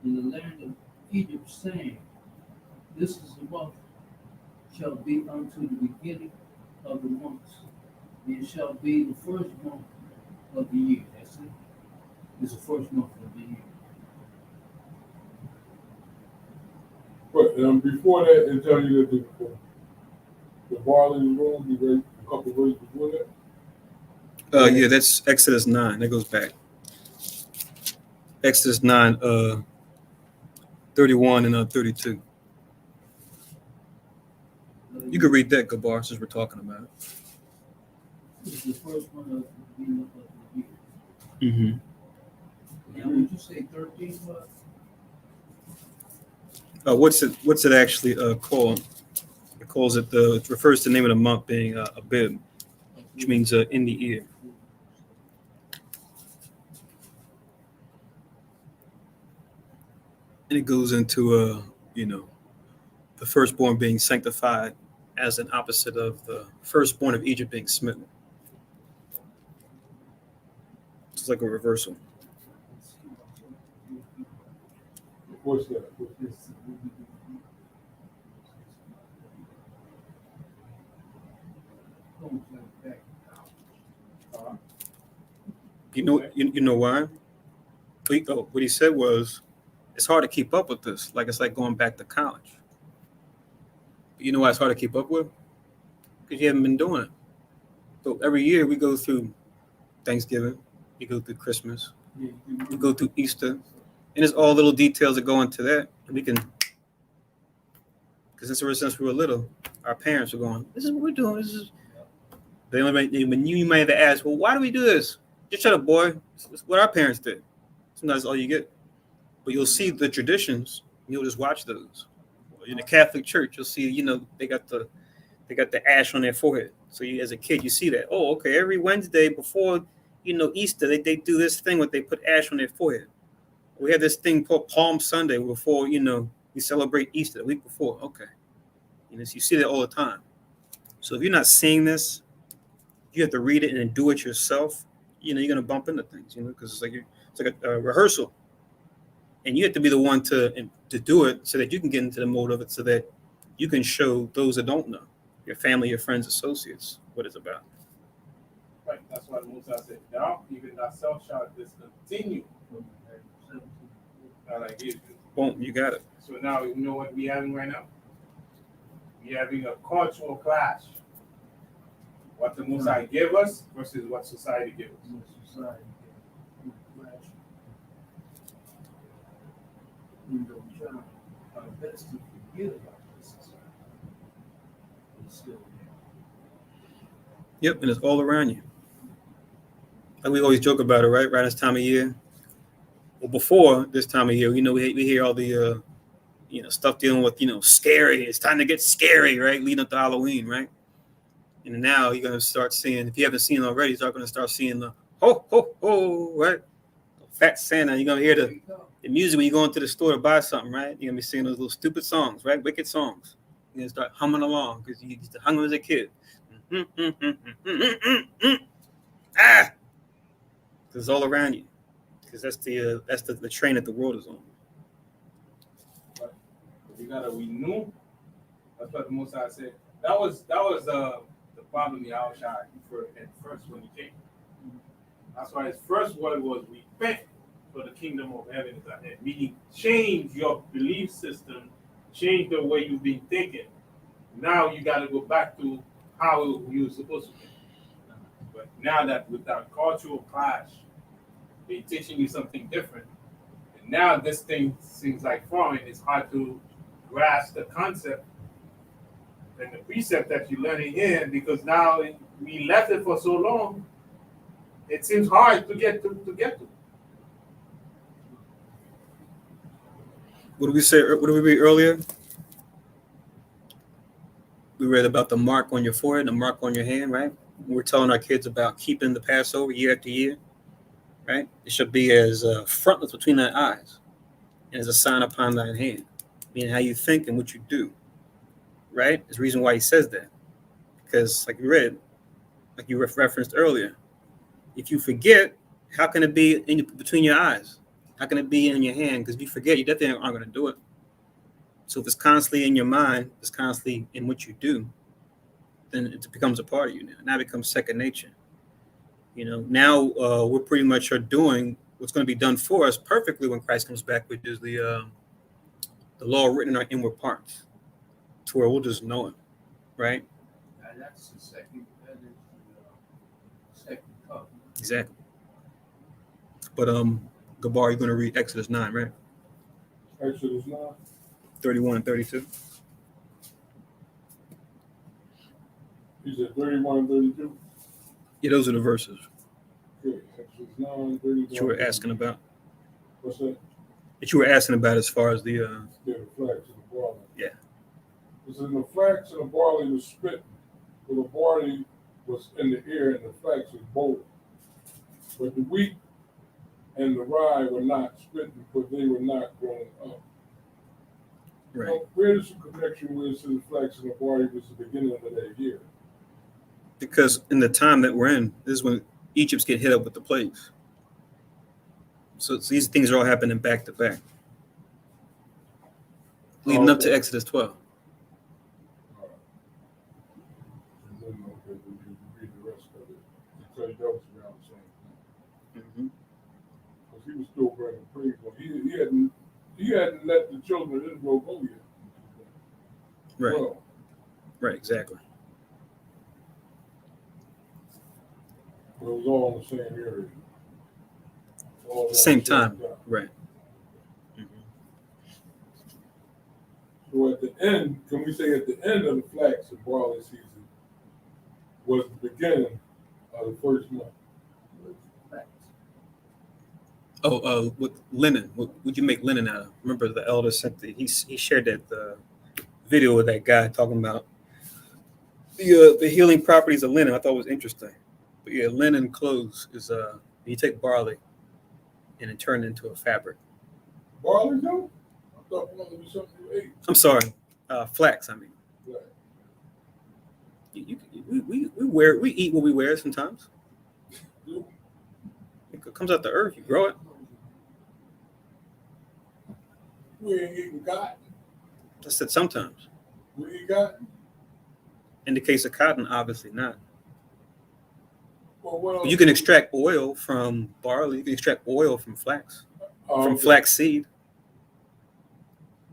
in the land of Egypt, saying, This is the month shall be unto the beginning of the months. It shall be the first month of the year. That's it. It's the first month of the year. But before that, it tells you that the barley is wrong. You read a couple of words before that. Yeah, that's Exodus 9. That goes back. Exodus 9, 31 and 32. You can read that, Gabar, since we're talking about it. It's the first one of the beginning of the year. Mm-hmm. Now, would you say 13 was? What's it actually called? It calls it it refers to the name of the month being Abib, which means in the ear. And it goes into the firstborn being sanctified as an opposite of the firstborn of Egypt being smitten. It's like a reversal. What's that? You know why? What he said was, it's hard to keep up with this. Like it's like going back to college. You know why it's hard to keep up with? Because you haven't been doing it. So every year we go through Thanksgiving, we go through Christmas, we go through Easter, and there's all little details that go into that. And we can Because since we were little, our parents were going, "This is what we're doing. This is." When you might have asked, "Well, why do we do this?" Just shut up, boy. It's what our parents did. Sometimes that's all you get. But you'll see the traditions. You'll just watch those. In the Catholic Church, you'll see, they got the ash on their forehead. So as a kid, you see that. Oh, okay. Every Wednesday before, Easter, they do this thing where they put ash on their forehead. We have this thing called Palm Sunday before, we celebrate Easter the week before. Okay. So you see that all the time. So if you're not seeing this, you have to read it and do it yourself. You're going to bump into things, because it's like a rehearsal. And you have to be the one to do it so that you can get into the mode of it, so that you can show those that don't know, your family, your friends, associates, what it's about. Right, that's why Musa said, "Thou even thyself shalt discontinue that I gave you." Boom, you got it. So now you know what we're having right now? We're having a cultural clash. What the Musa gave us versus what society gave us. We don't try our best to forget about this society. It's still there. Yep, and it's all around you. Like we always joke about it, right? Right this time of year. Well, before this time of year, we hear all the stuff dealing with, scary. It's time to get scary, right? Leading up to Halloween, right? And now you're gonna start seeing, if you haven't seen it already, you're gonna start seeing the ho ho ho, right? Fat Santa. You're gonna hear the music when you go into the store to buy something, right? You're gonna be singing those little stupid songs, right? Wicked songs. You're gonna start humming along because you used to hum as a kid. Ah, because it's all around you. Because that's the train that the world is on. But we gotta renew. That's what the Musa said. That was the problem Yahushua at first when he came. That's why his first word was repent, for the kingdom of heaven is at hand. Meaning change your belief system, change the way you've been thinking. Now you got to go back to how you were supposed to be. But now that with that cultural clash, they're teaching you something different. And now this thing seems like foreign. It's hard to grasp the concept and the precept that you're learning here, because now we left it for so long. It seems hard to get to. What did we say? What did we read earlier? We read about the mark on your forehead, the mark on your hand, right? We're telling our kids about keeping the Passover year after year, right? It should be as frontlets between thy eyes and as a sign upon thine hand, meaning how you think and what you do, right? There's a reason why he says that. Because like you referenced earlier, if you forget, how can it be between your eyes? How can it be in your hand? Because if you forget, you definitely aren't going to do it. So if it's constantly in your mind, it's constantly in what you do, then it becomes a part of you now. Now it becomes second nature. Now we're pretty much are doing what's going to be done for us perfectly when Christ comes back, which is the law written in our inward parts, to where we'll just know it, right? And that's the second covenant. Exactly. But Gabar, you're going to read Exodus 9, right? Exodus 9. 31 and 32. He said 31 and 32. Yeah, those are the verses Okay, Exodus 9, 31. that you were asking about. What's that? That you were asking about as far as the Yeah, the flax and the barley. Yeah. It says the flax and the barley was spitting, for the barley was in the ear and the flax was bold. But the wheat and the rye were not spitting, for they were not growing up. right. Now, where is the connection where it says the flax and the barley was the beginning of that year? Because in the time that we're in, this is when Egypt's get hit up with the plagues. So these things are all happening back to back, leading up to Exodus 12. And then, okay, we read the rest of it. He said that was around the same thing. Because he was still bringing praise on. He hadn't let the children of Israel go yet. Right. Well, Right. Exactly. it was all in the same area. All around Same the time. Right. So So at the end, can we say at the end of the flax and barley season was the beginning of the first month? With linen. What would you make linen out of? Remember the elder sent he shared that video with that guy talking about the healing properties of linen. I thought it was interesting. But yeah, linen clothes is you take barley and it turn it into a fabric. Barley though? I thought barley was something you ate. I'm sorry, flax. I mean, Right. we eat what we wear sometimes. It comes out the earth. You grow it. We ain't eating cotton. I said sometimes. We eat cotton. In the case of cotton, obviously not. Well, what else? You can extract oil from barley. You can extract oil from flax, from Okay. flax seed.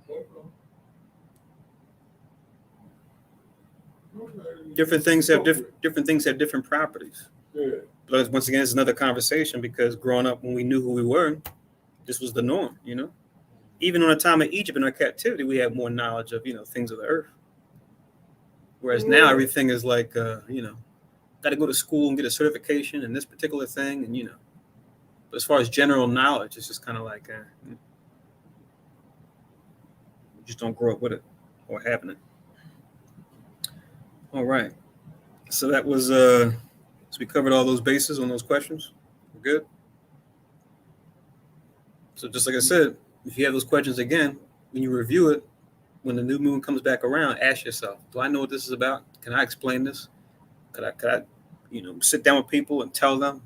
Okay. Okay. Different things have different properties. Yeah. But once again, it's another conversation because growing up, when we knew who we were, this was the norm. You know, even on the time of Egypt in our captivity, we had more knowledge of things of the earth. Whereas now everything is like got to go to school and get a certification in this particular thing, and But as far as general knowledge, it's just kind of like you just don't grow up with it or having it. All right. So that was so we covered all those bases on those questions. We're good. So just like I said, if you have those questions again, when you review it, when the new moon comes back around, ask yourself, do I know what this is about? Can I explain this? Could I sit down with people and tell them,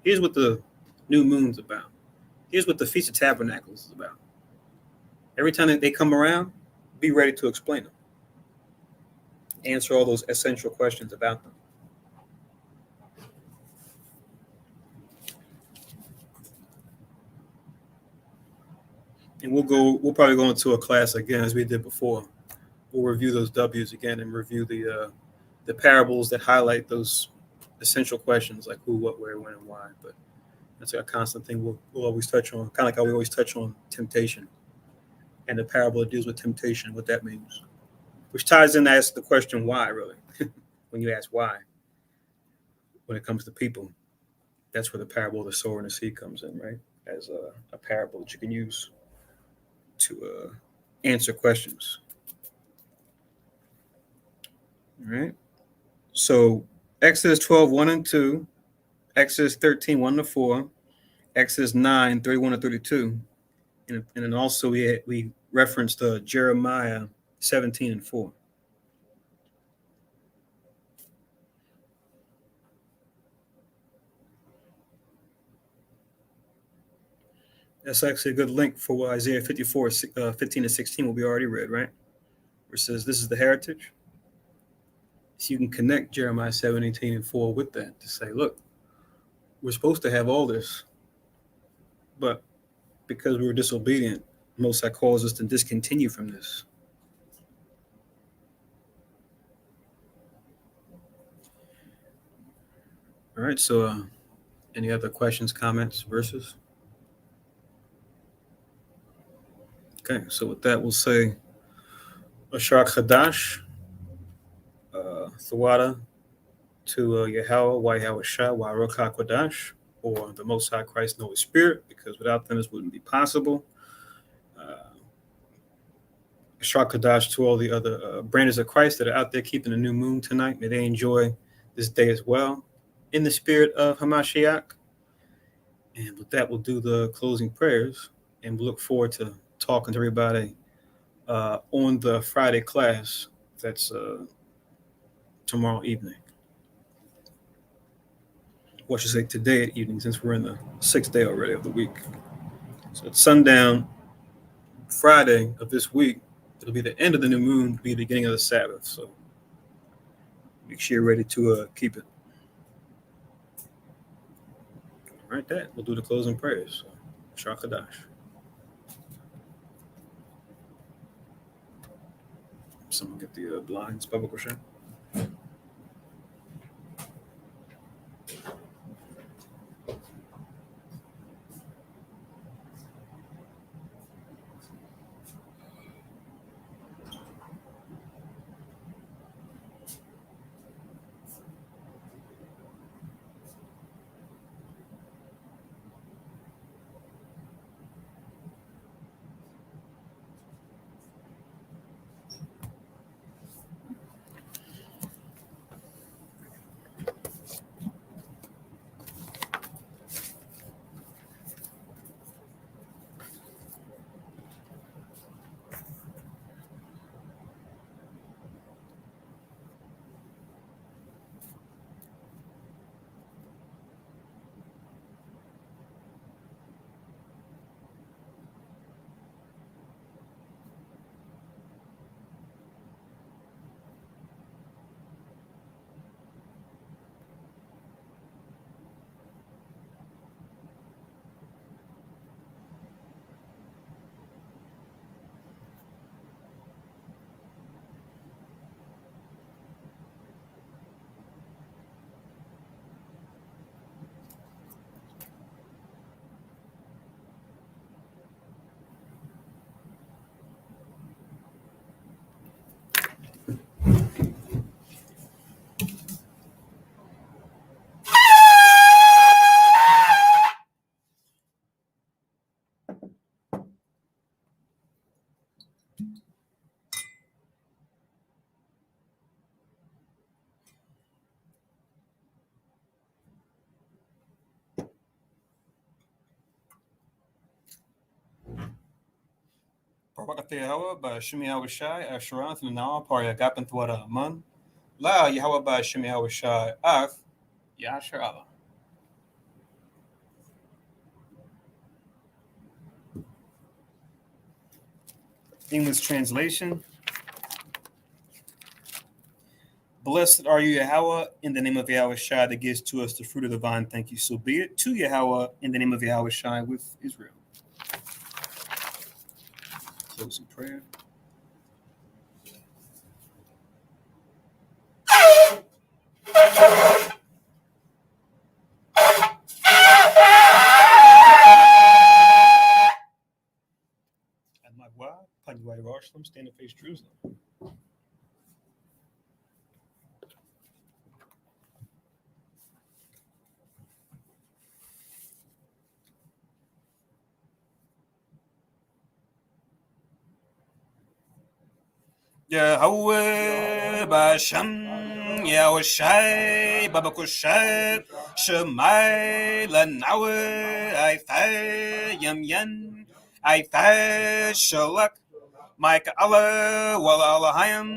here's what the new moon's about. Here's what the Feast of Tabernacles is about. Every time that they come around, be ready to explain them. Answer all those essential questions about them. And we'll probably go into a class again as we did before. We'll review those W's again and review the parables that highlight those essential questions like who, what, where, when, and why. But that's a constant thing we'll always touch on, kind of like how we always touch on temptation and the parable that deals with temptation, what that means, which ties in to ask the question why, really. When you ask why, when it comes to people, that's where the parable of the sower and the seed comes in, right? As a parable that you can use to answer questions. All right. So Exodus 12, 1 and 2, Exodus 13, 1 to 4, Exodus 9, 31 to 32. And then also we referenced Jeremiah 17 and 4. That's actually a good link for Isaiah 54, 15 and 16 will be already read, right? Where it says, this is the heritage. So you can connect Jeremiah 17 and 4 with that to say, look, we're supposed to have all this, but because we were disobedient, Most High calls us to discontinue from this. All right, so any other questions, comments, verses? Okay, so with that, we'll say Ashar Chadash, Thawada to Yahweh, Yahweh Shah, Ruach HaKodash, or the Most High Christ and Holy Spirit, because without them this wouldn't be possible. Ashar Chadash to all the other branches of Christ that are out there keeping the new moon tonight. May they enjoy this day as well in the spirit of Hamashiach. And with that, we'll do the closing prayers, and we'll look forward to talking to everybody on the Friday class that's tomorrow evening. What should I say today at evening, since we're in the 6th day already of the week. So at sundown Friday of this week, it'll be the end of the new moon, be the beginning of the Sabbath. So make sure you're ready to keep it. All right, that we'll do the closing prayers. So, Shakadash. Someone get the blinds, Baba Goshen. Barakateh Yahweh by Shemi Awashai, Asheranth, and now Parya Gapan Thwada Aman. La Yahweh by Shemi Awashai, Af, Yasher Allah. English translation. Blessed are you, Yahweh, in the name of Yahweh Shai that gives to us the fruit of the vine. Thank you. So be it to Yahweh in the name of Yahweh Shai with Israel. Closing prayer. Magwa, Panwai Rashlam, stand and face Jerusalem. Yahweh Basham Yahushai Babakushai Shemai Lanawe Aithai Yamyan Aithai Shalak Mike Allah Wala Allahayim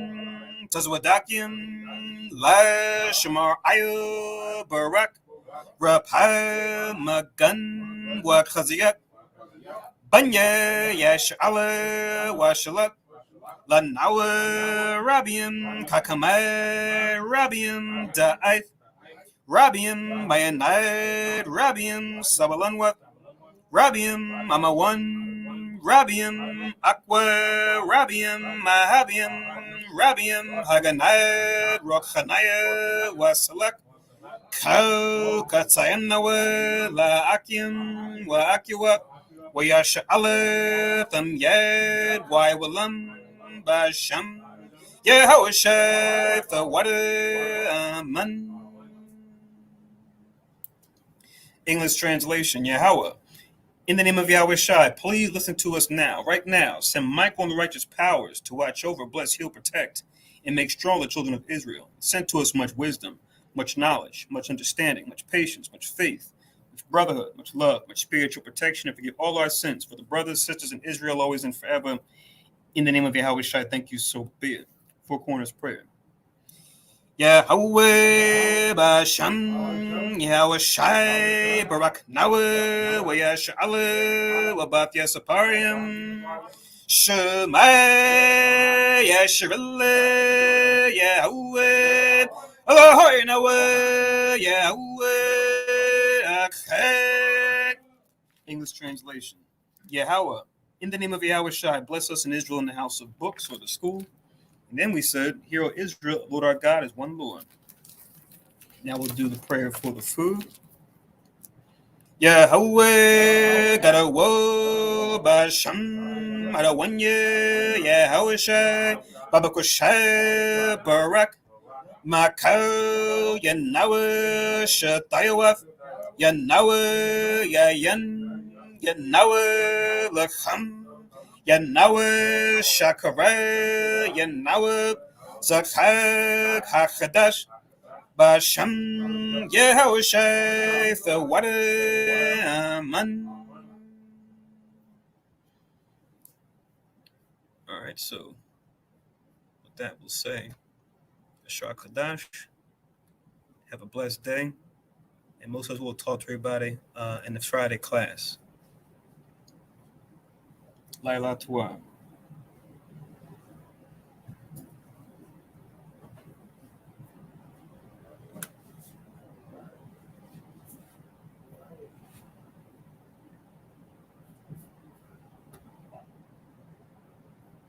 Tazwadakim La Shamar Ayu Barak Rapha Magan Wakhaziyak Banya Yash Allah Washalak Lanawa Rabiim Kakamai Rabiim Da'ith Rabiim Mayanid Rabiim Sabalanwat Rabiim Amawan Rabiim Aqua Rabiim Mahabiim Rabiim Haganayad Rokhanaya Wasalak Kau Katsayanawa La Akim Wa Akiwa Wayasha Allah Yad Waiwalam Basham Yehoshua the water Aman. English translation. Yahweh, in the name of Yahweh Shai, please listen to us now, right now. Send Michael and the righteous powers to watch over, bless, heal, protect, and make strong the children of Israel. Send to us much wisdom, much knowledge, much understanding, much patience, much faith, much brotherhood, much love, much spiritual protection, and forgive all our sins for the brothers, sisters in Israel, always and forever. In the name of Yahweh Shai, thank you, so be it. Four Corners Prayer. Yahweh Basham Yahweh Shai Barak Nawe Wayash Ale Wabat Yasaparim Shemai Yashrile Yahweh Allahoy Nawe Yahweh Akhet. English translation. Yahweh, in the name of Yahweh Shai, bless us in Israel in the house of books or the school. And then we said, Hear, O Israel, Lord our God is one Lord. Now we'll do the prayer for the food. Yahweh Gadawo Basham Adawanye Yahweh Shai Babakushai Barak Makau Yanawe Shatayawaf Yanawe Yayan Yanawe Lacham Yanawe Shakare Yanawe Zakhak Hachadash Basham Yehoshai the water Aman. All right, so with that we'll say Ashar Kadash. Have a blessed day. And most of us will talk to everybody in the Friday class. Laila Tuwa.